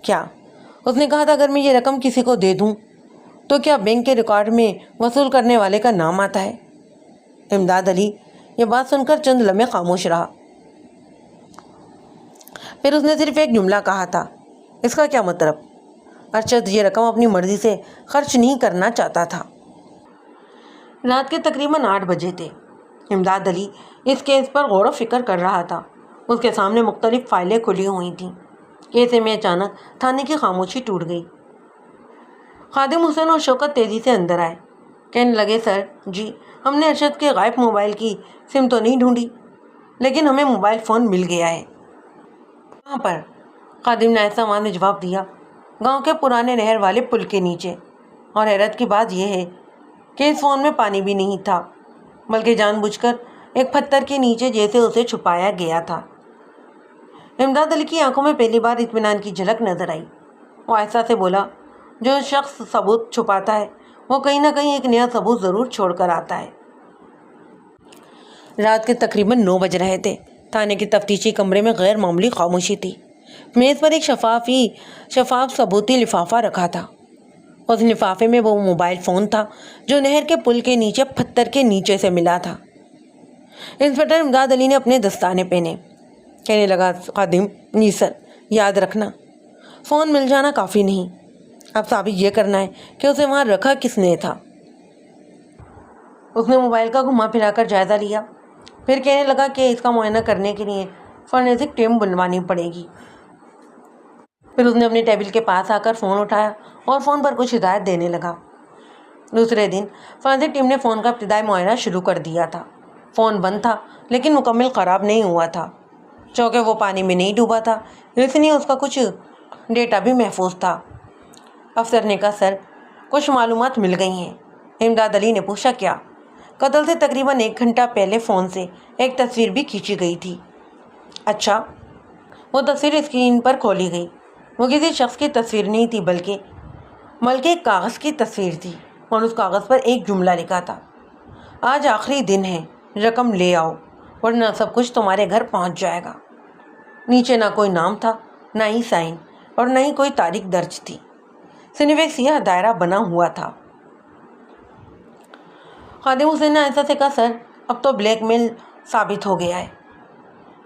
Speaker 1: کیا؟ اس نے کہا تھا، اگر میں یہ رقم کسی کو دے دوں تو کیا بینک کے ریکارڈ میں وصول کرنے والے کا نام آتا ہے؟ امداد علی یہ بات سن کر چند لمحے خاموش رہا، پھر اس نے صرف ایک جملہ کہا تھا، اس کا کیا مطلب؟ ارشد یہ رقم اپنی مرضی سے خرچ نہیں کرنا چاہتا تھا۔ رات کے تقریباً 8 بجے تھے۔ امداد علی اس کیس پر غور و فکر کر رہا تھا۔ اس کے سامنے مختلف فائلیں کھلی ہوئی تھیں۔ ایسے میں اچانک تھانے کی خاموشی ٹوٹ گئی۔ خادم حسین اور شوکت تیزی سے اندر آئے۔ کہنے لگے، سر جی، ہم نے ارشد کے غائب موبائل کی سم تو نہیں ڈھونڈی، لیکن ہمیں موبائل فون مل گیا ہے۔ کہاں پر؟ خادم نے ایسا آواز میں جواب دیا، گاؤں کے پرانے نہر والے پل کے نیچے۔ اور حیرت کی بات یہ ہے کہ اس فون میں پانی بھی نہیں تھا، بلکہ جان بوجھ کر ایک پتھر کے نیچے جیسے اسے چھپایا گیا تھا۔ امداد علی کی آنکھوں میں پہلی بار اطمینان کی جھلک نظر آئی۔ وہ ایسا سے بولا، جو شخص ثبوت چھپاتا ہے وہ کہیں نہ کہیں ایک نیا ثبوت ضرور چھوڑ کر آتا ہے۔ رات کے تقریباً 9 بج رہے تھے۔ تھانے کے تفتیشی کمرے میں غیر معمولی خاموشی تھی۔ میز پر ایک شفاف ثبوتی لفافہ رکھا تھا۔ اس لفافے میں وہ موبائل فون تھا جو نہر کے پل کے نیچے پتھر کے نیچے سے ملا تھا۔ انسپکٹر امداد علی نے اپنے دستانے پہنے۔ کہنے لگا، خادم جی سر، یاد رکھنا فون مل جانا کافی نہیں، اب ثابت یہ کرنا ہے کہ اسے وہاں رکھا کس نے تھا۔ اس نے موبائل کا گھما پھرا کر جائزہ لیا، پھر کہنے لگا کہ اس کا معائنہ کرنے کے لیے فورینسک ٹیم بنوانی پڑے گی۔ پھر اس نے اپنے ٹیبل کے پاس آ کر فون اٹھایا اور فون پر کچھ ہدایت دینے لگا۔ دوسرے دن فورینسک ٹیم نے فون کا ابتدائی معائنہ شروع کر دیا تھا۔ فون بند تھا لیکن مکمل خراب نہیں ہوا تھا، چونکہ وہ پانی میں نہیں ڈوبا تھا، اس لیے اس کا کچھ ڈیٹا بھی محفوظ تھا۔ افسر نے کہا سر کچھ معلومات مل گئی ہیں۔ امداد علی نے پوچھا کیا؟ قتل سے تقریباً 1 گھنٹہ پہلے فون سے ایک تصویر بھی کھینچی گئی تھی۔ اچھا؟ وہ تصویر اسکرین پر کھولی گئی۔ وہ کسی شخص کی تصویر نہیں تھی بلکہ ایک کاغذ کی تصویر تھی، اور اس کاغذ پر ایک جملہ لکھا تھا، آج آخری دن ہے، رقم لے آؤ ورنہ سب کچھ تمہارے گھر پہنچ جائے گا۔ نیچے نہ کوئی نام تھا، نہ ہی سائن، اور نہ ہی کوئی تاریخ درج تھی، صرف ایک سیاہ دائرہ بنا ہوا تھا۔ خادم حسین نے ایسا سے کہا سر اب تو بلیک میل ثابت ہو گیا ہے۔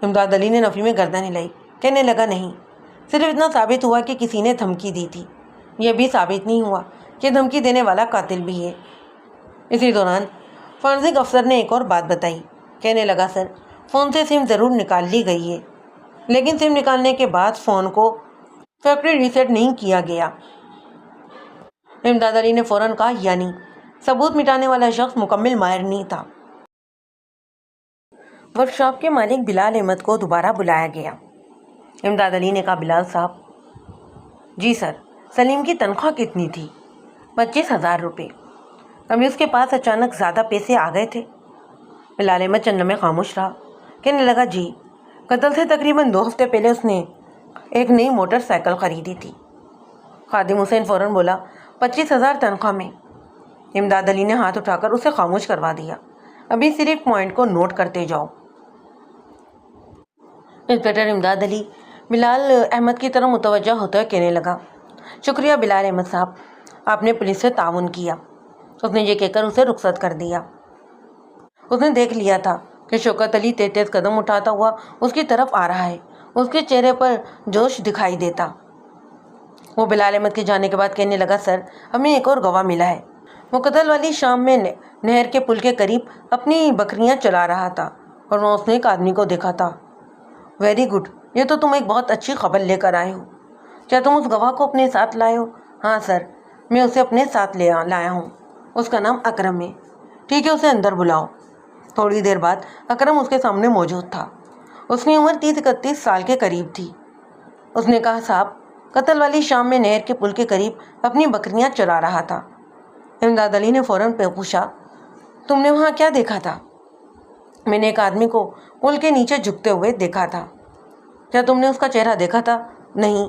Speaker 1: امداد علی نے نفی میں گردن ہلائی، کہنے لگا نہیں، صرف اتنا ثابت ہوا کہ کسی نے دھمکی دی تھی، یہ بھی ثابت نہیں ہوا کہ دھمکی دینے والا قاتل بھی ہے۔ اسی دوران فورنسک افسر نے ایک اور بات بتائی، کہنے لگا سر فون سے سم ضرور نکال لی گئی ہے، لیکن سم نکالنے کے بعد فون کو فیکٹری ریسیٹ نہیں کیا گیا۔ امداد علی نے فوراً کہا یعنی ثبوت مٹانے والا شخص مکمل ماہر نہیں تھا۔ ورک شاپ کے مالک بلال احمد کو دوبارہ بلایا گیا۔ امداد علی نے کہا بلال صاحب۔ جی سر۔ سلیم کی تنخواہ کتنی تھی؟ 25,000 روپے۔ ابھی اس کے پاس اچانک زیادہ پیسے آ گئے تھے؟ بلال احمد چند لمحے خاموش رہا، کہنے لگا جی، قتل سے تقریباً 2 ہفتے پہلے اس نے ایک نئی موٹر سائیکل خریدی تھی۔ خادم حسین فوراً بولا 25,000 تنخواہ میں؟ امداد علی نے ہاتھ اٹھا کر اسے خاموش کروا دیا، ابھی صرف پوائنٹ کو نوٹ کرتے جاؤ۔ انسپکٹر امداد علی بلال احمد کی طرف متوجہ ہوتے ہوئے کہنے لگا شکریہ بلال احمد صاحب، آپ نے پولیس سے تعاون کیا۔ اس نے یہ کہہ کر اسے رخصت کر دیا۔ اس نے دیکھ لیا تھا کہ شوکت علی تیز تیز قدم اٹھاتا ہوا اس کی طرف آ رہا ہے، اس کے چہرے پر جوش دکھائی دیتا۔ وہ بلال احمد کے جانے کے بعد کہنے لگا سر ہمیں ایک اور گواہ ملا ہے، وہ قتل والی شام میں نہر کے پل کے قریب اپنی بکریاں چلا رہا تھا اور وہاں اس نے ایک آدمی کو دیکھا تھا۔ ویری گڈ، یہ تو تم ایک بہت اچھی خبر لے کر آئے ہو۔ کیا تم اس گواہ کو اپنے ساتھ لائے ہو؟ ہاں سر، میں اسے اپنے ساتھ لایا ہوں، اس کا نام اکرم ہے۔ ٹھیک ہے، اسے اندر بلاؤ۔ تھوڑی دیر بعد اکرم اس کے سامنے موجود تھا۔ اس کی عمر 30-31 سال کے قریب تھی۔ اس نے کہا صاحب قتل والی شام میں نہر کے پل کے قریب اپنی بکریاں چرا رہا تھا۔ امداد علی نے فوراً پوچھا تم نے وہاں کیا دیکھا تھا؟ میں نے ایک آدمی کو پل کے نیچے جھکتے ہوئے دیکھا تھا۔ کیا تم نے اس کا چہرہ دیکھا تھا؟ نہیں۔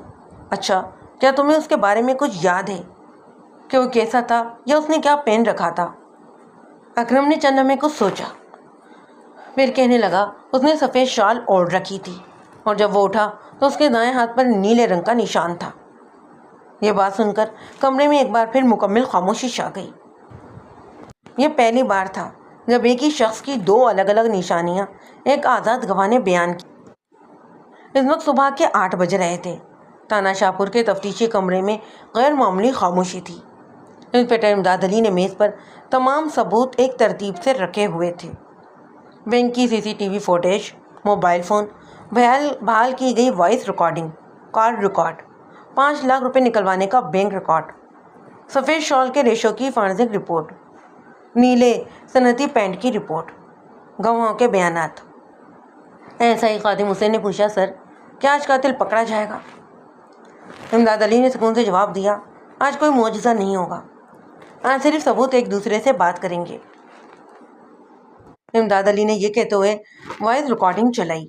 Speaker 1: اچھا، کیا تمہیں اس کے بارے میں کچھ یاد ہے کہ وہ کیسا تھا یا اس نے کیا پہن رکھا تھا؟ اکرم نے چند لمحے کچھ سوچا، پھر کہنے لگا اس نے سفید شال اوڑھ رکھی تھی اور جب وہ اٹھا تو اس کے دائیں ہاتھ پر نیلے رنگ کا نشان تھا۔ یہ بات سن کر کمرے میں ایک بار پھر مکمل خاموشی چھا گئی۔ یہ پہلی بار تھا جب ایک ہی شخص کی 2 الگ الگ نشانیاں ایک آزاد گواہ نے بیان کی۔ اس وقت صبح کے 8 بج رہے تھے۔ تانا شاہ پور کے تفتیشی کمرے میں غیر معمولی خاموشی تھی۔ انسپکٹر امداد علی نے میز پر تمام ثبوت ایک ترتیب سے رکھے ہوئے تھے۔ بینک کی CCTV فوٹیج، موبائل فون، بحال کی گئی وائس ریکارڈنگ، کال ریکارڈ، 5 لاکھ روپے نکلوانے کا بینک ریکارڈ، سفید شال کے ریشو کی فورنسک رپورٹ، نیلے صنعتی پینٹ کی رپورٹ، گواہوں کے بیانات۔ ایسا ہی خادم حسین نے پوچھا سر کیا آج قاتل پکڑا جائے گا؟ امداد علی نے سکون سے جواب دیا آج کوئی معجزہ نہیں ہوگا، آج صرف ثبوت ایک دوسرے سے بات کریں گے۔ امداد علی نے یہ کہتے ہوئے وائس ریکارڈنگ چلائی۔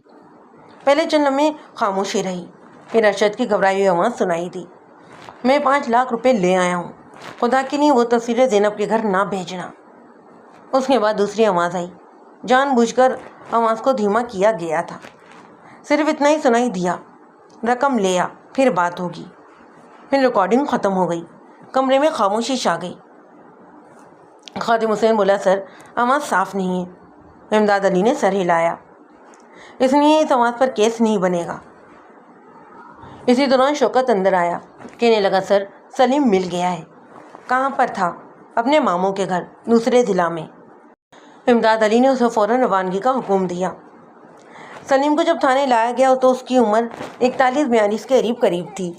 Speaker 1: پہلے چند لمحے خاموشی رہی، پھر ارشد کی گھبرائی ہوئی آواز سنائی دی، میں 5 لاکھ روپے لے آیا ہوں، خدا کے لیے وہ تصویریں زینب کے گھر نہ بھیجنا۔ اس کے بعد دوسری آواز آئی، جان بوجھ کر آواز کو دھیما کیا گیا تھا، صرف اتنا ہی سنائی دیا، رقم لے آ پھر بات ہوگی۔ پھر ریکارڈنگ ختم ہو گئی، کمرے میں خاموشی چھا گئی۔ خادم حسین بولا سر آواز صاف نہیں ہے۔ امداد علی نے سر ہلایا، اس لیے اس آواز پر کیس نہیں بنے گا۔ اسی دوران شوکت اندر آیا، کہنے لگا سر سلیم مل گیا ہے۔ کہاں پر تھا؟ اپنے ماموں کے گھر، دوسرے ضلع میں۔ امداد علی نے اسے فوراً روانگی کا حکم دیا۔ سلیم کو جب تھانے لایا گیا تو اس کی عمر 41-42 کے قریب تھی۔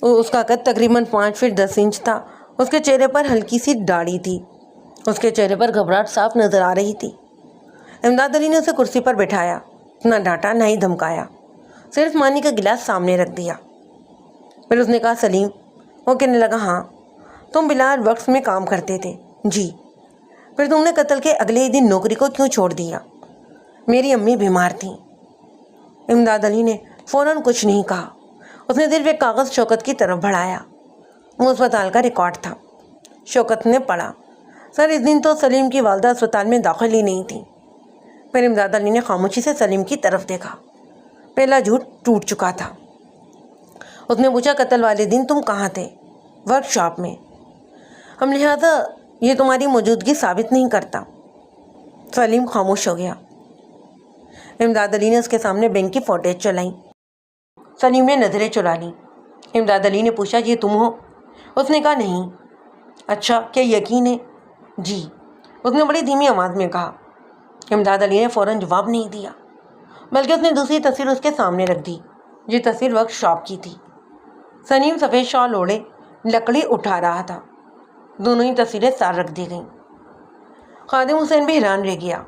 Speaker 1: اس کا قد تقریباً 5 فٹ 10 انچ تھا۔ اس کے چہرے پر ہلکی سی داڑھی تھی۔ اس کے چہرے پر گھبراہٹ صاف نظر آ رہی تھی۔ امداد علی نے اسے کرسی پر بٹھایا، نہ ڈانٹا نہ ہی دھمکایا، صرف پانی کا گلاس سامنے رکھ دیا۔ پھر اس نے کہا سلیم، وہ کہنے لگا ہاں، تم بلال وقت میں کام کرتے تھے؟ جی۔ پھر تم نے قتل کے اگلے ہی دن نوکری کو کیوں چھوڑ دیا؟ میری امی بیمار تھیں۔ امداد علی نے فوراً کچھ نہیں کہا، اس نے صرف ایک کاغذ شوکت کی طرف بڑھایا۔ وہ اسپتال کا ریکارڈ تھا۔ شوکت نے پڑھا، سر اس دن تو سلیم کی والدہ اسپتال میں داخل ہی نہیں تھی۔ پھر امداد علی نے خاموشی سے سلیم کی طرف دیکھا، پہلا جھوٹ ٹوٹ چکا تھا۔ اس نے پوچھا قتل والے دن تم کہاں تھے؟ ورک شاپ میں۔ ہم لہذا یہ تمہاری موجودگی ثابت نہیں کرتا۔ سلیم خاموش ہو گیا۔ امداد علی نے اس کے سامنے بینک کی فوٹیج چلائیں۔ سلیم نے نظریں چرا لیں۔ امداد علی نے پوچھا یہ تم ہو؟ اس نے کہا نہیں۔ اچھا، کیا یقین ہے؟ جی، اس نے بڑی دھیمی آواز میں کہا۔ امداد علی نے فوراً جواب نہیں دیا، بلکہ اس نے دوسری تصویر اس کے سامنے رکھ دی۔ یہ تصویر ورک شاپ کی تھی۔ سلیم سفید شال اوڑھے لکڑی اٹھا رہا تھا۔ دونوں ہی تصویریں سار رکھ دی گئیں۔ خادم حسین بھی حیران رہ گیا۔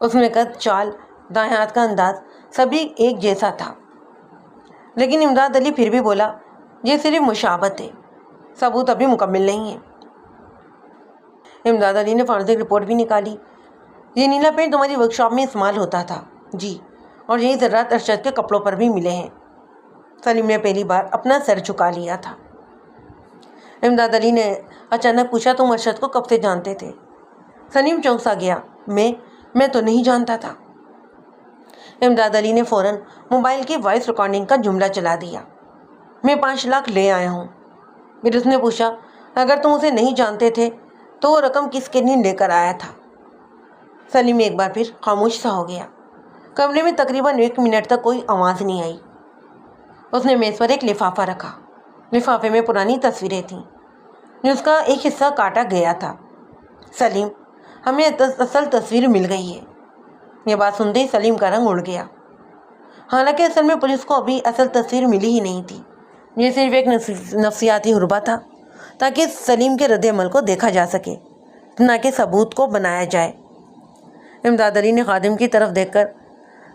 Speaker 1: اس میں قد، چال، دائیں ہاتھ کا انداز سبھی ایک جیسا تھا۔ لیکن امداد علی پھر بھی بولا یہ صرف مشابہت ہے، ثبوت ابھی مکمل نہیں ہے۔ امداد علی نے فورنسک رپورٹ بھی نکالی۔ یہ نیلا پینٹ تمہاری ورک شاپ میں استعمال ہوتا تھا؟ جی، اور یہی ذرات ارشد کے کپڑوں پر بھی ملے ہیں۔ سلیم نے پہلی بار اپنا سر جھکا لیا تھا۔ امداد علی نے اچانک پوچھا تم ارشد کو کب سے جانتے تھے؟ سلیم چونک سا گیا۔ میں تو نہیں جانتا تھا۔ امداد علی نے فوراً موبائل کی وائس ریکارڈنگ کا جملہ چلا دیا۔ میں 5 لاکھ لے آیا ہوں۔ پھر اس نے پوچھا اگر تم اسے نہیں جانتے تھے تو وہ رقم کس کے لیے لے کر آیا تھا؟ سلیم ایک بار پھر خاموش سا ہو گیا۔ کمرے میں تقریباً 1 منٹ تک کوئی آواز نہیں آئی۔ اس نے میز پر ایک لفافہ رکھا۔ لفافے میں پرانی تصویریں تھیں جس کا ایک حصہ کاٹا گیا تھا۔ سلیم، ہمیں اصل تصویر مل گئی ہے۔ یہ بات سنتے ہی سلیم کا رنگ اڑ گیا۔ حالانکہ اصل میں پولیس کو ابھی اصل تصویر ملی ہی نہیں تھی۔ یہ صرف ایک نفسیاتی حربہ تھا تاکہ سلیم کے رد عمل کو دیکھا جا سکے، نہ کہ ثبوت کو بنایا جائے۔ امداد علی نے خادم کی طرف دیکھ کر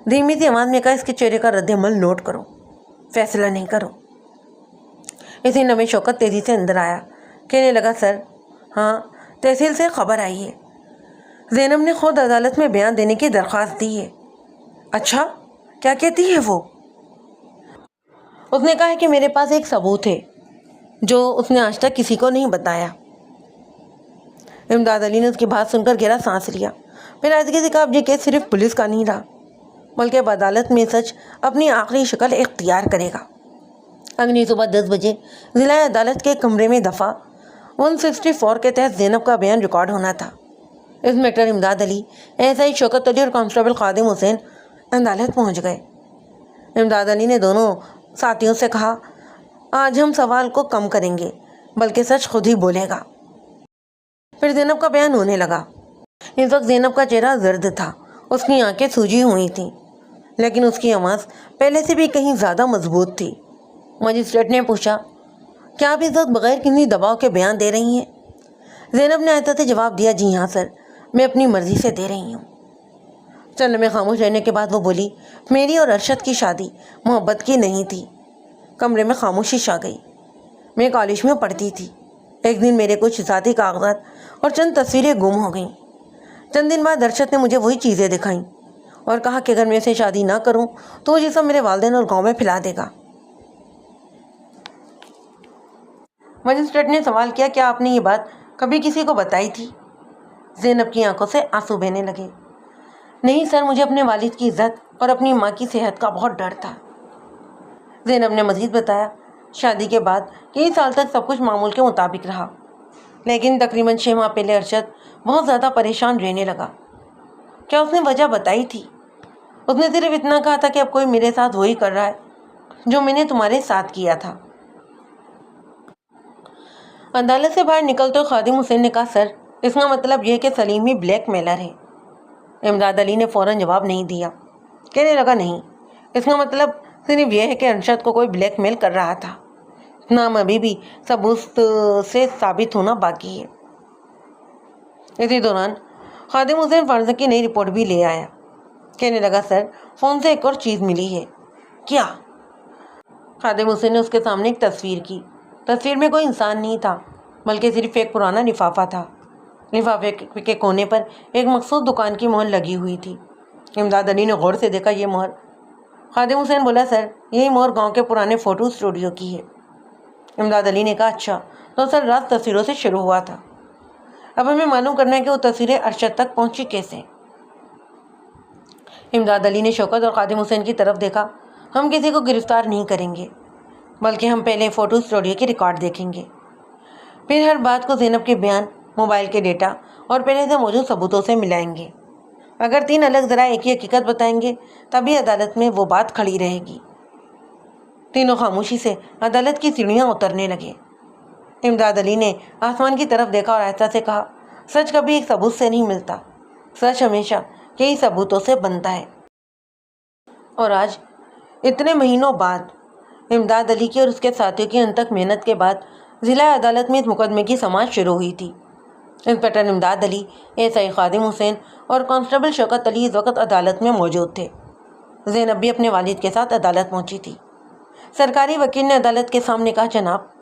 Speaker 1: دھیمی سی آواز میں کہا اس کے چہرے کا رد عمل نوٹ کرو، فیصلہ نہیں کرو۔ اسی لمحے شوکت تیزی سے اندر آیا، کہنے لگا سر، ہاں تحصیل سے خبر آئی ہے، زینب نے خود عدالت میں بیان دینے کی درخواست دی ہے۔ اچھا، کیا کہتی ہے وہ؟ اس نے کہا ہے کہ میرے پاس ایک ثبوت ہے جو اس نے آج تک کسی کو نہیں بتایا۔ امداد علی نے اس کی بات سن کر گہرا سانس لیا، پھر آہستگی سے کہا اب یہ کیس صرف پولیس کا نہیں رہا، بلکہ اب عدالت میں سچ اپنی آخری شکل اختیار کرے گا۔ اگلی صبح 10 بجے ضلع عدالت کے کمرے میں دفعہ 164 کے تحت زینب کا بیان ریکارڈ ہونا تھا۔ انسپکٹر امداد علی، SI شوکت علی اور کانسٹیبل خادم حسین عدالت پہنچ گئے۔ امداد علی نے دونوں ساتھیوں سے کہا آج ہم سوال کو کم کریں گے بلکہ سچ خود ہی بولے گا۔ پھر زینب کا بیان ہونے لگا۔ اس وقت زینب کا چہرہ زرد تھا، اس کی آنکھیں سوجی ہوئی تھیں، لیکن اس کی آواز پہلے سے بھی کہیں زیادہ مضبوط تھی۔ مجسٹریٹ نے پوچھا کیا آپ اس وقت بغیر کسی دباؤ کے بیان دے رہی ہیں؟ زینب نے آہستہ سے جواب دیا جی ہاں سر، میں اپنی مرضی سے دے رہی ہوں۔ چند لمحے خاموش رہنے کے بعد وہ بولی میری اور ارشد کی شادی محبت کی نہیں تھی۔ کمرے میں خاموشی چھا گئی۔ میں کالج میں پڑھتی تھی۔ ایک دن میرے کچھ ذاتی کاغذات اور چند تصویریں گم ہو گئیں۔ چند دن بعد ارشد نے مجھے وہی چیزیں دکھائیں اور کہا کہ اگر میں اسے شادی نہ کروں تو وہ یہ سب میرے والدین اور گاؤں میں پھیلا دے گا۔ مجسٹریٹ نے سوال کیا کیا آپ نے یہ بات کبھی کسی کو بتائی تھی؟ زینب کی آنکھوں سے آنسو بہنے لگے۔ نہیں سر، مجھے اپنے والد کی عزت اور اپنی ماں کی صحت کا بہت ڈر تھا۔ زینب نے مزید بتایا شادی کے بعد کئی سال تک سب کچھ معمول کے مطابق رہا، لیکن تقریباً 6 ماہ پہلے ارشد بہت زیادہ پریشان رہنے لگا۔ کیا اس نے وجہ بتائی تھی؟ اس نے صرف اتنا کہا تھا کہ اب کوئی میرے ساتھ وہی کر رہا ہے جو میں نے تمہارے ساتھ کیا تھا۔ عدالت سے باہر نکلتے ہوئے خادم حسین نے کہا سر، اس کا مطلب یہ ہے کہ سلیم ہی بلیک میلر ہے۔ امداد علی نے فوراً جواب نہیں دیا، کہنے لگا نہیں، اس کا مطلب صرف یہ ہے کہ ارشد کو کوئی بلیک میل کر رہا تھا۔ نام ابھی بھی ثبوت سے ثابت ہونا باقی ہے۔ اسی دوران خادم حسین فارزق کی نئی رپورٹ بھی لے آیا. کہنے لگا سر فون سے ایک اور چیز ملی ہے. کیا؟ خادم حسین نے اس کے سامنے ایک تصویر کی. تصویر میں کوئی انسان نہیں تھا بلکہ صرف ایک پرانا لفافہ تھا. لفافے کے کونے پر ایک مخصوص دکان کی مہر لگی ہوئی تھی. امداد علی نے غور سے دیکھا یہ مہر. خادم حسین بولا سر یہی مہر گاؤں کے پرانے فوٹو اسٹوڈیو کی ہے. امداد علی نے کہا اچھا تو سر راز تصویروں سے شروع ہوا تھا. اب ہمیں معلوم کرنا ہے کہ وہ تصویریں ارشد تک پہنچی کیسے. امداد علی نے شوکت اور خادم حسین کی طرف دیکھا. ہم کسی کو گرفتار نہیں کریں گے بلکہ ہم پہلے فوٹو اسٹوڈیو کی ریکارڈ دیکھیں گے. پھر ہر بات کو زینب کے بیان، موبائل کے ڈیٹا اور پہلے سے موجود ثبوتوں سے ملائیں گے. اگر 3 الگ ذرائع ایک ہی حقیقت بتائیں گے تبھی عدالت میں وہ بات کھڑی رہے گی. تینوں خاموشی سے عدالت کی سیڑھیاں اترنے لگے. امداد علی نے آسمان کی طرف دیکھا اور آہستہ سے کہا سچ کبھی ایک ثبوت سے نہیں ملتا. سچ ہمیشہ کئی ثبوتوں سے بنتا ہے. اور آج اتنے مہینوں بعد امداد علی کی اور اس کے ساتھیوں کی انتھک محنت کے بعد ضلع عدالت میں اس مقدمے کی سماعت شروع ہوئی تھی. انسپکٹر امداد علی، ASI خادم حسین اور کانسٹیبل شوکت علی اس وقت عدالت میں موجود تھے. زینب بھی اپنے والد کے ساتھ عدالت پہنچی تھی. سرکاری وکیل نے عدالت کے سامنے کہا جناب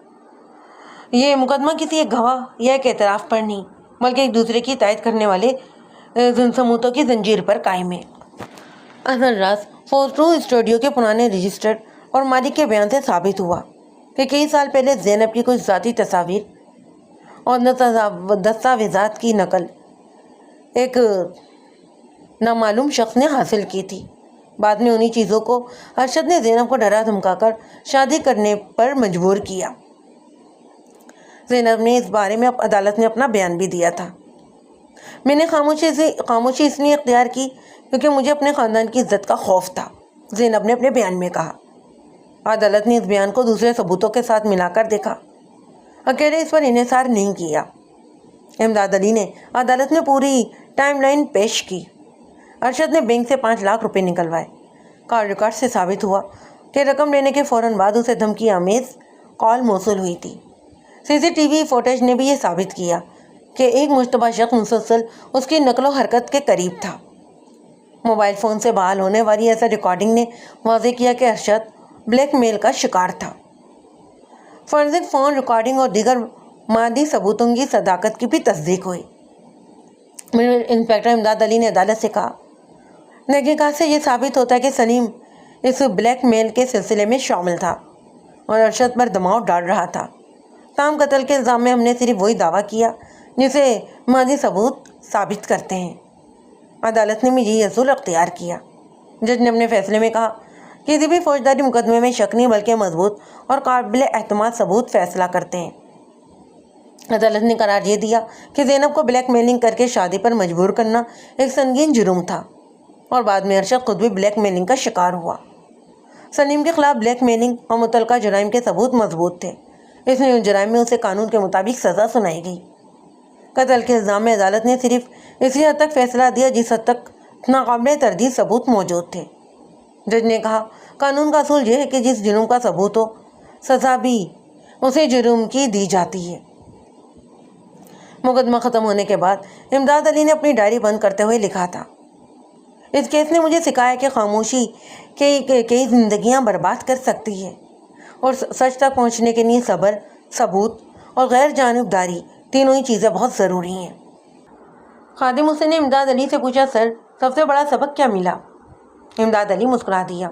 Speaker 1: یہ مقدمہ کسی ایک گواہ یا ایک اعتراف پر نہیں بلکہ ایک دوسرے کی تائید کرنے والے ثبوتوں کی زنجیر پر قائم ہے. اصل راز فوٹو اسٹوڈیو کے پرانے رجسٹر اور مالک کے بیان سے ثابت ہوا کہ کئی سال پہلے زینب کی کچھ ذاتی تصاویر اور دستاویزات کی نقل ایک نامعلوم شخص نے حاصل کی تھی. بعد میں انہی چیزوں کو ارشد نے زینب کو ڈرا دھمکا کر شادی کرنے پر مجبور کیا. زینب نے اس بارے میں عدالت میں اپنا بیان بھی دیا تھا. میں نے خاموشی اس لیے اختیار کی کیونکہ مجھے اپنے خاندان کی عزت کا خوف تھا، زینب نے اپنے بیان میں کہا. عدالت نے اس بیان کو دوسرے ثبوتوں کے ساتھ ملا کر دیکھا. اکیلے اس پر انحصار نہیں کیا. امداد علی نے عدالت میں پوری ٹائم لائن پیش کی. ارشد نے بینک سے 5 لاکھ روپے نکلوائے. کال ریکارڈ سے ثابت ہوا کہ رقم لینے کے فوراً بعد اسے دھمکی آمیز کال موصول ہوئی تھی. CCTV فوٹیج نے بھی یہ ثابت کیا کہ ایک مشتبہ شخص مسلسل اس کی نقل و حرکت کے قریب تھا. موبائل فون سے بحال ہونے والی ایسا ریکارڈنگ نے واضح کیا کہ ارشد بلیک میل کا شکار تھا. فورنزک فون ریکارڈنگ اور دیگر مادی ثبوتوں کی صداقت کی بھی تصدیق ہوئی. انسپکٹر امداد علی نے عدالت سے کہا تحقیقات سے یہ ثابت ہوتا ہے کہ سلیم اس بلیک میل کے سلسلے میں شامل تھا اور ارشد پر دباؤ ڈال رہا تھا. تام قتل کے الزام میں ہم نے صرف وہی دعویٰ کیا جسے ماضی ثبوت ثابت کرتے ہیں. عدالت نے بھی یہی اصول اختیار کیا. جج نے اپنے فیصلے میں کہا کسی بھی فوجداری مقدمے میں شک نہیں بلکہ مضبوط اور قابل اعتماد ثبوت فیصلہ کرتے ہیں. عدالت نے قرار یہ دیا کہ زینب کو بلیک میلنگ کر کے شادی پر مجبور کرنا ایک سنگین جرم تھا اور بعد میں ارشد خود بھی بلیک میلنگ کا شکار ہوا. سلیم کے خلاف بلیک میلنگ اور متعلقہ جرائم کے ثبوت مضبوط تھے، اس لیے ان جرائم میں اسے قانون کے مطابق سزا سنائی گئی. قتل کے الزام میں عدالت نے صرف اسی حد تک فیصلہ دیا جس حد تک ناقابل تردید ثبوت موجود تھے. جج نے کہا قانون کا اصول یہ ہے کہ جس جرم کا ثبوت ہو سزا بھی اسے جرم کی دی جاتی ہے. مقدمہ ختم ہونے کے بعد امداد علی نے اپنی ڈائری بند کرتے ہوئے لکھا تھا اس کیس نے مجھے سکھایا کہ خاموشی کئی زندگیاں برباد کر سکتی ہے اور سچ تک پہنچنے کے لیے صبر، ثبوت اور غیر جانبداری تینوں ہی چیزیں بہت ضروری ہیں. خادم حسین نے امداد علی سے پوچھا سر سب سے بڑا سبق کیا ملا؟ امداد علی مسکرا دیا.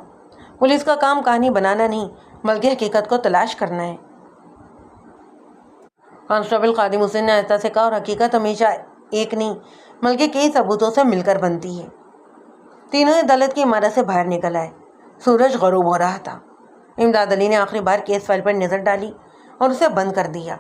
Speaker 1: پولیس کا کام کہانی بنانا نہیں بلکہ حقیقت کو تلاش کرنا ہے. کانسٹیبل خادم حسین نے آہستہ سے کہا اور حقیقت ہمیشہ ایک نہیں بلکہ کئی ثبوتوں سے مل کر بنتی ہے. تینوں عدالت کی عمارت سے باہر نکل آئے. سورج غروب ہو رہا تھا. امداد علی نے آخری بار کیس فائل پر نظر ڈالی اور اسے بند کر دیا.